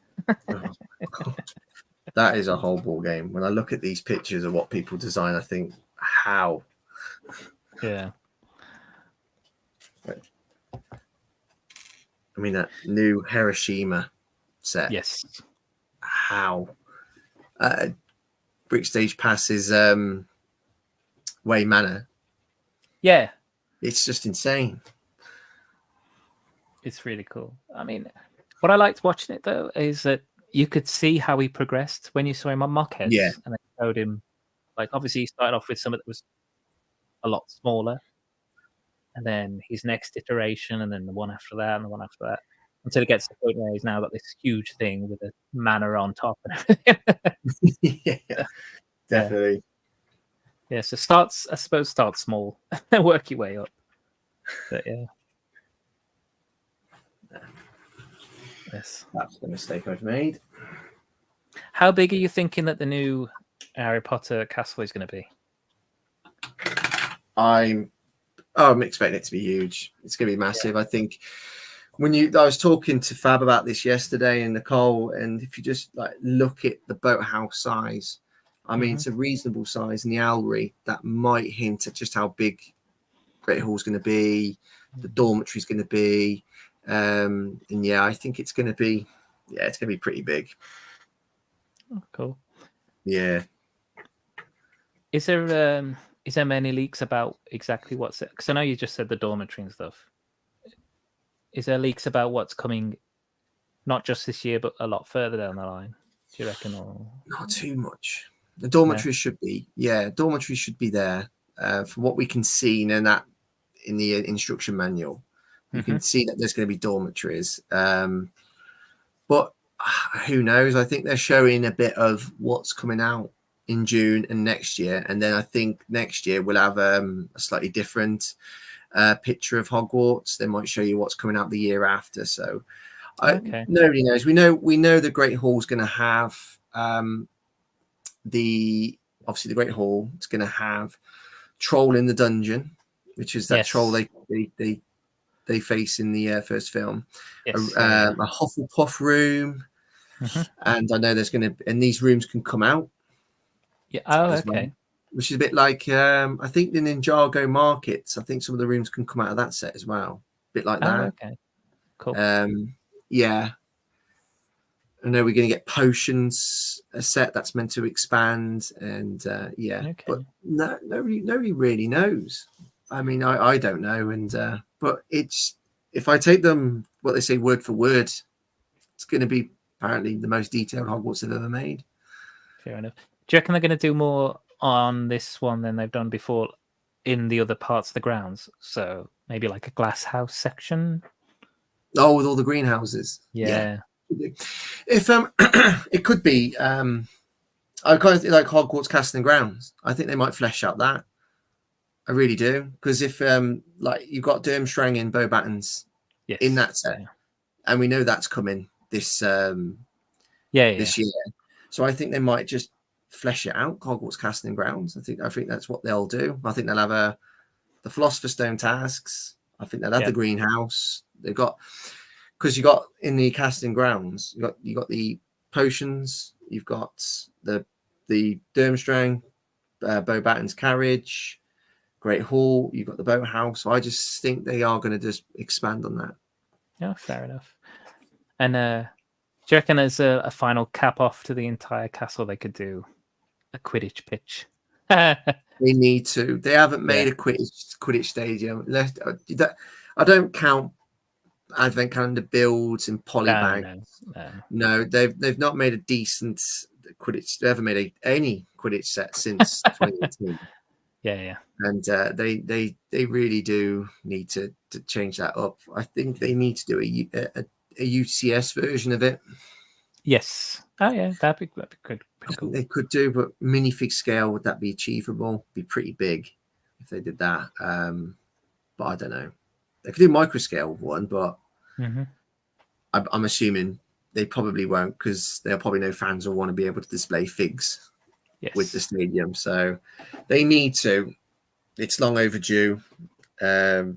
That is a whole ball game. When I look at these pictures of what people design, I think, how? Yeah. I mean, that new Hiroshima set. Yes. How? Brick Stage Pass's Way Manor. Yeah. It's just insane. It's really cool. I mean, what I liked watching it though is that you could see how he progressed when you saw him on Mockheads. Yeah. And they showed him, like, obviously he started off with something that was a lot smaller, and then his next iteration, and then the one after that, and the one after that, until it gets to the point where he's now got this huge thing with a manor on top and everything. Yeah, definitely. Yeah, so start small and work your way up. But yeah. Yes. That's the mistake I've made. How big are you thinking that the new Harry Potter castle is going to be? I'm expecting it to be huge. It's going to be massive. Yeah. I think I was talking to Fab about this yesterday and Nicole, and if you just like look at the boathouse size, I mean, it's a reasonable size, and the owlery, that might hint at just how big Great Hall's going to be, the dormitory's going to be. And yeah, I think it's going to be pretty big. Oh, cool. Yeah. Is there many leaks about exactly what's it? Because I know you just said the dormitory and stuff. Is there leaks about what's coming, not just this year, but a lot further down the line? Do you reckon? Or Not too much. The dormitory should be, dormitory should be there. From what we can see in that in the instruction manual, you can see that there's going to be dormitories. But who knows? I think they're showing a bit of what's coming out in June and next year, and then I think next year we'll have a slightly different picture of Hogwarts. They might show you what's coming out the year after. So nobody knows. We know the Great Hall's going to have the Great Hall. It's going to have Troll in the Dungeon, which is that troll they face in the first film. A Hufflepuff room, and I know there's going to, and these rooms can come out. Yeah. Oh, okay. Well, which is a bit like I think the Ninjago markets. I think some of the rooms can come out of that set as well. A bit like that. Oh, okay. Cool. Yeah. I know we're going to get potions, a set that's meant to expand, and but nobody really knows. I mean, I don't know, and but it's, if I take them what they say word for word, it's going to be apparently the most detailed Hogwarts they've ever made. Fair enough. Do you reckon they're going to do more on this one than they've done before in the other parts of the grounds? So maybe like a glass house section. Oh, with all the greenhouses. Yeah. If it could be I kind of think like Hogwarts Castle and Grounds. I think they might flesh out that. I really do, because if like you've got Durmstrang and Beauxbatons in that set, and we know that's coming this this year, so I think they might just flesh it out, Hogwarts Castle and Grounds. I think that's what they'll do. I think they'll have the Philosopher's Stone tasks. I think they'll have the greenhouse. They've got, because you got in the Castle and Grounds, you got the potions, you've got the Durmstrang, Beauxbatons carriage, Great Hall, you've got the boathouse. So I just think they are going to just expand on that. Yeah, fair enough. And do you reckon as a final cap off to the entire castle, they could do a Quidditch pitch? They need to. They haven't made a Quidditch stadium. I don't count Advent Calendar builds and polybags. No, they've not made a decent Quidditch. They haven't made any Quidditch set since 2018. Yeah. And they really do need to change that up. I think they need to do a UCS version of it. Yes. Oh yeah, that'd be good. I think they could do, but minifig scale, would that be achievable? Be pretty big if they did that. But I don't know. They could do micro scale one, but I'm assuming they probably won't, because they'll probably know fans will want to be able to display figs with the stadium. So they need to. It's long overdue. They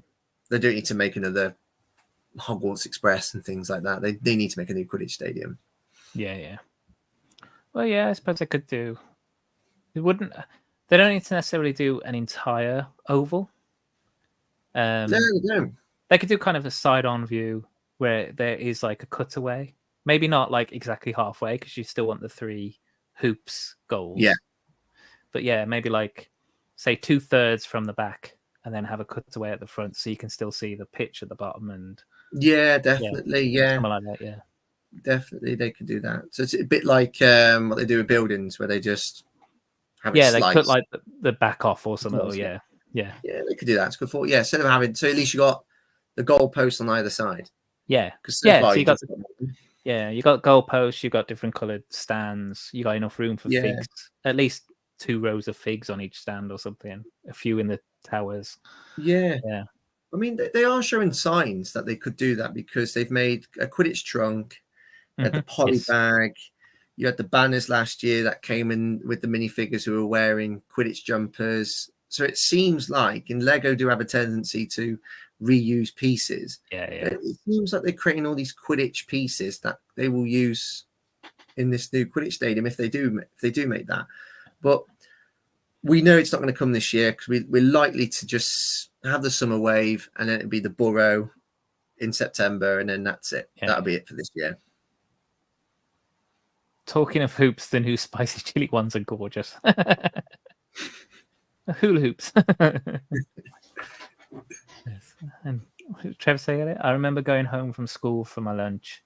don't need to make another Hogwarts Express and things like that. They need to make a new Quidditch stadium. Yeah. Well, yeah, I suppose they could do. They wouldn't. They don't need to necessarily do an entire oval. No, they don't. They could do kind of a side-on view where there is like a cutaway. Maybe not like exactly halfway, because you still want the 3 hoops goals. Yeah. But yeah, maybe like say 2/3 from the back, and then have a cutaway at the front, so you can still see the pitch at the bottom. And definitely, something like that. Yeah, definitely, they could do that. So it's a bit like what they do with buildings, where they just have they cut like the back off or something. Yeah, they could do that. It's good for instead of having, so at least you got the goal post on either side. Yeah, so you got you got goal posts, you got different coloured stands, you got enough room for figs. At least 2 rows of figs on each stand or something. A few in the towers. Yeah. I mean, they are showing signs that they could do that, because they've made a Quidditch trunk, the poly bag. You had the banners last year that came in with the minifigures who were wearing Quidditch jumpers. So it seems like, and Lego do have a tendency to reuse pieces. It seems like they're creating all these Quidditch pieces that they will use in this new Quidditch stadium if they do make that. But we know it's not going to come this year, because we're likely to just have the summer wave, and then it'll be the Borough in September, and then that's it. That'll be it for this year. Talking of hoops, the new spicy chili ones are gorgeous. Hula hoops. Yes. And Trevor saying it. I remember going home from school for my lunch,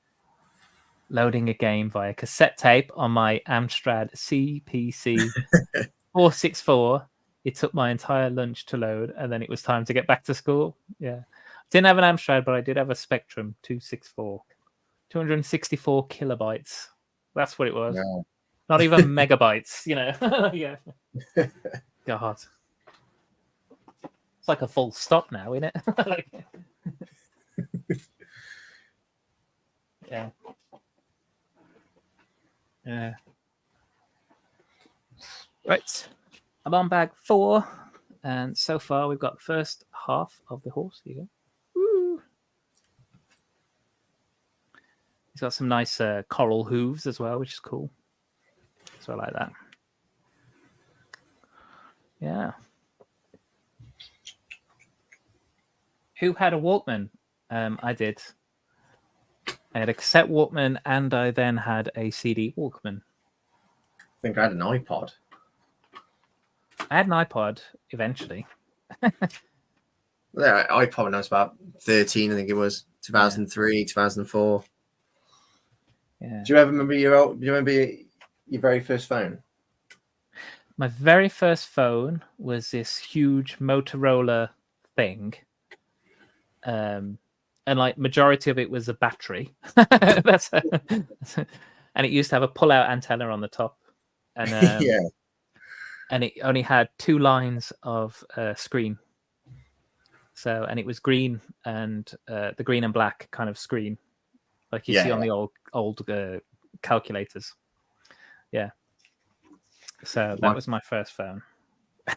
loading a game via cassette tape on my Amstrad CPC 464. It took my entire lunch to load, and then it was time to get back to school. Yeah. Didn't have an Amstrad, but I did have a Spectrum 264. 264 kilobytes. That's what it was. Wow. Not even megabytes, you know. Yeah. God. It's like a full stop now, isn't it? Like... Yeah. Yeah. Right. I'm on bag 4, and so far we've got the first half of the horse. Here you go. Woo. He's got some nice coral hooves as well, which is cool. So I like that. Yeah. Who had a Walkman? I did. I had a cassette Walkman, and I then had a CD Walkman. I think I had an iPod. I had an iPod eventually. Yeah, iPod when I was about 13, I think it was 2003, 2004. Yeah. Do you ever remember your very first phone? My very first phone was this huge Motorola thing. And like majority of it was a battery. And it used to have a pull-out antenna on the top. And Yeah. And it only had 2 lines of screen. So, and it was green and the green and black kind of screen, like you see on the old calculators. Yeah. So that was my first phone.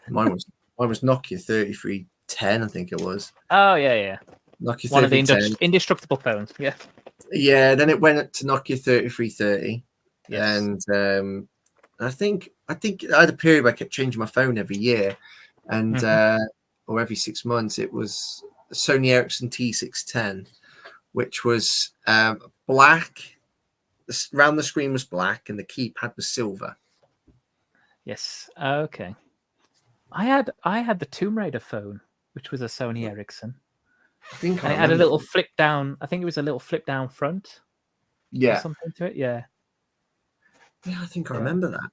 Mine was Nokia 3310, I think it was. Oh yeah. Nokia 3310. One of the indestructible phones. Yeah. Yeah. Then it went up to Nokia 3330, Yes. and I think I had a period where I kept changing my phone every year, and or every 6 months. It was a Sony Ericsson T610, which was black. Around the screen was black, and the keypad was silver. Yes. Okay. I had the Tomb Raider phone, which was a Sony Ericsson. I think and it had a little flip down. I think it was a little flip down front. Yeah. Or something to it. Yeah. Yeah, I think I remember that.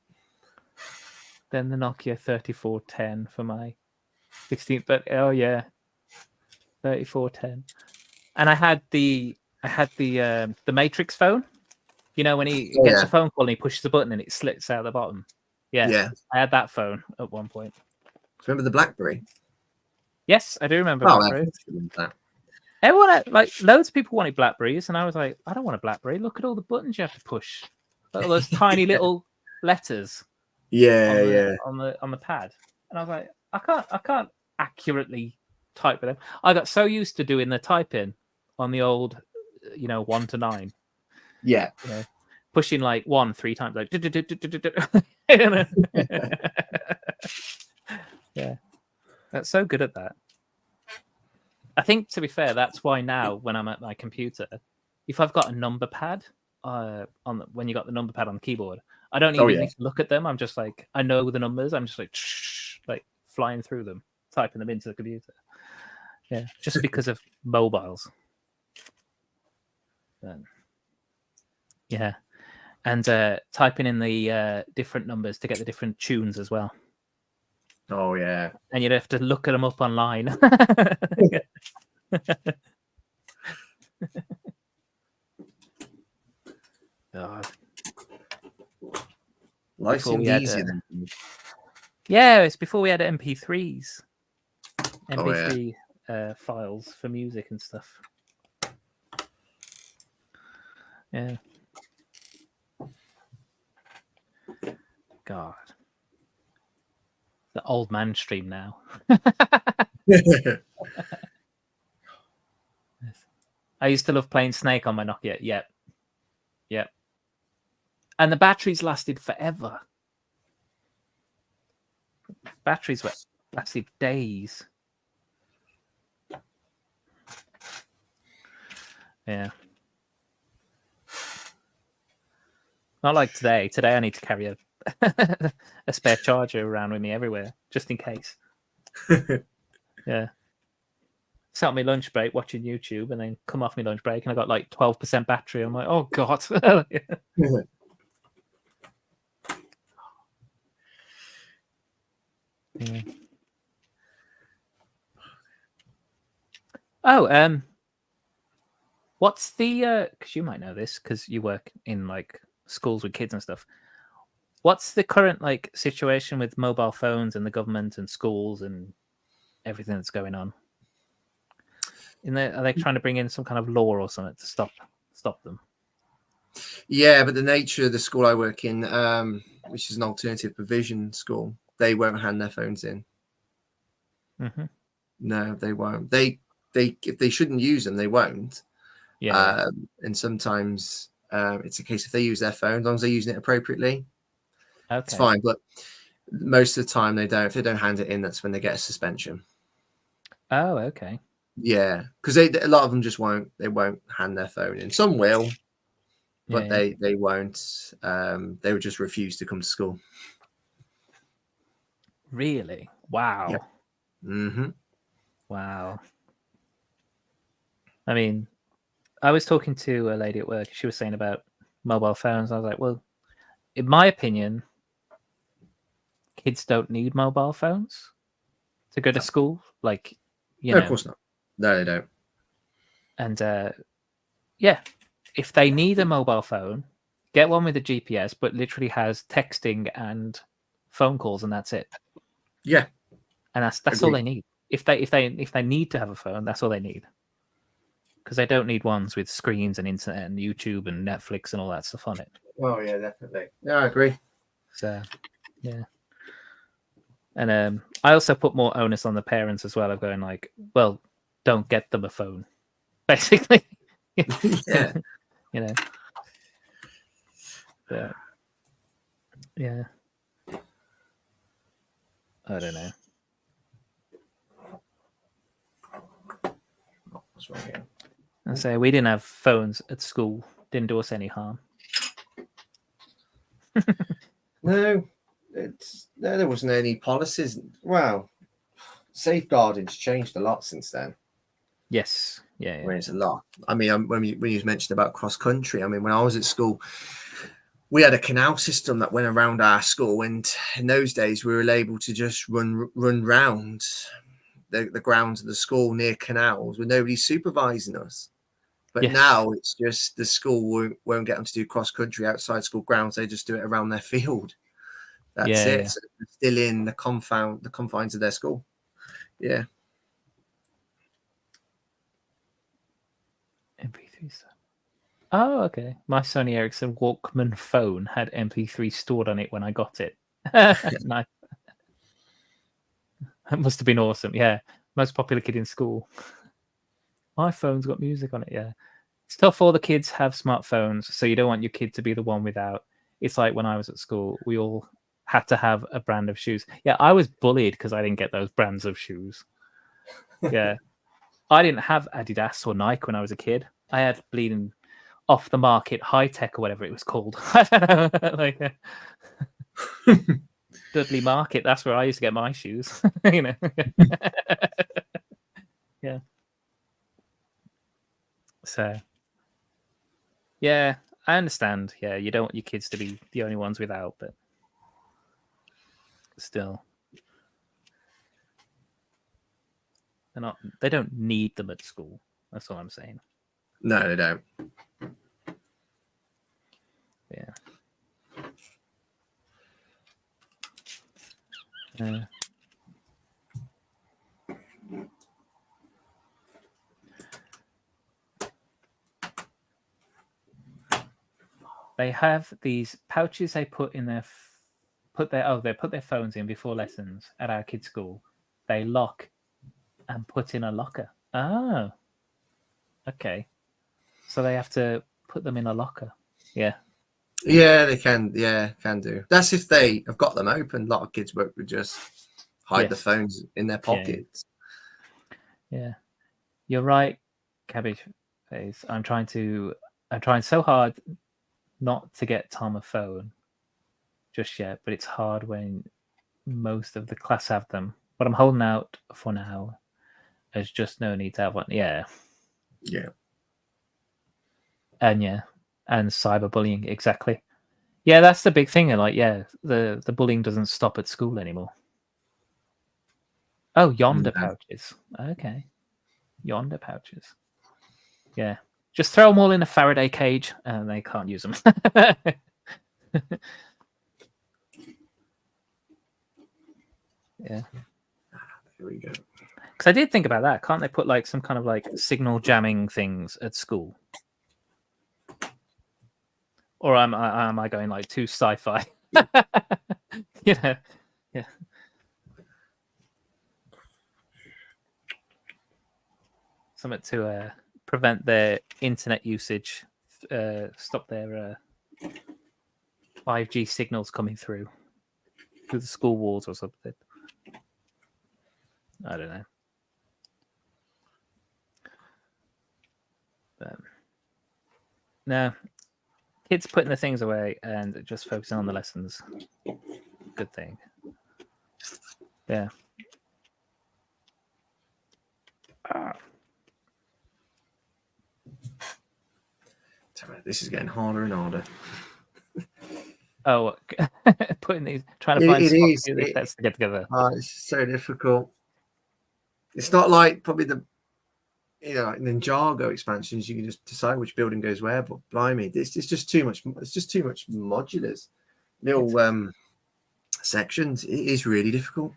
Then the Nokia 3410 for my 16th, but oh yeah, 3410. And I had the Matrix phone. You know when he gets a phone call and he pushes the button and it slits out the bottom. Yeah. I had that phone at one point. Remember the BlackBerry? Yes, I do remember BlackBerry. Everyone loads of people wanted Blackberries, and I was like, I don't want a BlackBerry. Look at all the buttons you have to push. All those tiny little letters. On the pad, and I was like, I can't accurately type with them. I got so used to doing the typing on the old, 1 to 9. Yeah, pushing like 1 3 times, like yeah, that's so good at that. I think, to be fair, that's why now when I'm at my computer, if I've got a number pad when you got the number pad on the keyboard, I don't even need to look at them. I'm just like, I know the numbers. I'm just like flying through them, typing them into the computer. Yeah, just because of mobiles. Yeah, and typing in the different numbers to get the different tunes as well. Oh yeah, and you'd have to look at them up online. God. Life seemed easier than. Yeah, it's before we had MP3s, MP3 files for music and stuff. Yeah. God. The old man stream now. I used to love playing Snake on my Nokia. Yep. And the batteries lasted forever. Batteries lasted days. Yeah. Not like today. Today I need to carry a a spare charger around with me everywhere, just in case. Yeah. Sat on my lunch break watching YouTube, and then come off my lunch break, and I got like 12% battery. I'm like, oh god. Yeah. Oh, what's the because you might know this because you work in like schools with kids and stuff. What's the current like situation with mobile phones and the government and schools and everything that's going on? Are they trying to bring in some kind of law or something to stop them? Yeah, but the nature of the school I work in, which is an alternative provision school, they won't hand their phones in. Mm-hmm. No, they won't. They if they shouldn't use them, they won't. Yeah. And sometimes it's a case if they use their phone, as long as they're using it appropriately, it's Okay. fine. But most of the time they don't. If they don't hand it in, that's when they get a suspension. Oh, okay. Yeah, because a lot of them just won't. They won't hand their phone in. Some will, but Yeah. they won't. They would just refuse to come to school. Really? Wow. Yep. Mm-hmm. Wow. I mean, I was talking to a lady at work. She was saying about mobile phones. I was like, well, in my opinion, kids don't need mobile phones to go to school. Like, you No, know. of course not. No, they don't. And yeah, if they need a mobile phone, get one with a GPS, but literally has texting and phone calls, and that's it. Yeah, and that's all they need. If they need to have a phone, that's all they need. Because they don't need ones with screens and internet and YouTube and Netflix and all that stuff on it. Oh yeah, definitely. Yeah, I agree. So yeah. And I also put more onus on the parents as well of going like, well, don't get them a phone, basically. Yeah. You know. But yeah. I don't know. What's wrong here? I say we didn't have phones at school. Didn't do us any harm. No, there wasn't any policies. Wow, safeguarding's changed a lot since then. Yes. Yeah. I mean, it's a lot. I mean, when you mentioned about cross country, I mean, when I was at school, we had a canal system that went around our school, and in those days we were able to just run round the grounds of the school near canals with nobody supervising us. But Yes. now it's just the school won't get them to do cross country outside school grounds. They just do it around their field. That's it. Yeah. So they're still in the confines of their school. Yeah. MP3 stuff. Oh, okay. My Sony Ericsson Walkman phone had MP3 stored on it when I got it. Nice. That must have been awesome. Yeah. Most popular kid in school. My phone's got music on it. Yeah. It's tough. All the kids have smartphones, so you don't want your kid to be the one without. It's like when I was at school, we all had to have a brand of shoes. Yeah, I was bullied because I didn't get those brands of shoes. Yeah. I didn't have Adidas or Nike when I was a kid. I had bleeding off the market high tech or whatever it was called. I don't know, like Dudley Market. That's where I used to get my shoes. You know. Yeah. So. Yeah, I understand. Yeah, you don't want your kids to be the only ones without, but still, they're not. They don't need them at school. That's all I'm saying. No, they don't. Yeah. They have these pouches they put in their they put their phones in before lessons at our kids' school. They lock and put in a locker. Oh, okay. So they have to put them in a locker. Yeah. Yeah, they can. Yeah, can do. That's if they have got them open. A lot of kids would just hide the phones in their pockets. Yeah. You're right, Cabbage Face. I'm trying so hard not to get Tom a phone, just yet, but it's hard when most of the class have them. But I'm holding out for now. There's just no need to have one. Yeah. Yeah. And cyberbullying, exactly. Yeah, that's the big thing. Like, the bullying doesn't stop at school anymore. Oh, yonder pouches. Okay. Yonder pouches. Yeah. Just throw them all in a Faraday cage and they can't use them. Yeah. Here we go. Because I did think about that. Can't they put like some kind of like signal jamming things at school? Or am I going like too sci-fi? You know, yeah. Something to prevent their internet usage, stop their 5G signals coming through the school walls or something. I don't know. But no, kids putting the things away and just focusing on the lessons. Good thing. Yeah. This is getting harder and harder. Oh, putting these, trying to find spots to get together. It's so difficult. It's not like probably the, in Ninjago expansions, you can just decide which building goes where. But blimey, it's just too much. It's just too much modulars, little sections. It is really difficult.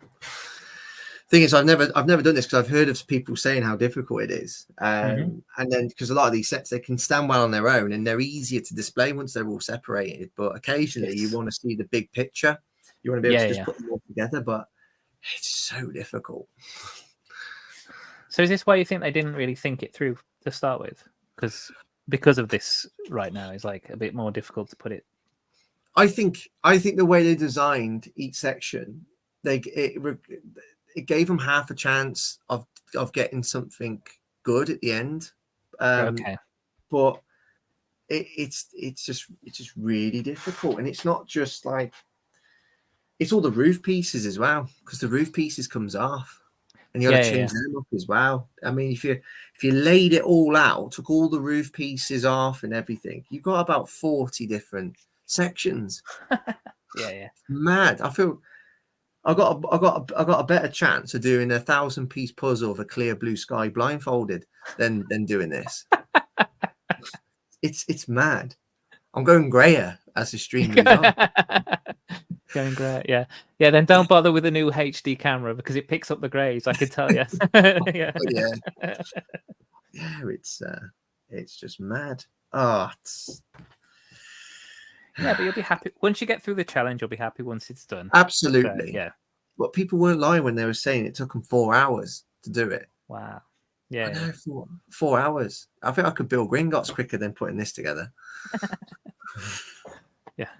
Thing is, I've never done this because I've heard of people saying how difficult it is, and then because a lot of these sets they can stand well on their own and they're easier to display once they're all separated. But occasionally you want to see the big picture. You want to be able to just put them all together, but it's so difficult. So is this why you think they didn't really think it through to start with? Because of this right now is like a bit more difficult to put it. I think the way they designed each section, it gave them half a chance of getting something good at the end. Okay. But it's just really difficult, and it's not just like it's all the roof pieces as well, because the roof pieces comes off. And you got to change them up as well. I mean, if you laid it all out, took all the roof pieces off and everything, you've got about 40 different sections. Yeah. Mad. I feel I got a better chance of doing a 1,000-piece puzzle of a clear blue sky blindfolded than doing this. It's mad. I'm going grayer as the stream moves on. Going great, yeah. Then don't bother with a new HD camera because it picks up the greys. I can tell you. Yeah, it's just mad. Yeah, but you'll be happy once you get through the challenge. You'll be happy once it's done. Absolutely, yeah. But people weren't lying when they were saying it took them 4 hours to do it. Wow. Yeah. I know, 4 hours. I think I could build Gringotts quicker than putting this together. Yeah.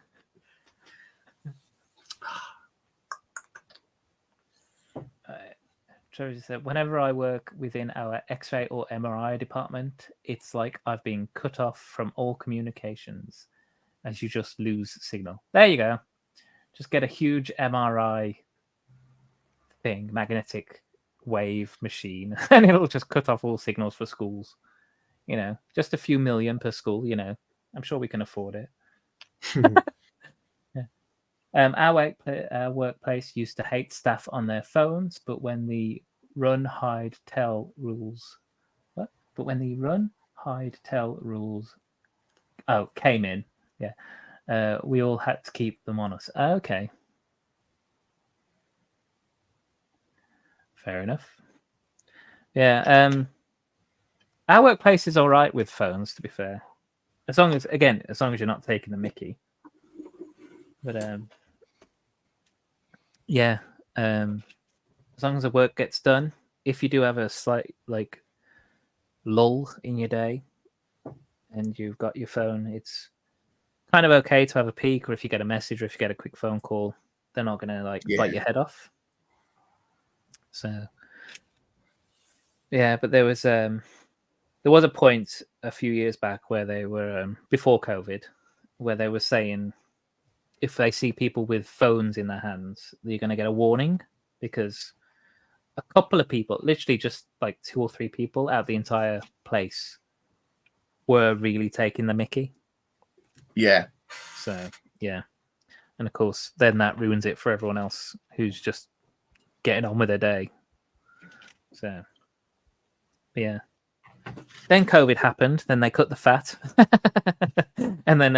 Trevor said, whenever I work within our X-ray or MRI department, it's like I've been cut off from all communications as you just lose signal. There you go. Just get a huge MRI thing, magnetic wave machine, and it'll just cut off all signals for schools. Just a few million per school, I'm sure we can afford it. Our workplace used to hate staff on their phones, but when the run, hide, tell rules, came in, we all had to keep them on us. Okay, fair enough. Yeah, our workplace is all right with phones, to be fair, as long as you're not taking the mickey. But as long as the work gets done, if you do have a slight lull in your day and you've got your phone, it's kind of okay to have a peek, or if you get a message or if you get a quick phone call, they're not gonna bite your head off. So but there was a point a few years back where they were before COVID where they were saying if they see people with phones in their hands, you're going to get a warning, because a couple of people, literally just like 2 or 3 people out the entire place, were really taking the mickey. Yeah. So yeah, and of course then that ruins it for everyone else who's just getting on with their day. So yeah, then COVID happened, then they cut the fat. And then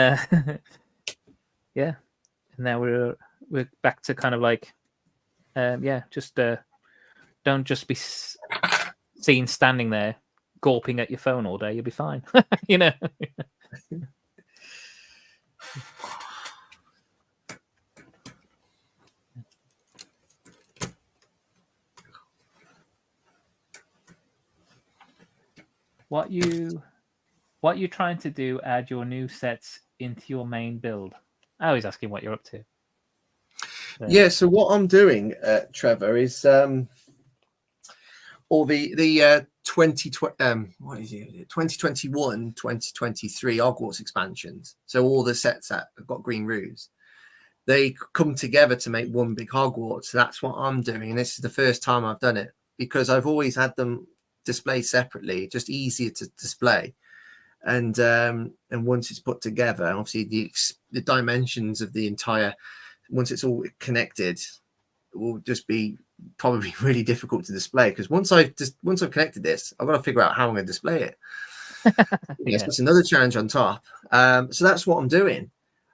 yeah, and now we're back to kind of like just don't just be seen standing there gawping at your phone all day. You'll be fine. You know. What you trying to do? Add your new sets into your main build. I was asking what you're up to. Yeah. So what I'm doing, Trevor, is all the 2021, 2023 Hogwarts expansions. So all the sets that have got green roofs, they come together to make one big Hogwarts. So that's what I'm doing, and this is the first time I've done it, because I've always had them displayed separately, just easier to display. And once it's put together, obviously the dimensions of the entire, once it's all connected, it will just be probably really difficult to display, because once I've connected this, I've got to figure out how I'm going to display it. Yes, that's another challenge on top. So that's what I'm doing.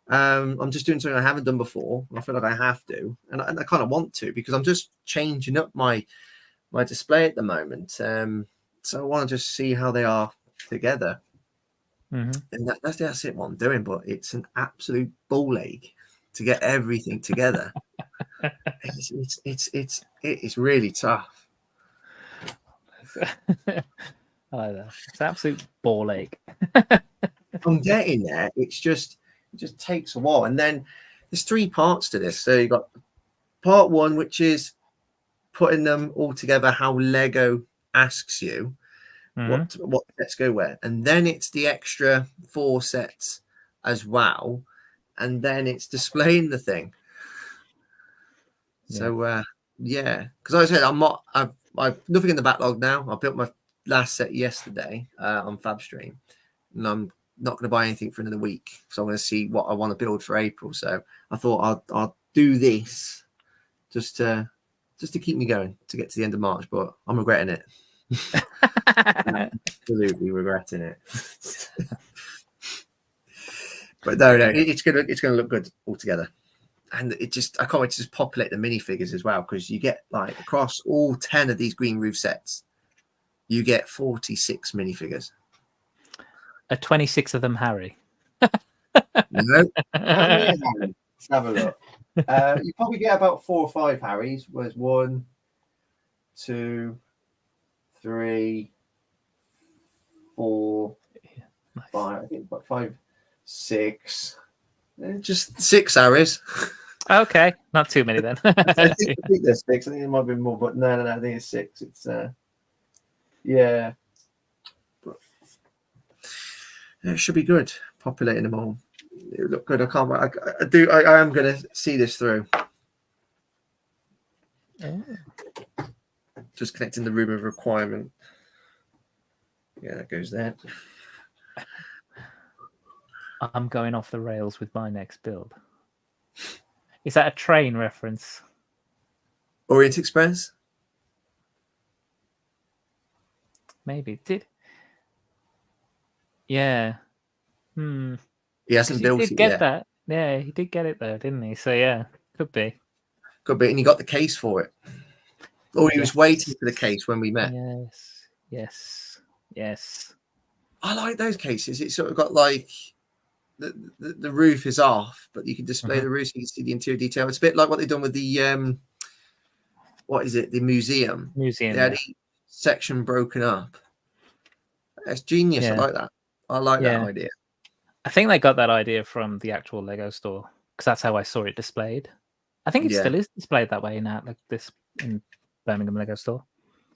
I'm just doing something I haven't done before. I feel like I have to, and I kind of want to, because I'm just changing up my display at the moment. So I want to just see how they are together. Mm-hmm. And that's it, what I'm doing. But it's an absolute ball ache to get everything together. It's really tough. I like that. It's an absolute ball ache. I'm getting there. It just takes a while. And then there's 3 parts to this. So you got part 1, which is putting them all together how Lego asks you what sets go where, and then it's the extra 4 sets as well, and then it's displaying the thing. So because like I said, I've nothing in the backlog now. I built my last set yesterday on FabStream, and I'm not going to buy anything for another week, so I'm going to see what I want to build for April. So I thought I'll do this just to keep me going to get to the end of March, but I'm regretting it. Absolutely regretting it. But no, it's gonna look good altogether. And I can't wait to just populate the minifigures as well, because you get, like, across all 10 of these green roof sets, you get 46 minifigures. Are 26 of them Harry? No. Let's have a look. You probably get about 4 or 5 Harrys. Where's 1, 2, 3, 4, 5. I think about 5, 6. Just 6 Harrys. Okay, not too many then. I think there's 6. I think there might be more, but no. I think it's 6. It's yeah. But it should be good. Populating them all. It look good. I can't wait. I am going to see this through. Just connecting the room of requirement. Yeah, that goes there. I'm going off the rails with my next build. Is that a train reference? Orient Express? Maybe. Yeah. He hasn't built it yet. That. Yeah, he did get it though, didn't he? So yeah, could be. Could be, and he got the case for it. Or he was waiting for the case when we met. Yes. I like those cases. It's sort of got like the roof is off, but you can display the roof so you can see the interior detail. It's a bit like what they've done with the what is it? The museum. They had each section broken up. That's genius. I like that. I like that idea. I think they got that idea from the actual Lego store, because that's how I saw it displayed. I think it still is displayed that way now, like this in Birmingham Lego store.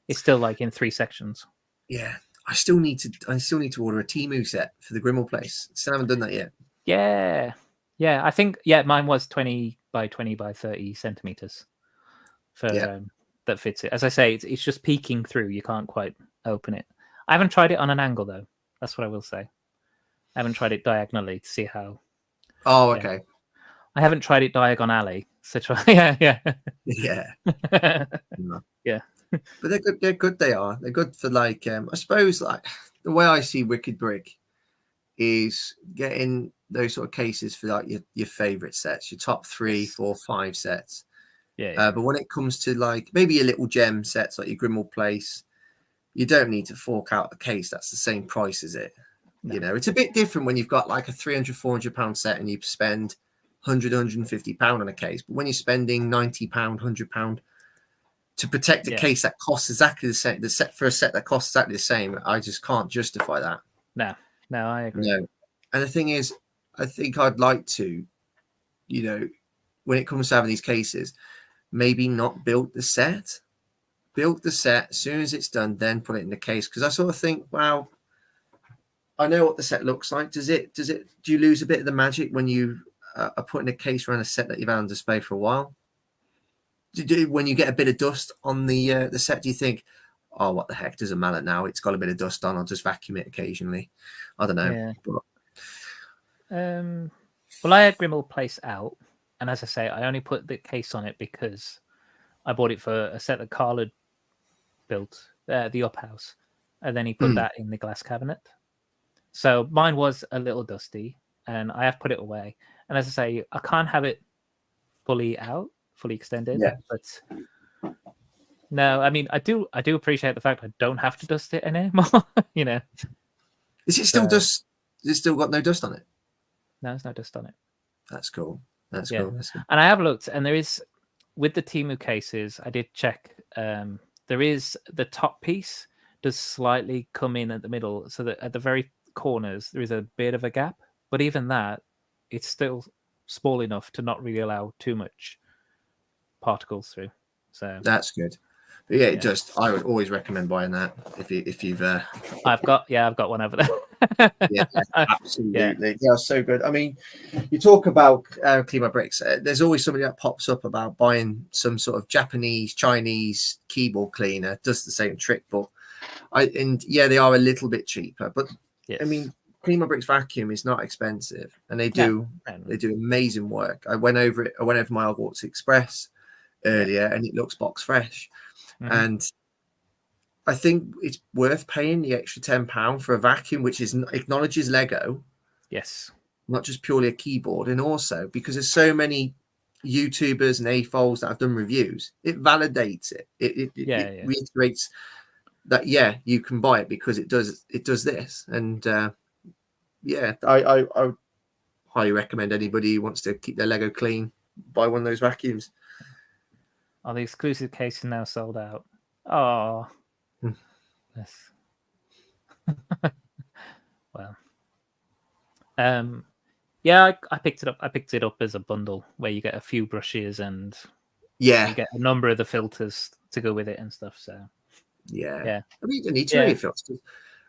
It's still like in 3 sections. Yeah. I still need to order a Temu set for the Grimmel place. Still haven't done that yet. Yeah. Yeah, I think mine was 20 by 20 by 30 centimeters for that fits it. As I say, it's just peeking through. You can't quite open it. I haven't tried it on an angle though. That's what I will say. I haven't tried it diagonally to see how. Oh, okay. I haven't tried it diagonally. So try. Yeah. Yeah. No. Yeah. But they're good. They're good. They are. They're good for like. I suppose like the way I see Wicked Brick is getting those sort of cases for like your favorite sets, your top 3, 4, 5 sets. Yeah. But when it comes to like maybe your little gem sets like your Grimmauld Place, you don't need to fork out a case that's the same price as it. No. You know, it's a bit different when you've got like a 300, 400 pound set and you spend 100, 150 pound on a case. But when you're spending 90 pound, 100 pound to protect a case that costs exactly the same, the set for a set that costs exactly the same, I just can't justify that. No, I agree. No. And the thing is, I think I'd like to, you know, when it comes to having these cases, maybe not build the set. Build the set as soon as it's done, then put it in the case. Because I sort of think, wow, I know what the set looks like. Do you lose a bit of the magic when you are putting a case around a set that you've had on display for a while? When you get a bit of dust on the set, do you think, oh, what the heck, doesn't matter now, it's got a bit of dust on, I'll just vacuum it occasionally? I don't know. Yeah. Well, I had Grimmauld Place out, and as I say, I only put the case on it because I bought it for a set that Carl had built, the up house, and then he put that in the glass cabinet. So mine was a little dusty, and I have put it away. And as I say, I can't have it fully out, fully extended. Yeah. But no, I mean, I do appreciate the fact I don't have to dust it anymore. You know. Is it still dust? Is it still got no dust on it? No, there's no dust on it. That's cool. That's cool. That's cool. And I have looked, and there is, with the Temu cases, I did check. There is the top piece does slightly come in at the middle, so that at the very corners there is a bit of a gap. But even that, it's still small enough to not really allow too much particles through. So that's good. But yeah, I would always recommend buying that if you've. I've got one over there. Yeah, absolutely. Yeah, so good. I mean, you talk about Clean My Bricks. There's always somebody that pops up about buying some sort of Japanese, Chinese keyboard cleaner. Does the same trick, but they are a little bit cheaper. But I mean, Clean My Bricks vacuum is not expensive, and they do amazing work. I went over my Hogwarts Express earlier, and it looks box fresh. And I think it's worth paying the extra £10 for a vacuum, which acknowledges Lego. Yes. Not just purely a keyboard. And also because there's so many YouTubers and AFOLs that have done reviews, it validates it. It reiterates that, you can buy it because it does this. And I would highly recommend anybody who wants to keep their Lego clean, buy one of those vacuums. Oh, the exclusive case is now sold out. Oh, yes. Well, I picked it up. I picked it up as a bundle where you get a few brushes and you get a number of the filters to go with it and stuff. So I mean, you don't need to really filters.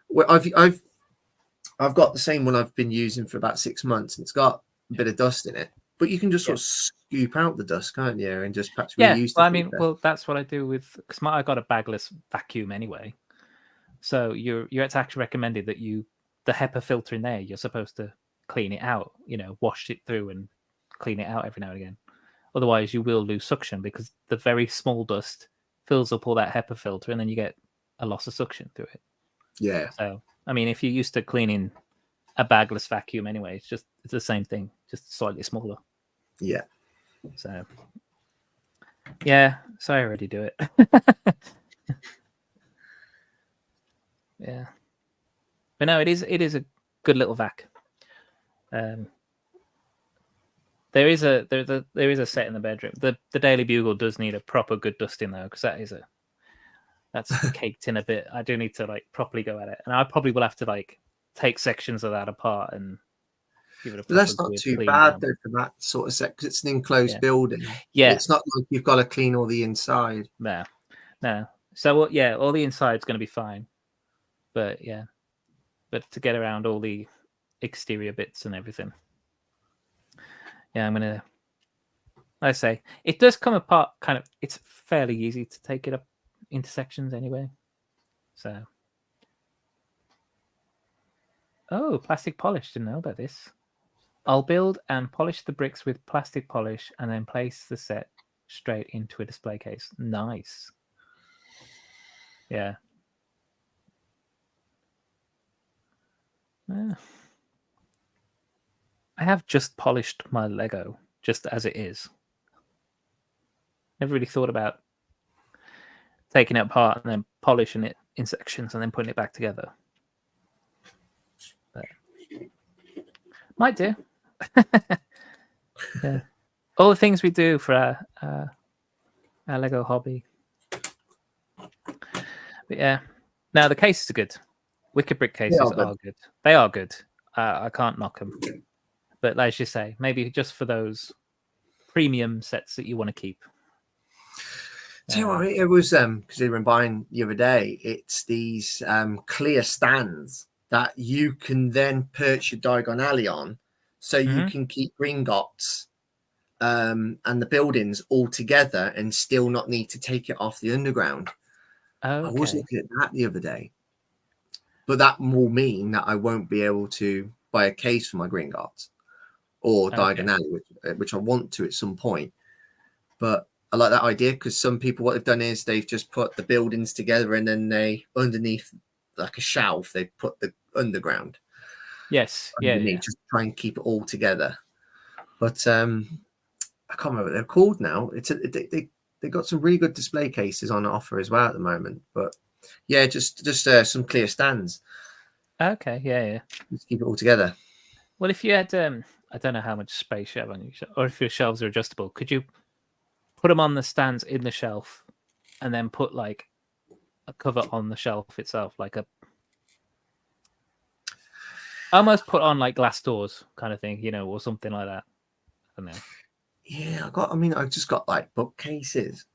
Well, I've got the same one I've been using for about 6 months, and it's got a bit of dust in it. But you can just sort of scoop out the dust, can't you? And just perhaps reuse well, I mean, that's what I do with, because I got a bagless vacuum anyway. So you're actually recommended that the HEPA filter in there, you're supposed to clean it out, wash it through and clean it out every now and again. Otherwise, you will lose suction because the very small dust fills up all that HEPA filter, and then you get a loss of suction through it. Yeah. So, I mean, if you're used to cleaning a bagless vacuum anyway, it's the same thing, just slightly smaller. Yeah. So I already do it. Yeah. But no, it is a good little vac. There is a set in the bedroom. The Daily Bugle does need a proper good dusting though, because that's caked in a bit. I do need to properly go at it, and I probably will have to take sections of that apart and give it a. But that's not too bad though for that sort of set, because it's an enclosed building. Yeah, it's not like you've got to clean all the inside. No. So all the inside's going to be fine, but to get around all the exterior bits and everything. Yeah, I'm gonna. I say it does come apart. Kind of, it's fairly easy to take it up into sections anyway. So, oh, plastic polish. Didn't know about this. I'll build and polish the bricks with plastic polish, and then place the set straight into a display case. Nice. Yeah. I have just polished my Lego just as it is. Never really thought about taking it apart and then polishing it in sections and then putting it back together. But might do. Yeah. All the things we do for our Lego hobby. But yeah. Now the cases are good. Wicked brick cases are good. They are good. I can't knock them. But as you say, maybe just for those premium sets that you want to keep. Tell you what, it was because they were buying the other day. It's these clear stands that you can then perch your Diagon Alley on, so you can keep Gringotts and the buildings all together and still not need to take it off the underground. Okay. I was looking at that the other day, but that will mean that I won't be able to buy a case for my Gringotts or Diagon Alley, which I want to at some point. But I like that idea because some people, what they've done is they've just put the buildings together and then they, underneath like a shelf, they put the underground. Yes. Yeah. Just try and keep it all together. But I can't remember what they're called now. They got some really good display cases on offer as well at the moment. But yeah, just some clear stands. Okay. Yeah. Just keep it all together. Well, if you had, I don't know how much space you have on your shelf, or if your shelves are adjustable, could you put them on the stands in the shelf and then put like a cover on the shelf itself, like a almost put on like glass doors kind of thing, or something like that. I don't know. Yeah, I've just got like bookcases.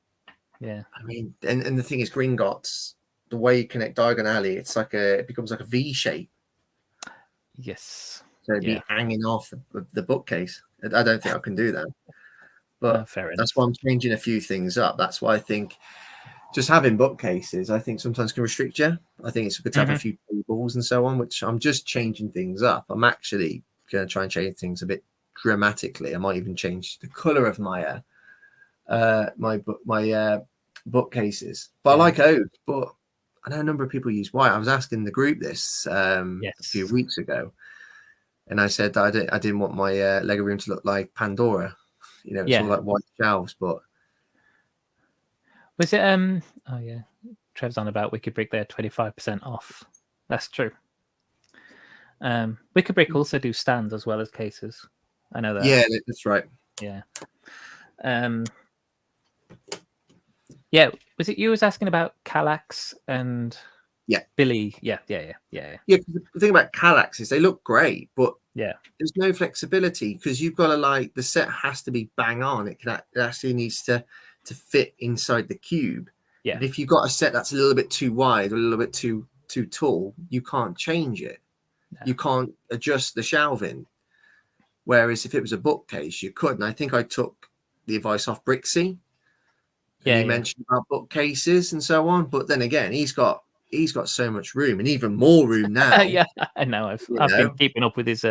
Yeah. I mean, and the thing is, Gringotts, the way you connect Diagon Alley, it becomes like a V shape. Yes. So it'd be hanging off the bookcase. I don't think I can do that. But that's why I'm changing a few things up. That's why I think just having bookcases, I think sometimes can restrict you. I think it's good to have a few tables and so on, which I'm just changing things up. I'm actually going to try and change things a bit dramatically. I might even change the color of my bookcases. But I like oak. But I know a number of people use white. I was asking the group this a few weeks ago, and I said that I didn't want my Lego room to look like Pandora. It's all like white shelves, but was it Trev's on about Wicked Brick there, 25% off. That's true. Wicked Brick also do stands as well as cases. I know that. Yeah, that's right. Yeah. Yeah, was it you was asking about Kallax and Billy? Yeah. The thing about Kallax is they look great, but there's no flexibility because you've got to the set has to be bang on. It actually needs to fit inside the cube. Yeah. And if you've got a set that's a little bit too wide or a little bit too tall, you can't change it. No. You can't adjust the shelving. Whereas if it was a bookcase, you could. And I think I took the advice off Brixie. Yeah. He mentioned about bookcases and so on. But then again, he's got so much room and even more room now. Yeah, I know. I've been keeping up with his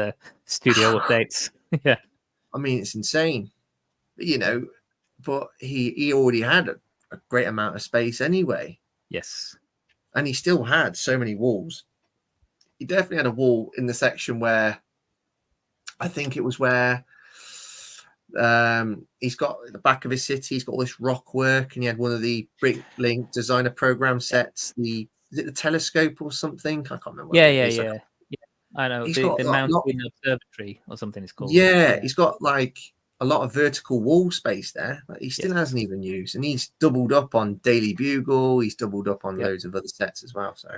studio updates. Yeah. I mean, it's insane. But he already had a great amount of space anyway. Yes. And he still had so many walls. He definitely had a wall in the section where I think it was where he's got at the back of his city, he's got all this rock work, and he had one of the Bricklink designer program sets. Is it the telescope or something? I can't remember. Yeah. I know. The mountain observatory or something it's called. Yeah, he's got like a lot of vertical wall space there that he still hasn't even used, and he's doubled up on Daily Bugle. He's doubled up on loads of other sets as well. So,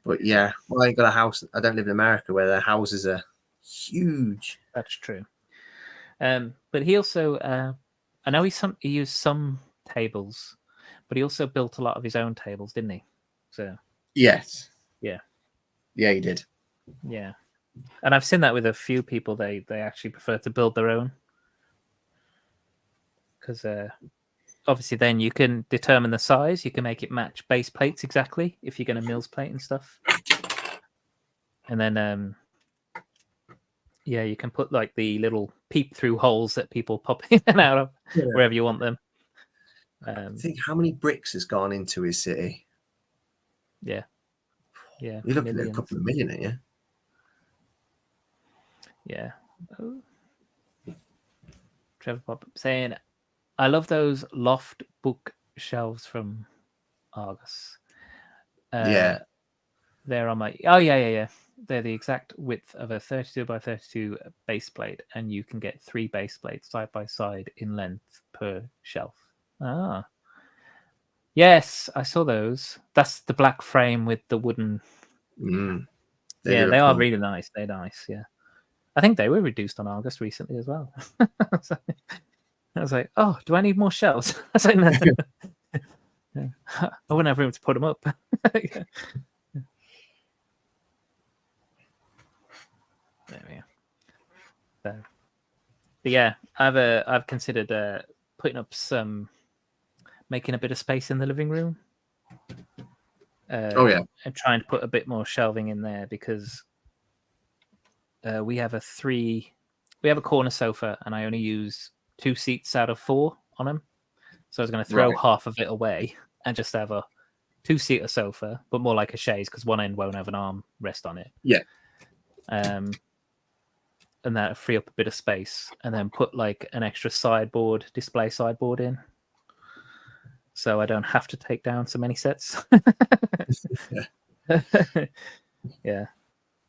but yeah, I ain't got a house. I don't live in America where their houses are huge. That's true. But he also, I know he used some tables, but he also built a lot of his own tables, didn't he? So yes, yeah, he did. Yeah, And I've seen that with a few people. They actually prefer to build their own because obviously then you can determine the size. You can make it match base plates exactly if you're going to mills plate and stuff. And then yeah, you can put like the little peep through holes that people pop in and out of wherever you want them. Think how many bricks has gone into his city. Yeah. Yeah. You're looking at a millions. couple of million, are you? Yeah. Oh. Trevor Pop saying, I love those loft bookshelves from Argus. Yeah. They're on my. Oh, yeah. They're the exact width of a 32 by 32 base plate, and you can get 3 base plates side by side in length per shelf. Ah. Yes, I saw those. That's the black frame with the wooden. Yeah, they are really nice. They're nice, yeah. I think they were reduced on Argus recently as well. So, I was like, oh, do I need more shelves? I was like, no. Yeah. I wouldn't have room to put them up. Yeah. There we go. So, but yeah, I've considered putting up making a bit of space in the living room. Oh yeah, and trying to put a bit more shelving in there because we have a corner sofa and I only use 2 seats out of 4 on them. So I was going to throw half of it away and just have a 2-seater sofa, but more like a chaise because one end won't have an arm rest on it. Yeah. And that free up a bit of space and then put like an extra display sideboard in. So I don't have to take down so many sets. Yeah.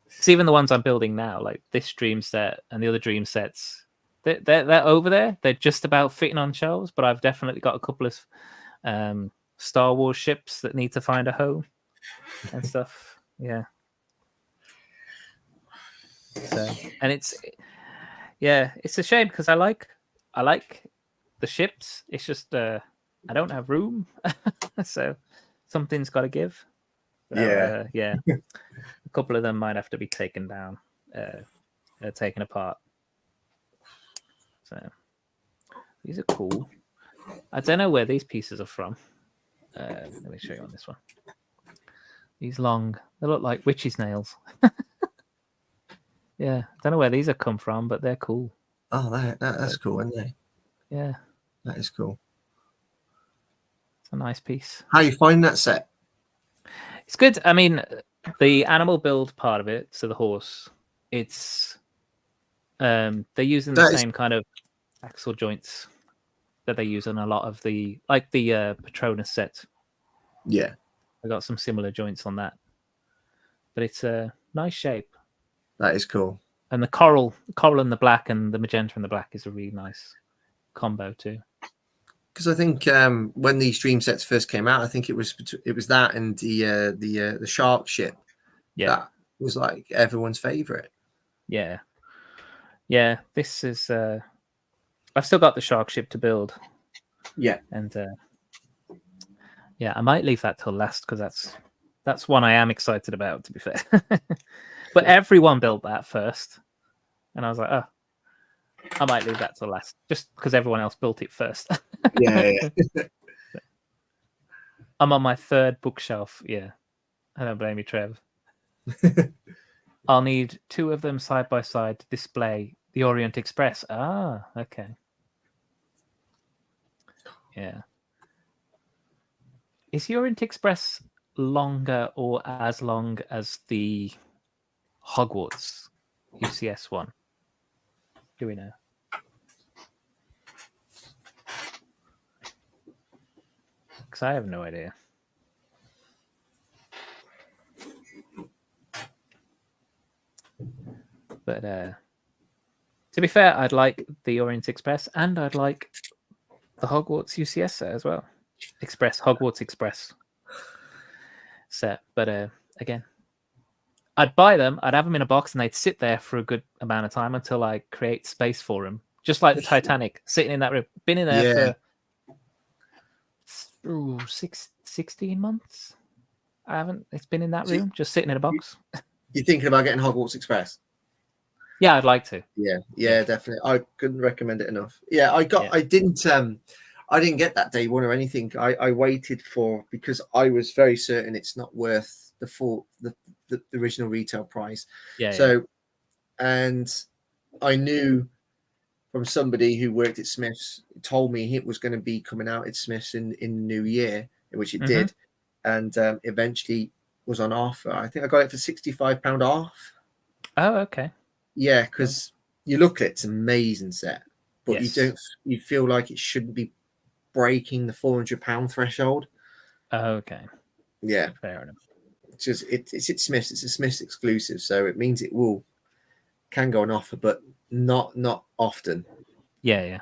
So even the ones I'm building now, like this Dream set and the other Dream sets, they're over there. They're just about fitting on shelves, but I've definitely got a couple of Star Wars ships that need to find a home and stuff. Yeah. So, and it's a shame because I like the ships. It's just I don't have room, so something's got to give. So, yeah. A couple of them might have to be taken down, taken apart. So these are cool. I don't know where these pieces are from. Let me show you on this one. These long, they look like witches' nails. Yeah, I don't know where these have come from, but they're cool. Oh, that's cool, isn't they? Yeah, that is cool. It's a nice piece. How you find that set? It's good. I mean, the animal build part of it, so the horse, it's they're using the same kind of axle joints that they use on a lot of the Patronus set. Yeah, I got some similar joints on that, but it's a nice shape. That is cool. And the coral and the black and the magenta and the black is a really nice combo too. Because I think when these Dream sets first came out, I think it was that and the shark ship. Yeah, that was like everyone's favorite. Yeah. This is. I've still got the shark ship to build. Yeah, and yeah, I might leave that till last because that's one I am excited about. To be fair, but everyone built that first, and I was like, oh. I might leave that to last, just because everyone else built it first. Yeah. I'm on my 3rd bookshelf. Yeah, I don't blame you, Trev. I'll need 2 of them side by side to display the Orient Express. Ah, okay. Yeah. Is the Orient Express longer or as long as the Hogwarts UCS one? Do we know? Because I have no idea. But to be fair, I'd like the Orient Express and I'd like the Hogwarts UCS set as well. Hogwarts Express set. But again, I'd buy them, I'd have them in a box, and they'd sit there for a good amount of time until I create space for them. Just like the Titanic, sitting in that room. Been in there for 16 months. It's been in that room, just sitting in a box. You're thinking about getting Hogwarts Express? Yeah, I'd like to. Yeah, definitely. I couldn't recommend it enough. Yeah, I didn't get that day one or anything. I waited for, because I was very certain it's not worth the original retail price. Yeah. So, and I knew from somebody who worked at Smith's, told me it was going to be coming out at Smith's in the new year, which it did, and eventually was on offer. I think I got it for £65 off. Oh, okay. Yeah, because you look at it, it's an amazing set, but Yes. you feel like it shouldn't be breaking the £400 threshold. Oh, okay. Yeah, Fair enough. it's just it's at Smith's. It's a Smith's exclusive, so it means it can go on offer, but not often. Yeah.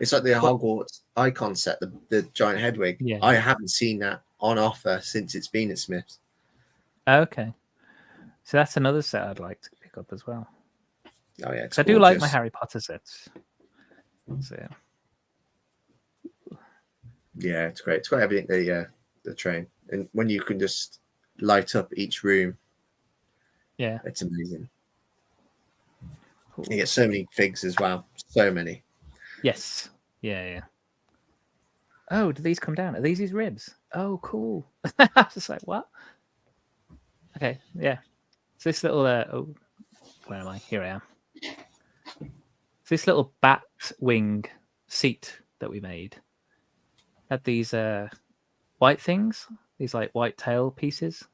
It's like the Hogwarts icon set, the giant Hedwig. Yeah. I haven't seen that on offer since it's been at Smith's. Okay. So that's another set I'd like to pick up as well. Oh yeah, because I do like my Harry Potter sets. So yeah, it's great. It's got everything the train, and when you can just light up each room, yeah, it's amazing. Cool. You get so many figs as well, so many. Yes, yeah. Oh, do these come down? Are these his ribs? Oh, cool. I was just like, what? Okay, yeah. So this little where am I? Here I am. So this little bat wing seat that we made had these white things, these like white tail pieces.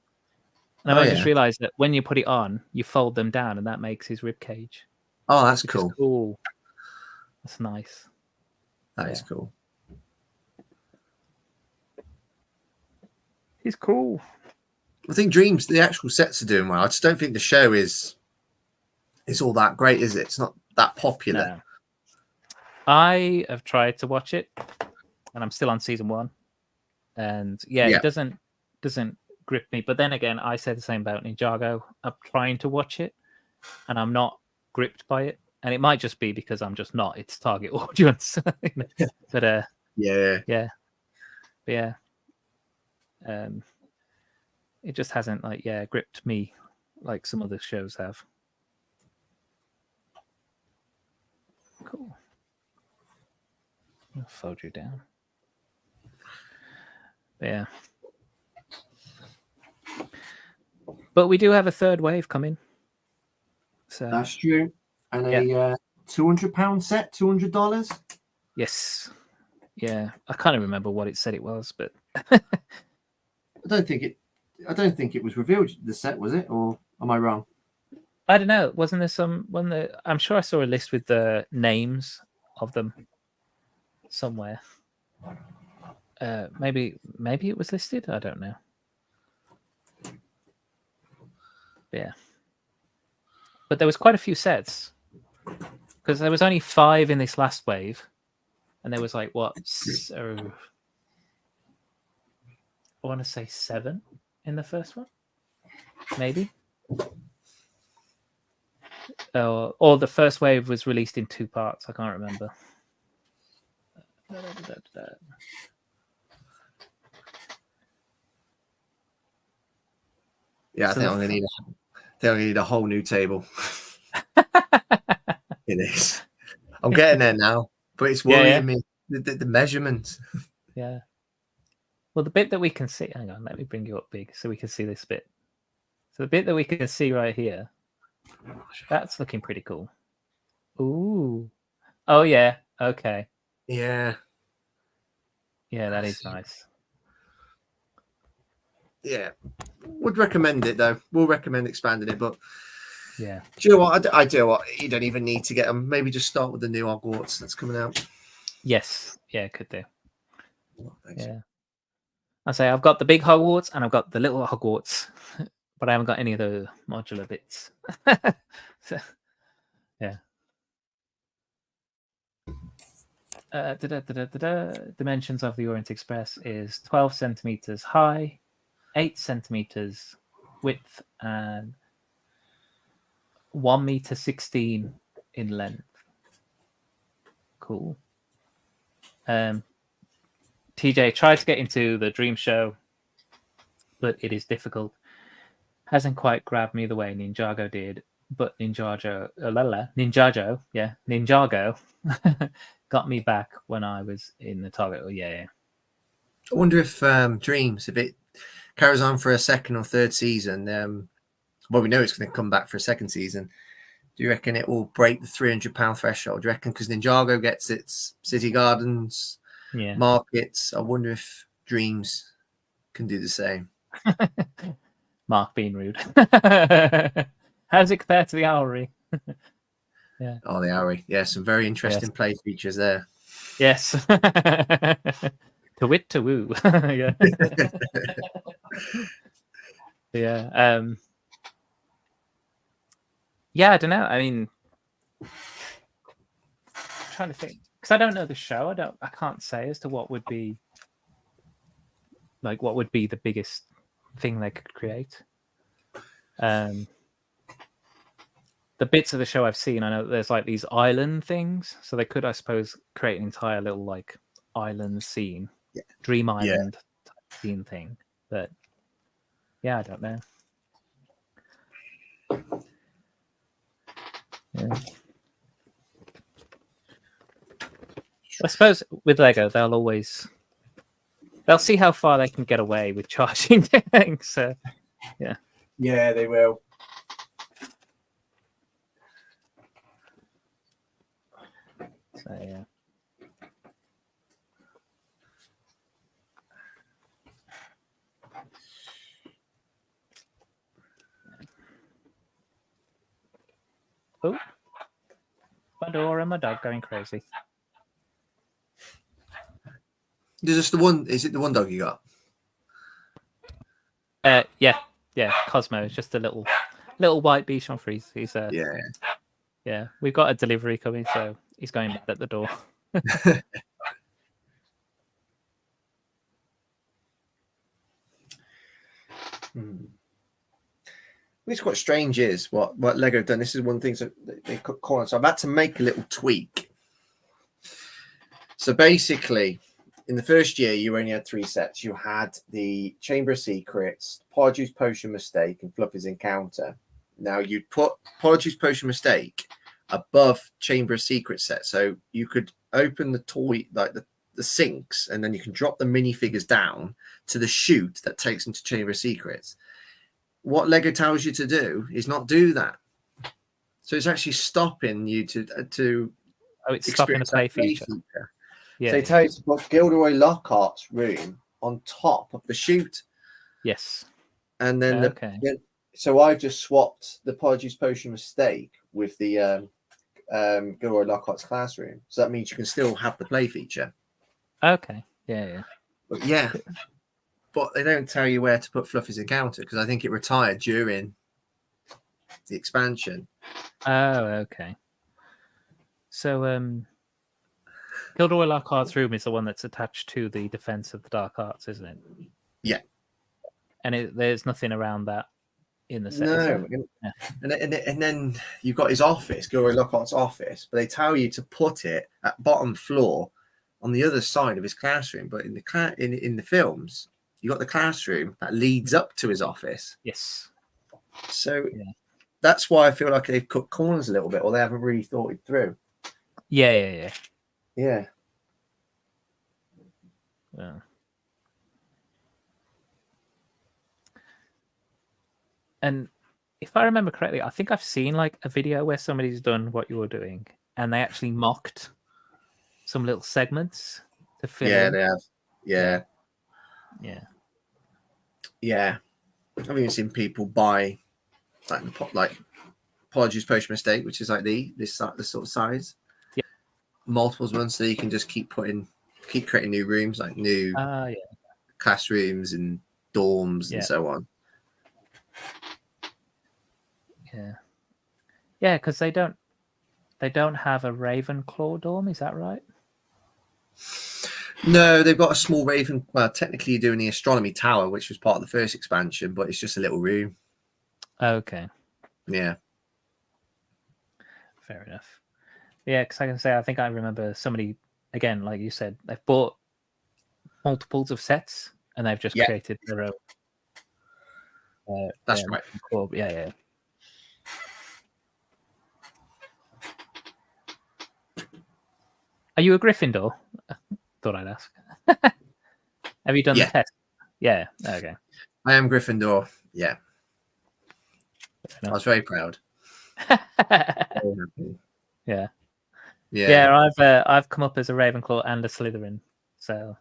And I just realized that when you put it on, you fold them down, and that makes his rib cage. Oh, that's cool. Cool. That's nice. That is cool. He's cool. I think Dreamzz, the actual sets are doing well. I just don't think the show is all that great, is it? It's not that popular. No. I have tried to watch it, and I'm still on season 1. And it doesn't grip me. But then again, I said the same about Ninjago. I'm trying to watch it, and I'm not gripped by it. And it might just be because I'm just not its target audience. But yeah. It just hasn't gripped me like some other shows have. Cool. I'll fold you down. Yeah. But we do have a third wave coming. So that's true. And a £200 set, $200. Yes. Yeah. I can't remember what it said it was, but I don't think it was revealed, the set, was it? Or am I wrong? I don't know. Wasn't there I'm sure I saw a list with the names of them somewhere. Maybe it was listed. I don't know. Yeah. But there was quite a few sets, because there was only 5 in this last wave, and there was like I want to say 7 in the first one, maybe. Or the first wave was released in 2 parts. I can't remember. Yeah, I think I'm gonna need a whole new table. It is. I'm getting there now, but it's worrying me. The measurements. Yeah. Well, the bit that we can see. Hang on, let me bring you up big so we can see this bit. So the bit that we can see right here, that's looking pretty cool. Ooh. Oh yeah. Okay. Yeah. Yeah, that is nice. Yeah. Would recommend it though. We'll recommend expanding it, but yeah. Do you know what? I do what you don't even need to get them. Maybe just start with the new Hogwarts that's coming out. Yes. Yeah, could do. Oh, thanks. Yeah. I say I've got the big Hogwarts and I've got the little Hogwarts, but I haven't got any of the modular bits. So, yeah. Dimensions of the Orient Express is 12 centimeters high, 8 centimeters width, and 1.16 meters in length. Cool. TJ tried to get into the Dream Show, but it is difficult. Hasn't quite grabbed me the way Ninjago did. but Ninjago, yeah, Ninjago got me back when I was in the target. Oh, yeah. I wonder if Dreamzz, if it carries on for a second or third season, well, we know it's going to come back for a second season. Do you reckon it will break the £300 threshold? Do you reckon because Ninjago gets its city gardens, markets? I wonder if Dreamzz can do the same. Mark being rude. How does it compare to the Owlery? Yeah. Oh, the Owlery. Yeah, some very interesting play features there. Yes. To wit to woo. Yeah. Yeah. Yeah, I don't know. I mean, I'm trying to think because I don't know the show. I can't say as to what would be the biggest thing they could create. The bits of the show I've seen, I know there's like these island things, so they could, I suppose, create an entire little like island scene, Dream Island type scene thing. But yeah, I don't know. Yeah. I suppose with Lego, they'll see how far they can get away with charging things. So, yeah. Yeah, they will. So, yeah. Oh, my door and my dog going crazy. Is this the one? Is it the one dog you got? Yeah. Cosmo is just a little white Bichon Frise. He's yeah. We've got a delivery coming, so he's going back at the door. What's quite strange is what Lego have done. This is one thing that they cut corners. So I've had to make a little tweak. So basically, in the first year, you only had 3 sets. You had the Chamber of Secrets, Pardews Potion Mistake, and Fluffy's Encounter. Now you'd put Pardews Potion Mistake above Chamber of Secrets set, so you could open the toy like the sinks, and then you can drop the minifigures down to the chute that takes them to Chamber of Secrets. What Lego tells you to do is not do that. So it's actually stopping you to it's stopping the play feature. Yeah. So they tell you to put Gilderoy Lockhart's room on top of the chute. Yes. And then so I've just swapped the Pardews Potion Mistake with the Gilderoy Lockhart's classroom. So that means you can still have the play feature. Okay. Yeah. But they don't tell you where to put Fluffy's Encounter because I think it retired during the expansion. Oh, okay. So, Gilderoy Lockhart's room is the one that's attached to the Defense of the Dark Arts, isn't it? Yeah. And there's nothing around that in the set. No. Yeah. And then you've got his office, Gilderoy Lockhart's office, but they tell you to put it at bottom floor on the other side of his classroom. But in the films, you got the classroom that leads up to his office. Yes. So that's why I feel like they've cut corners a little bit, or they haven't really thought it through. Yeah. And if I remember correctly, I think I've seen like a video where somebody's done what you were doing, and they actually mocked some little segments to fill in. Yeah, they have. Yeah. I've even seen people buy like Pardews Potion Mistake, which is like this sort of size. Yeah. Multiples ones, so you can just keep creating new rooms, like new classrooms and dorms and so on. Yeah, because they don't have a Ravenclaw dorm, is that right? No, they've got a small Raven. Well, technically, you're doing the Astronomy Tower, which was part of the first expansion, but it's just a little room. Okay. Yeah. Fair enough. Yeah, because I can say I think I remember somebody, again, like you said, they've bought multiples of sets and they've just created their own. That's right. Club. Yeah. you a Gryffindor? Thought I'd ask. Have you done Yeah. the test? Yeah. Okay. I am Gryffindor. Yeah. I was very proud. Very happy. Yeah. Yeah. Yeah, I've come up as a Ravenclaw and a Slytherin. So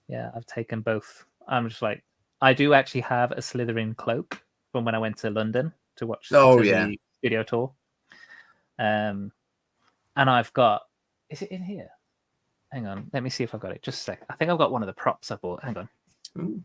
yeah, I've taken both. I'm just like, I do actually have a Slytherin cloak from when I went to London to watch the studio tour. And I've got, is it in here? Hang on, let me see if I've got it. Just a sec. I think I've got one of the props I bought. Hang on. Ooh.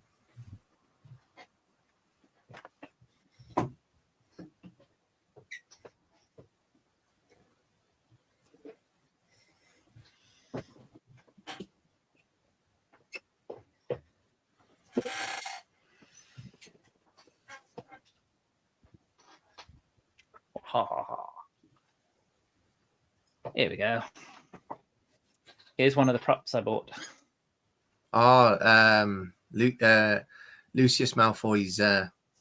Ha ha ha. Here we go. Here's one of the props I bought. Lucius Malfoy's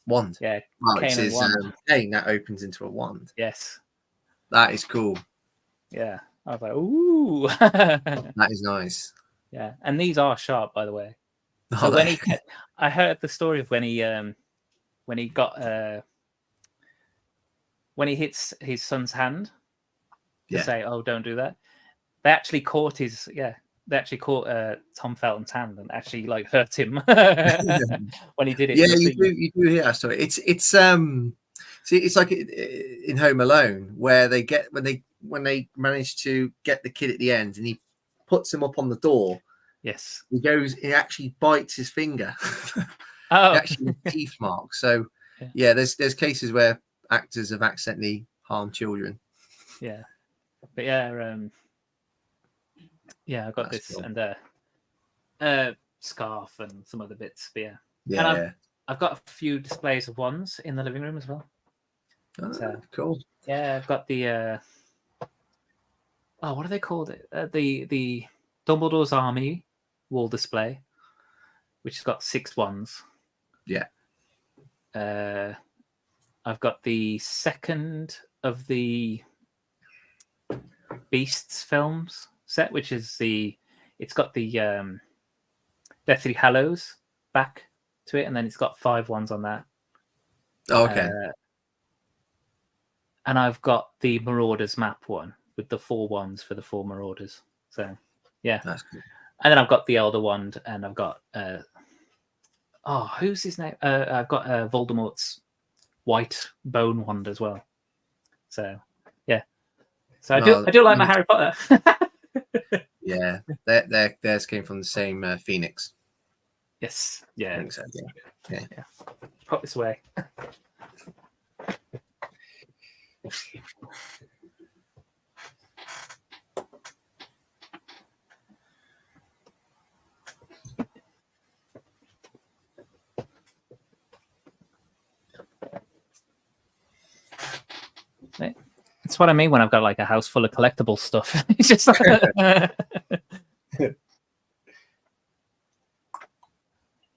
wand. Yeah. Well, it's Cane and his wand. cane that opens into a wand. Yes. That is cool. Yeah. I was like, ooh. That is nice. Yeah. And these are sharp, by the way. So Are when they? I heard the story of when he got when he hits his son's hand to say, "Oh, don't do that." They actually caught Tom Felton's hand and actually like hurt him when he did it. Yeah, you do hear that story. It's like in Home Alone where they get when they manage to get the kid at the end and he puts him up on the door. Yes, he actually bites his finger. Oh, Actually teeth marks. So yeah, there's cases where actors have accidentally harmed children. Yeah, but yeah, I got That's this cool. and scarf and some other bits. But Yeah, and I've got a few displays of wands in the living room as well. So, cool. Yeah, I've got the what do they called it? The Dumbledore's Army wall display, which has got 6 wands. Yeah. I've got the second of the Beasts films set, which is it's got the Deathly Hallows back to it, and then it's got 5 ones on that. Oh, okay. And I've got the Marauders map one with the 4 ones for the 4 Marauders. So yeah, That's cool. And then I've got the Elder Wand, and I've got who's his name? I've got Voldemort's white bone wand as well. So yeah, so I do like my Harry Potter. Yeah, theirs came from the same Phoenix. Yes, yeah. I think so, yeah. Put this away. That's what I mean when I've got like a house full of collectible stuff. It's just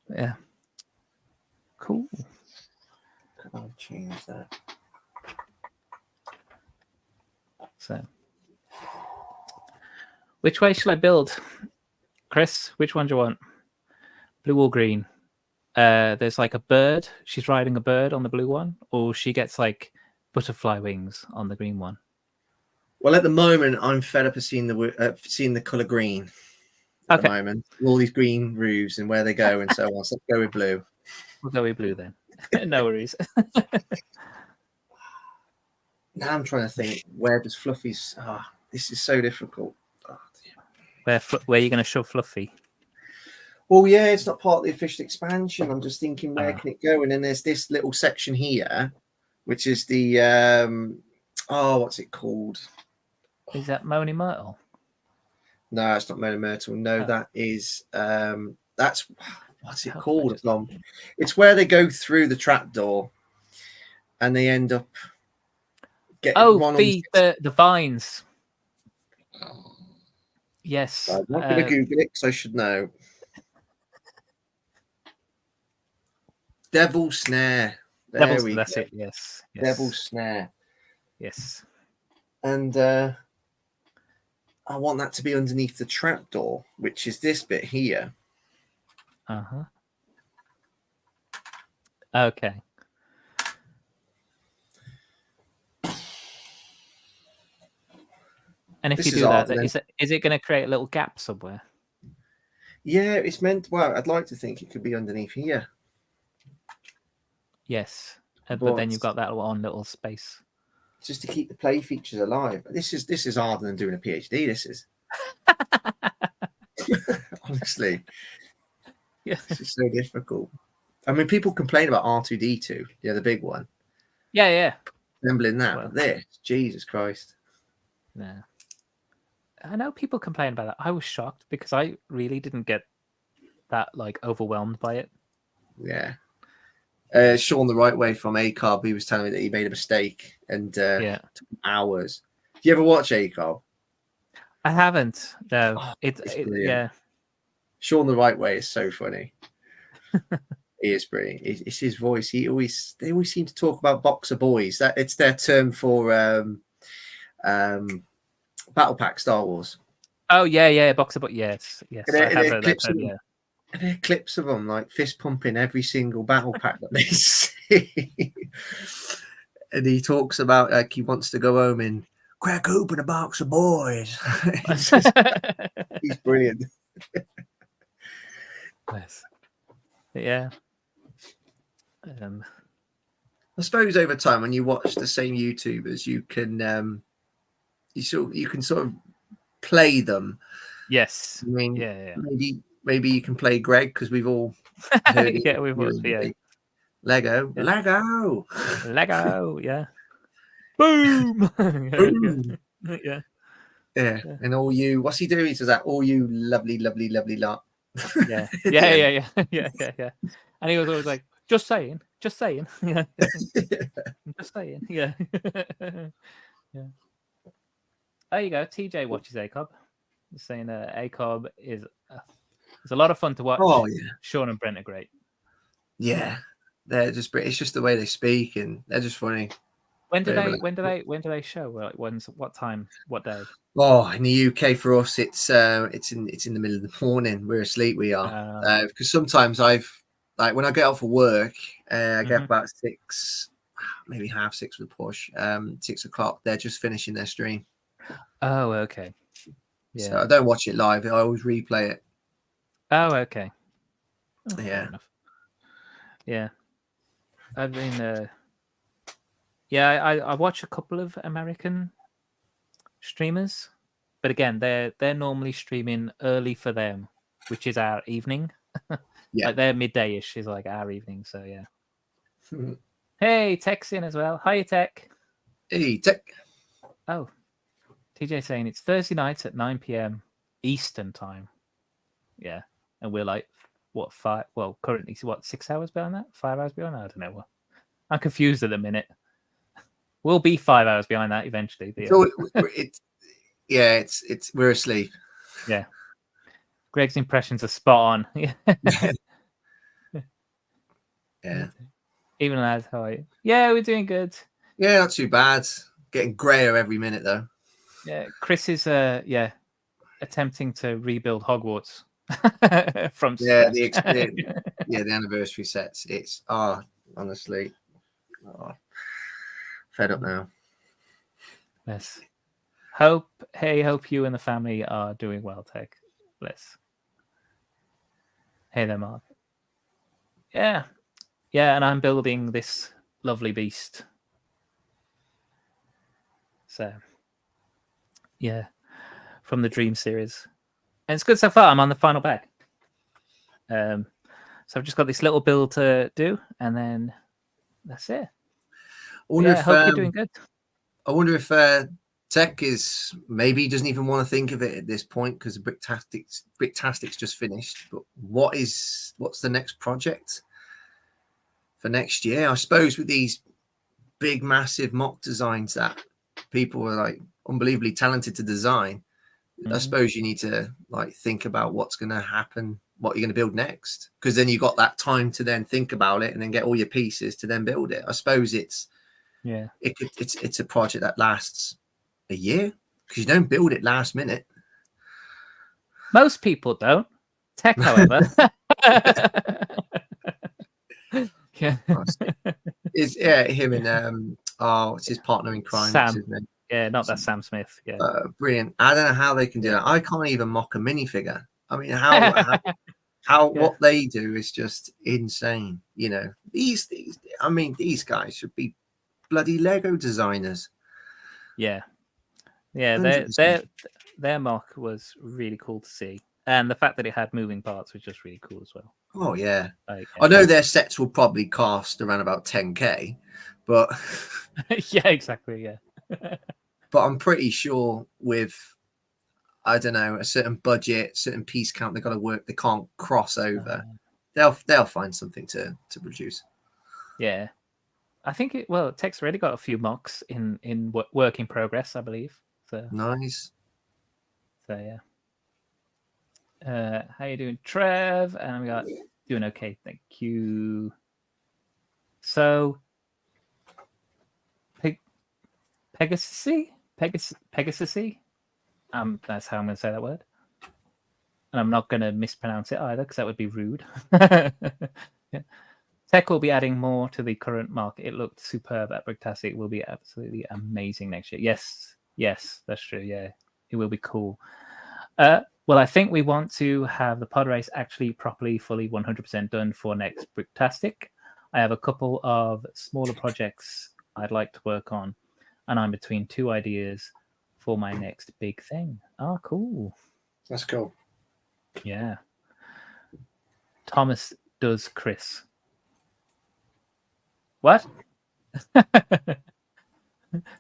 yeah, cool. I'll change that. So, which way shall I build, Chris? Which one do you want? Blue or green? There's like a bird. She's riding a bird on the blue one, or she gets like butterfly wings on the green one. Well, at the moment, I'm fed up of seeing the color green. At the moment, all these green roofs and where they go and so on. So let's go with blue. We'll go with blue then. No worries. Now I'm trying to think, where does Fluffy's? This is so difficult. Where are you going to shove Fluffy? Well, yeah, it's not part of the official expansion. I'm just thinking, where can it go? And then there's this little section here, which is the what's it called? Is that Moaning Myrtle? No, it's not Moaning Myrtle. No, that is that's what's it called? It's where they go through the trapdoor and they end up getting the vines. Yes. I'm not going to Google it because I should know. Devil Snare. That's it. Yes. Devil Snare. Yes. And I want that to be underneath the trapdoor, which is this bit here. Uh-huh. Okay. And if This you is do odd, that, then. is it going to create a little gap somewhere? Yeah, it's meant. Well, I'd like to think it could be underneath here. Yes. But then you've got that little space. Just to keep the play features alive. This is harder than doing a PhD. This is honestly, Yeah. this is so difficult. I mean, people complain about R2D2, the big one. Yeah, yeah. Resembling that, Well. but this, Jesus Christ. Yeah. I know people complain about that. I was shocked because I really didn't get that like overwhelmed by it. Yeah. Sean the Right Way from ACOB, he was telling me that he made a mistake and Yeah. took hours. Do you ever watch ACOB? I haven't. No. Oh, it brilliant. yeah. Sean the Right Way is so funny. He is brilliant. It's his voice. They always seem to talk about boxer boys. That it's their term for Battle Pack Star Wars. Oh yeah, boxer, but yes. And I have heard that clips term, of them, yeah. and there are clips of them like fist pumping every single battle pack that they see. And he talks about like he wants to go home and crack open a box of boys. He's brilliant. Nice. Yeah. I suppose over time when you watch the same YouTubers, you can you can sort of play them. Yes. I mean, Yeah. maybe you can play Greg because we've all heard Yeah, we've all, yeah. Lego, Yeah. Lego, yeah. Boom. Boom. Yeah. Yeah. And all you, what's he do? He says that all you lovely lot. Yeah. Yeah. And he was always like, just saying. Yeah. Just saying. Yeah. Yeah. There you go. TJ watches ACOB. He's saying ACOB is it's a lot of fun to watch. Oh yeah. Sean and Brent are great. Yeah. They're just it's just the way they speak and they're just funny. When do Very they show? Like what time? What day? Oh, in the UK for us, it's in the middle of the morning. We're asleep. We are because sometimes like when I get out for work, I get up about 6, maybe half 6 with a push. 6 o'clock. They're just finishing their stream. Oh, okay. Yeah. So I don't watch it live. I always replay it. Oh, okay. Oh, Yeah. fair enough. Yeah. I've been. I watch a couple of American streamers, but again, they're normally streaming early for them, which is our evening. Yeah. Like their midday-ish is like our evening. So yeah. Hey, Tech's in as well. Hiya, Tech. Hey, Tech. Oh, TJ saying it's Thursday nights at 9 p.m. Eastern time. Yeah, and we're like what 5? Well, currently what 6 hours behind that? 5 hours behind? I don't know. I'm confused at the minute. We'll be 5 hours behind that eventually. So we're asleep. Yeah. Greg's impressions are spot on. Yeah. Yeah. Even lads, how are you? Yeah, we're doing good. Yeah, not too bad. Getting grayer every minute though. Yeah, Chris is attempting to rebuild Hogwarts from scratch. The anniversary sets. It's honestly, fed up now. Yes. Hope you and the family are doing well, Tech. Bless. Hey there, Mark. Yeah. Yeah, and I'm building this lovely beast. So, yeah, from the Dream series. And it's good so far. I'm on the final bag. So I've just got this little build to do, and then that's it. I hope you're doing good. I wonder if Tech is maybe doesn't even want to think of it at this point because Bricktastic's just finished. But what's the next project for next year? I suppose with these big, massive mock designs that people are like unbelievably talented to design, I suppose you need to like think about what's going to happen, what you're going to build next, because then you got that time to then think about it and then get all your pieces to then build it. I suppose it's a project that lasts a year because you don't build it last minute. Most people don't. Tech, however. Yeah. Is him and what's his partner in crime? What's Sam. his name? Yeah, not that Sam Smith. Yeah. Brilliant. I don't know how they can do that. I can't even mock a minifigure. I mean, how what they do is just insane. You know, these guys should be bloody Lego designers. Yeah. Yeah, 100%. their mock was really cool to see. And the fact that it had moving parts was just really cool as well. Oh yeah. Like, I know their sets will probably cost around about 10k, but yeah, exactly. Yeah. but I'm pretty sure with, I don't know, a certain budget, certain piece count, they've got to work. They can't cross over. They'll find something to produce. Yeah, I think Tech's already got a few mocks in work in progress, I believe. So Nice. So yeah. How you doing, Trev? And we got doing okay, thank you. So Pegasus. That's how I'm going to say that word. And I'm not going to mispronounce it either, because that would be rude. Yeah. Tech will be adding more to the current market. It looked superb at Bricktastic. It will be absolutely amazing next year. Yes, that's true. Yeah, it will be cool. Well, I think we want to have the pod race actually properly, fully 100% done for next Bricktastic. I have a couple of smaller projects I'd like to work on, and I'm between two ideas for my next big thing. Oh, cool. That's cool. Yeah. Thomas does Chris. What?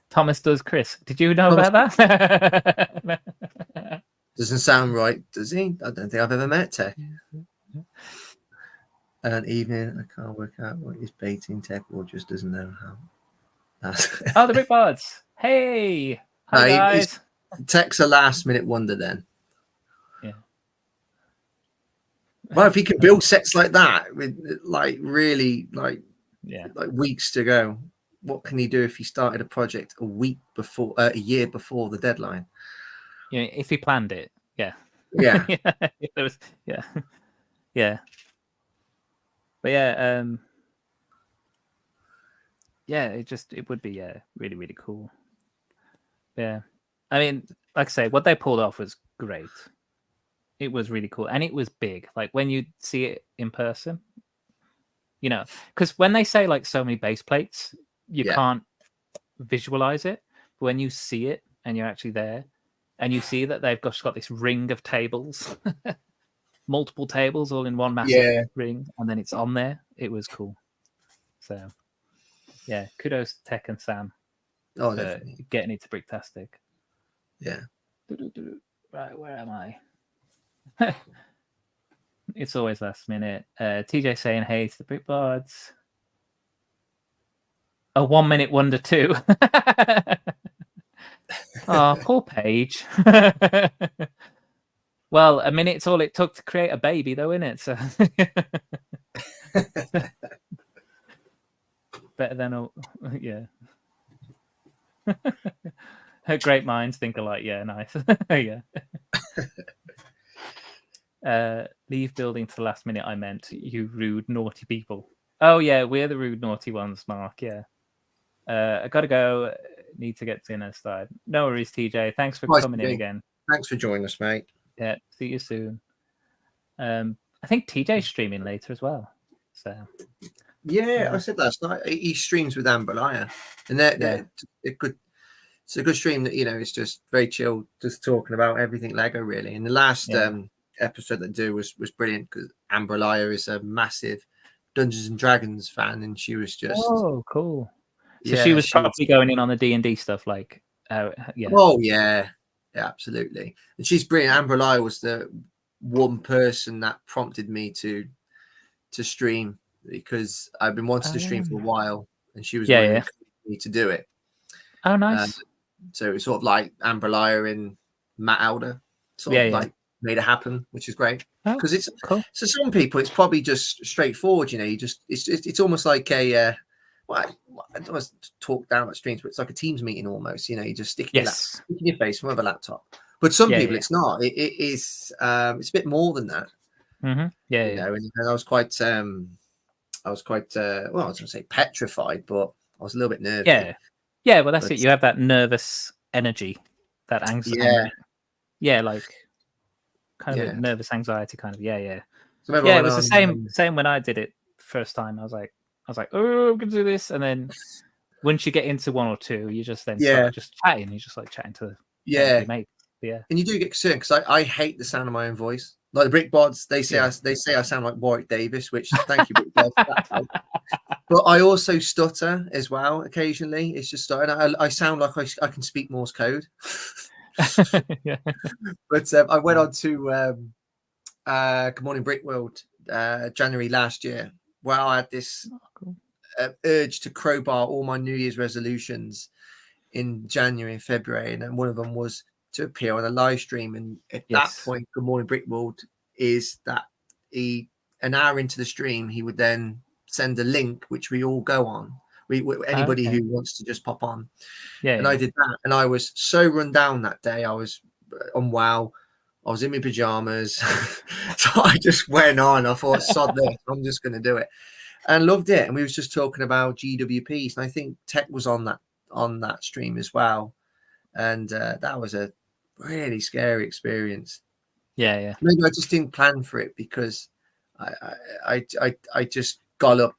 Thomas does Chris. Did you know about that? Doesn't sound right, does he? I don't think I've ever met Tech. And evening, I can't work out what he's baiting. Tech or just doesn't know how. Oh, the Brickbards. Hey. Hi, guys. Tech's a last minute wonder then. Yeah. Well, if he can build sets like that with like really like weeks to go, what can he do if he started a project a year before the deadline? Yeah, if he planned it, yeah. Yeah. Yeah. But yeah, it would be really, really cool. Yeah. I mean, like I say, what they pulled off was great. It was really cool. And it was big. Like when you see it in person, you know, because when they say like so many base plates, you can't visualize it. But when you see it and you're actually there and you see that they've just got this ring of tables, multiple tables all in one massive ring, and then it's on there, it was cool. So yeah, kudos to Tech and Sam for getting it to Bricktastic. Yeah. Right, where am I? It's always last minute. TJ saying, hey, it's the Brickbards. A 1 minute wonder too. Oh, poor Paige. Well, a minute's all it took to create a baby, though, isn't it? So better than yeah. Her great minds think alike. Yeah, nice. Yeah. Leave building to the last minute. I meant you rude, naughty people. Oh yeah, we're the rude, naughty ones, Mark. Yeah. I gotta go. Need to get dinner started. No worries, TJ. Thanks for coming in again. Thanks for joining us, mate. Yeah. See you soon. I think TJ's streaming later as well. So. Yeah, I said last night he streams with Amberlaya, and they're good. It's a good stream that, you know, it's just very chill, just talking about everything Lego really. And the last episode they do was brilliant because Amberlaya is a massive Dungeons and Dragons fan, and she was just cool. So she was probably going in on the D&D stuff, like yeah, absolutely. And she's brilliant. Amberlaya was the one person that prompted me to stream, because I've been wanting to stream for a while, and she was me to do it. Oh, nice. So it's sort of like Amberlaya and Matt Elder sort of like made it happen, which is great. Because it's cool. So some people, it's probably just straightforward, you know. You just it's almost like a I don't want to talk down about streams, but it's like a Teams meeting almost. You know, you just stick your face from a laptop. But some Yeah, people yeah. it's not. It is it's a bit more than that. Yeah, You know, and I was quite well, I was going to say petrified, but I was a little bit nervy. yeah. Well, that's But it. You have that nervous energy, that yeah, yeah, like kind of a yeah. nervous anxiety, kind of. Yeah. So remember Yeah, it when was the same when I did it first time. I was like, oh, I'm gonna do this, and then once you get into one or two, you just then Yeah. start just chatting. You just like chatting to yeah, your mate. Yeah. and you do get concerned because I hate the sound of my own voice. Like the Brick Bods, they say I sound like Warwick Davis, which thank you, Brick Bods. For that one. But I also stutter as well occasionally. It's just starting. I sound like I can speak Morse code. Yeah. But I went on to Good Morning Brick World January last year, where I had this urge to crowbar all my New Year's resolutions in January and February, and then one of them was to appear on a live stream. And at that point, Good Morning Brick World is that an hour into the stream, he would then send a link which we all go on. Anybody who wants to just pop on. I did that, and I was so run down that day. I was unwell. I was in my pajamas, so I just went on. I thought, sod this, I'm just going to do it, and loved it. And we was just talking about GWPs, and I think Tech was on that stream as well, and that was a really scary experience. Yeah. Maybe I just didn't plan for it because I just got up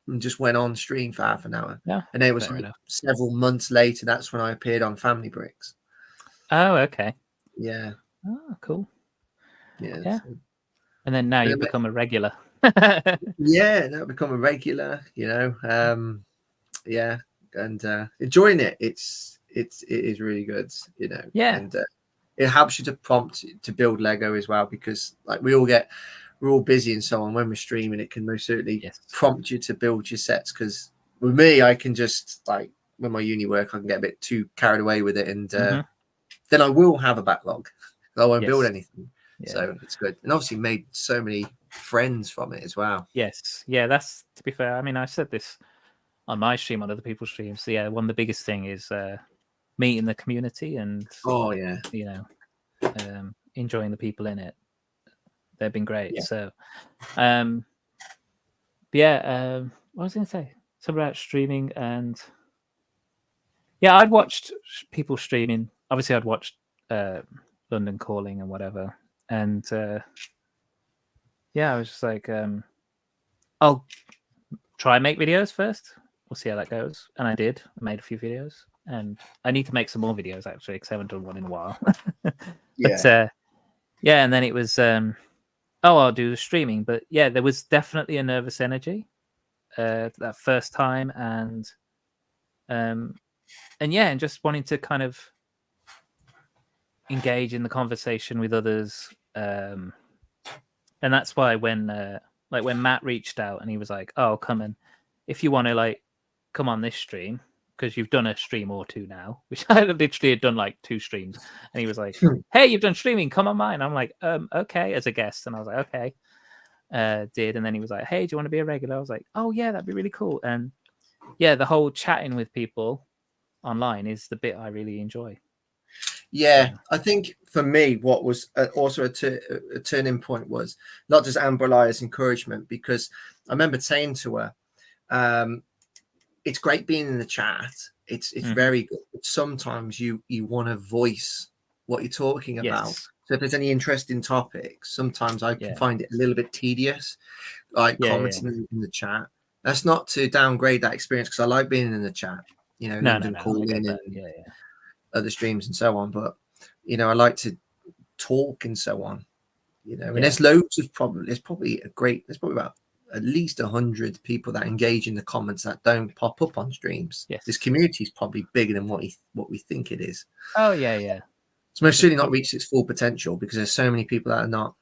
and just went on stream for half an hour. Yeah, and it was like several months later. That's when I appeared on Family Bricks. Oh, okay. Yeah. Oh, cool. Yeah. And then now you've become a regular. Yeah, now become a regular. You know, yeah, and enjoying it. It is really good. You know. Yeah. And it helps you to prompt to build Lego as well, because like we're all busy and so on. When we're streaming, it can most certainly prompt you to build your sets. Because with me, I can just like with my uni work, I can get a bit too carried away with it, and then I will have a backlog. I won't build anything. So it's good, and obviously made so many friends from it as well. Yes, yeah. That's, to be fair, I mean, I said this on my stream, on other people's streams. So yeah, one of the biggest thing is meeting the community and you know, enjoying the people in it. They've been great. So what was I going to say? Something about streaming, and I'd watched people streaming. Obviously, I'd watched London Calling and whatever, and I was just like, I'll try and make videos first. We'll see how that goes. And I did. I made a few videos, and I need to make some more videos actually, because I haven't done one in a while. But and then it was I'll do the streaming. But yeah, there was definitely a nervous energy that first time, and just wanting to kind of engage in the conversation with others, and that's why when Matt reached out and he was like, "Oh, come and if you want to like come on this stream, because you've done a stream or two now," which I literally had done like 2 streams, and he was like, "Hey, you've done streaming, come on mine." I'm like, okay, as a guest, and I was like, okay, did, and then he was like, "Hey, do you want to be a regular?" I was like, "Oh yeah, that'd be really cool." And yeah, the whole chatting with people online is the bit I really enjoy. Yeah, I think for me, what was also a turning point was not just Amber Lyre's encouragement, because I remember saying to her, it's great being in the chat. It's very good. But sometimes you want to voice what you're talking about. So if there's any interesting topics, sometimes I can find it a little bit tedious, like commenting in the chat. That's not to downgrade that experience, because I like being in the chat. You know, London Calling and other streams and so on. But you know, I like to talk and so on. You know, and there's loads of problems. There's probably about at least 100 people that engage in the comments that don't pop up on streams. This community is probably bigger than what we think it is. Oh yeah. It's most certainly not reached its full potential, because there's so many people that are not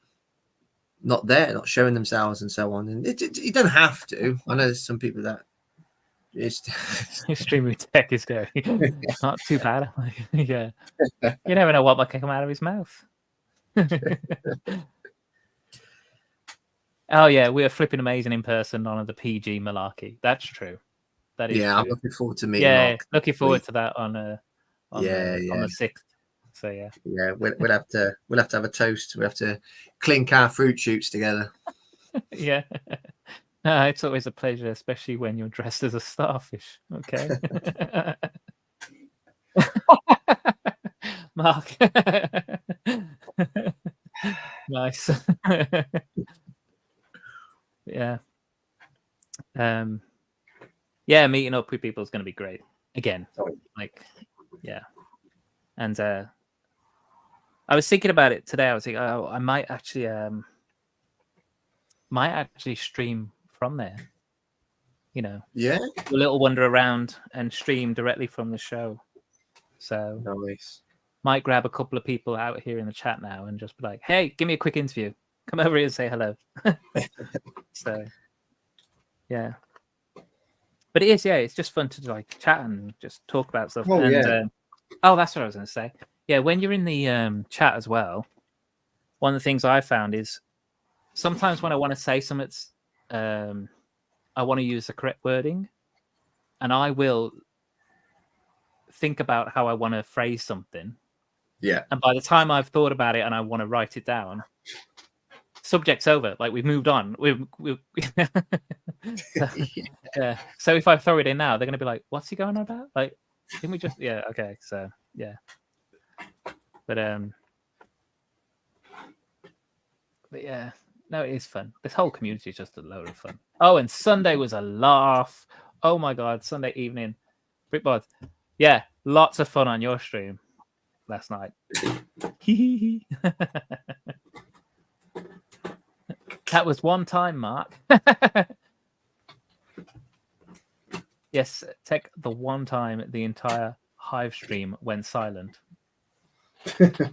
there, not showing themselves and so on. And you don't have to. I know there's some people that streaming tech is going not too bad. Yeah, you never know what might come out of his mouth. Oh yeah, we are flipping amazing in person on the PG malarkey. That's true. That is true. I'm looking forward to meeting. Looking forward to that on the 6th. So yeah. Yeah, we'll have to have a toast. We'll have to clink our fruit shoots together. Yeah. No, it's always a pleasure, especially when you're dressed as a starfish. Okay. Mark. Nice. Yeah. Yeah, meeting up with people is going to be great. Again, like, yeah. And I was thinking about it today. I was thinking, oh, I might actually stream from there. You know, Yeah, do a little wander around and stream directly from the show. So nice. might grab a couple of people out here in the chat now and just be like, "Hey, give me a quick interview. Come over here and say hello." So, yeah. But it is, yeah. It's just fun to like chat and just talk about stuff. Oh, and yeah. oh, that's what I was going to say. Yeah, when you're in the chat as well, one of the things I found is sometimes when I want to say something, I want to use the correct wording, and I will think about how I want to phrase something. Yeah. And by the time I've thought about it and I want to write it down, subject's over. Like we've moved on. Yeah. So if I throw it in now, they're going to be like, "What's he going on about?" Like, didn't we just? Yeah. Okay. So yeah. But yeah. No, it is fun. This whole community is just a load of fun. Oh, and Sunday was a laugh. Oh my god, Sunday evening. Brickbot. Yeah, lots of fun on your stream last night. That was one time, Mark. Yes, Tech, the one time the entire Hive stream went silent.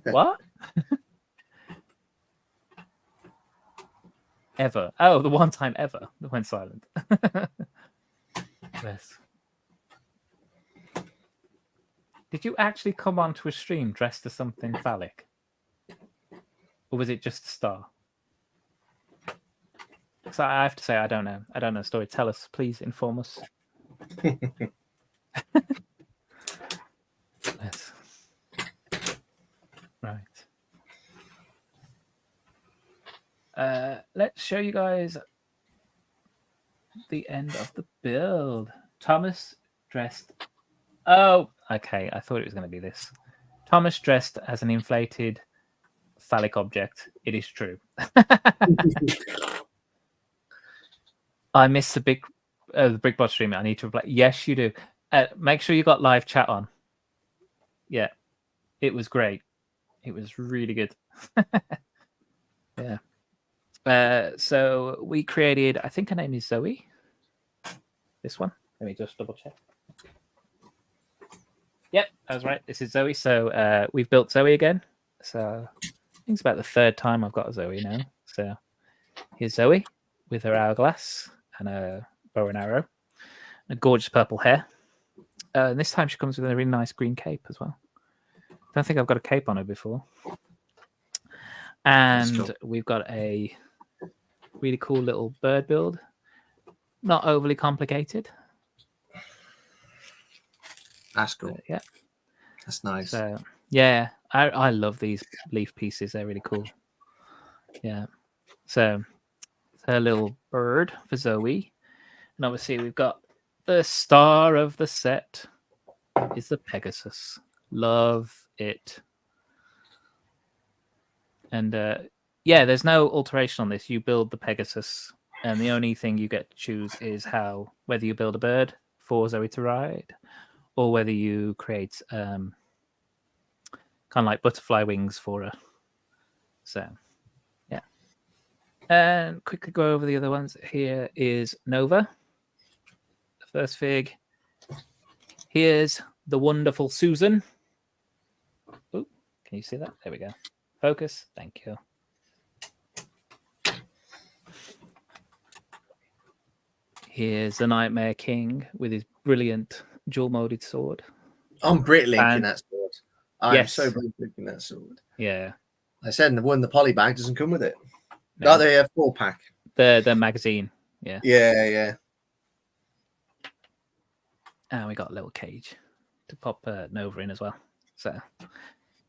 What? Ever. Oh, the one time ever that went silent. Yes. Did you actually come onto a stream dressed as something phallic? Or was it just a star? Because I have to say, I don't know. I don't know the story. Tell us, please inform us. Yes. Right. Let's show you guys the end of the build. Thomas dressed. Oh, okay. I thought it was going to be this. Thomas dressed as an inflated phallic object. It is true. I missed the Brickbot stream. I need to reply. Yes, you do. Make sure you got live chat on. Yeah, it was great. It was really good. Yeah. So we created, I think her name is Zoe. This one. Let me just double check. Yep, I was right. This is Zoe. So we've built Zoe again. So I think it's about the third time I've got Zoe now. So here's Zoe with her hourglass and a bow and arrow, and gorgeous purple hair. And this time she comes with a really nice green cape as well. Don't think I've got a cape on her before. And we've got a really cool little bird build. Not overly complicated. That's cool. Yeah. That's nice. So yeah, I love these leaf pieces. They're really cool. Yeah. So it's her little bird for Zoe. And obviously we've got the star of the set is the Pegasus. Love it. And yeah, there's no alteration on this. You build the Pegasus, and the only thing you get to choose is whether you build a bird for Zoe to ride, or whether you create kind of like butterfly wings for her. So, yeah. And quickly go over the other ones. Here is Nova, the first fig. Here's the wonderful Susan. Oh, can you see that? There we go. Focus. Thank you. Here's the Nightmare King with his brilliant dual-molded sword. I'm Brit-linking that sword. I'm so Brit-linking that sword. Yeah. I said the one in the poly bag doesn't come with it. No, they have 4-pack. The magazine. Yeah. Yeah. And we got a little cage to pop Nova in as well. So,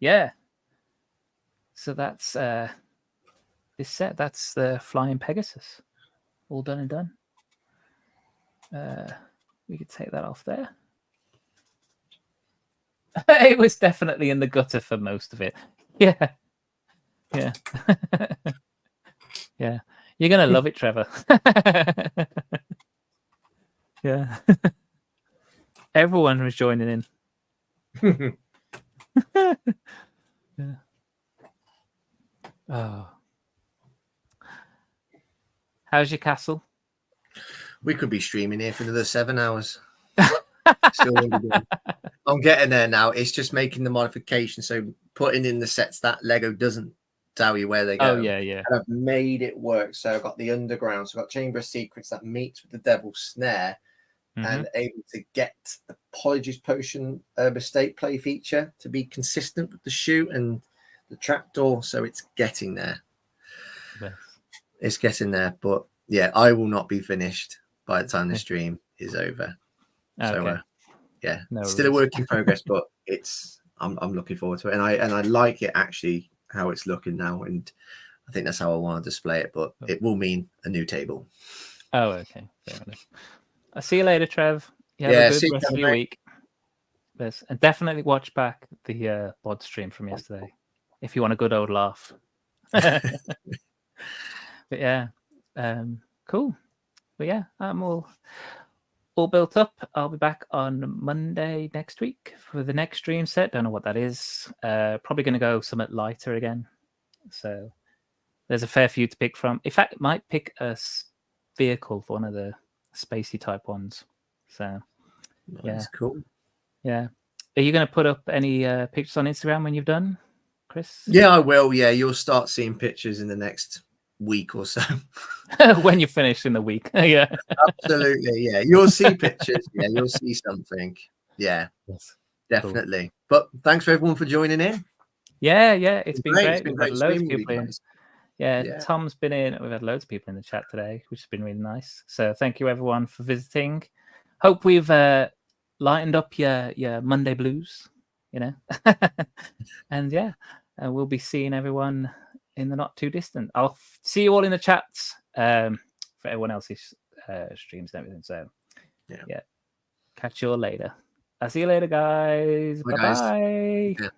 yeah. So that's this set. That's the Flying Pegasus. All done and done. We could take that off there. It was definitely in the gutter for most of it. Yeah. Yeah. Yeah. You're going to love it, Trevor. Yeah. Everyone was joining in. Yeah. Oh. How's your castle? We could be streaming here for another 7 hours. Still I'm getting there now. It's just making the modification. So putting in the sets that Lego doesn't tell you where they go. Oh, yeah, yeah. And I've made it work. So I've got the underground. So I've got Chamber of Secrets that meets with the Devil's Snare and able to get the Apologies Potion estate play feature to be consistent with the chute and the trapdoor. So it's getting there. Yes. It's getting there. But yeah, I will not be finished by the time the stream is over. Okay. So yeah, No still a worries. work in progress, but I'm looking forward to it, and I like it actually how it's looking now, and I think that's how I want to display it. But it will mean a new table. Oh, okay. Fair enough. I'll see you later, Trev. You have Yeah, a see good you, rest of Kevin, your mate. week. Yes, and definitely watch back the bod stream from yesterday if you want a good old laugh. But yeah, cool. But yeah, I'm all built up. I'll be back on Monday next week for the next stream set. Don't know what that is. Probably going to go somewhat lighter again. So there's a fair few to pick from. In fact, might pick a vehicle for one of the spacey type ones. So That's cool. Yeah. Are you going to put up any pictures on Instagram when you've done, Chris? Yeah, I will. Yeah, you'll start seeing pictures in the next week or so. When you finish in the week. Yeah. Absolutely. Yeah, you'll see pictures. Yeah, you'll see something. Yeah, Yes. definitely. Cool. But thanks for everyone for joining in. Yeah, it's been great. It's been We've had great loads of streaming with people you in. guys. Yeah, Tom's been in. We've had loads of people in the chat today, which has been really nice. So thank you everyone for visiting. Hope we've lightened up your Monday blues, you know. And yeah, we'll be seeing everyone in the not too distant. I'll see you all in the chats for everyone else's streams and everything. So yeah, catch you all later. I'll see you later, guys. Bye bye. Yeah.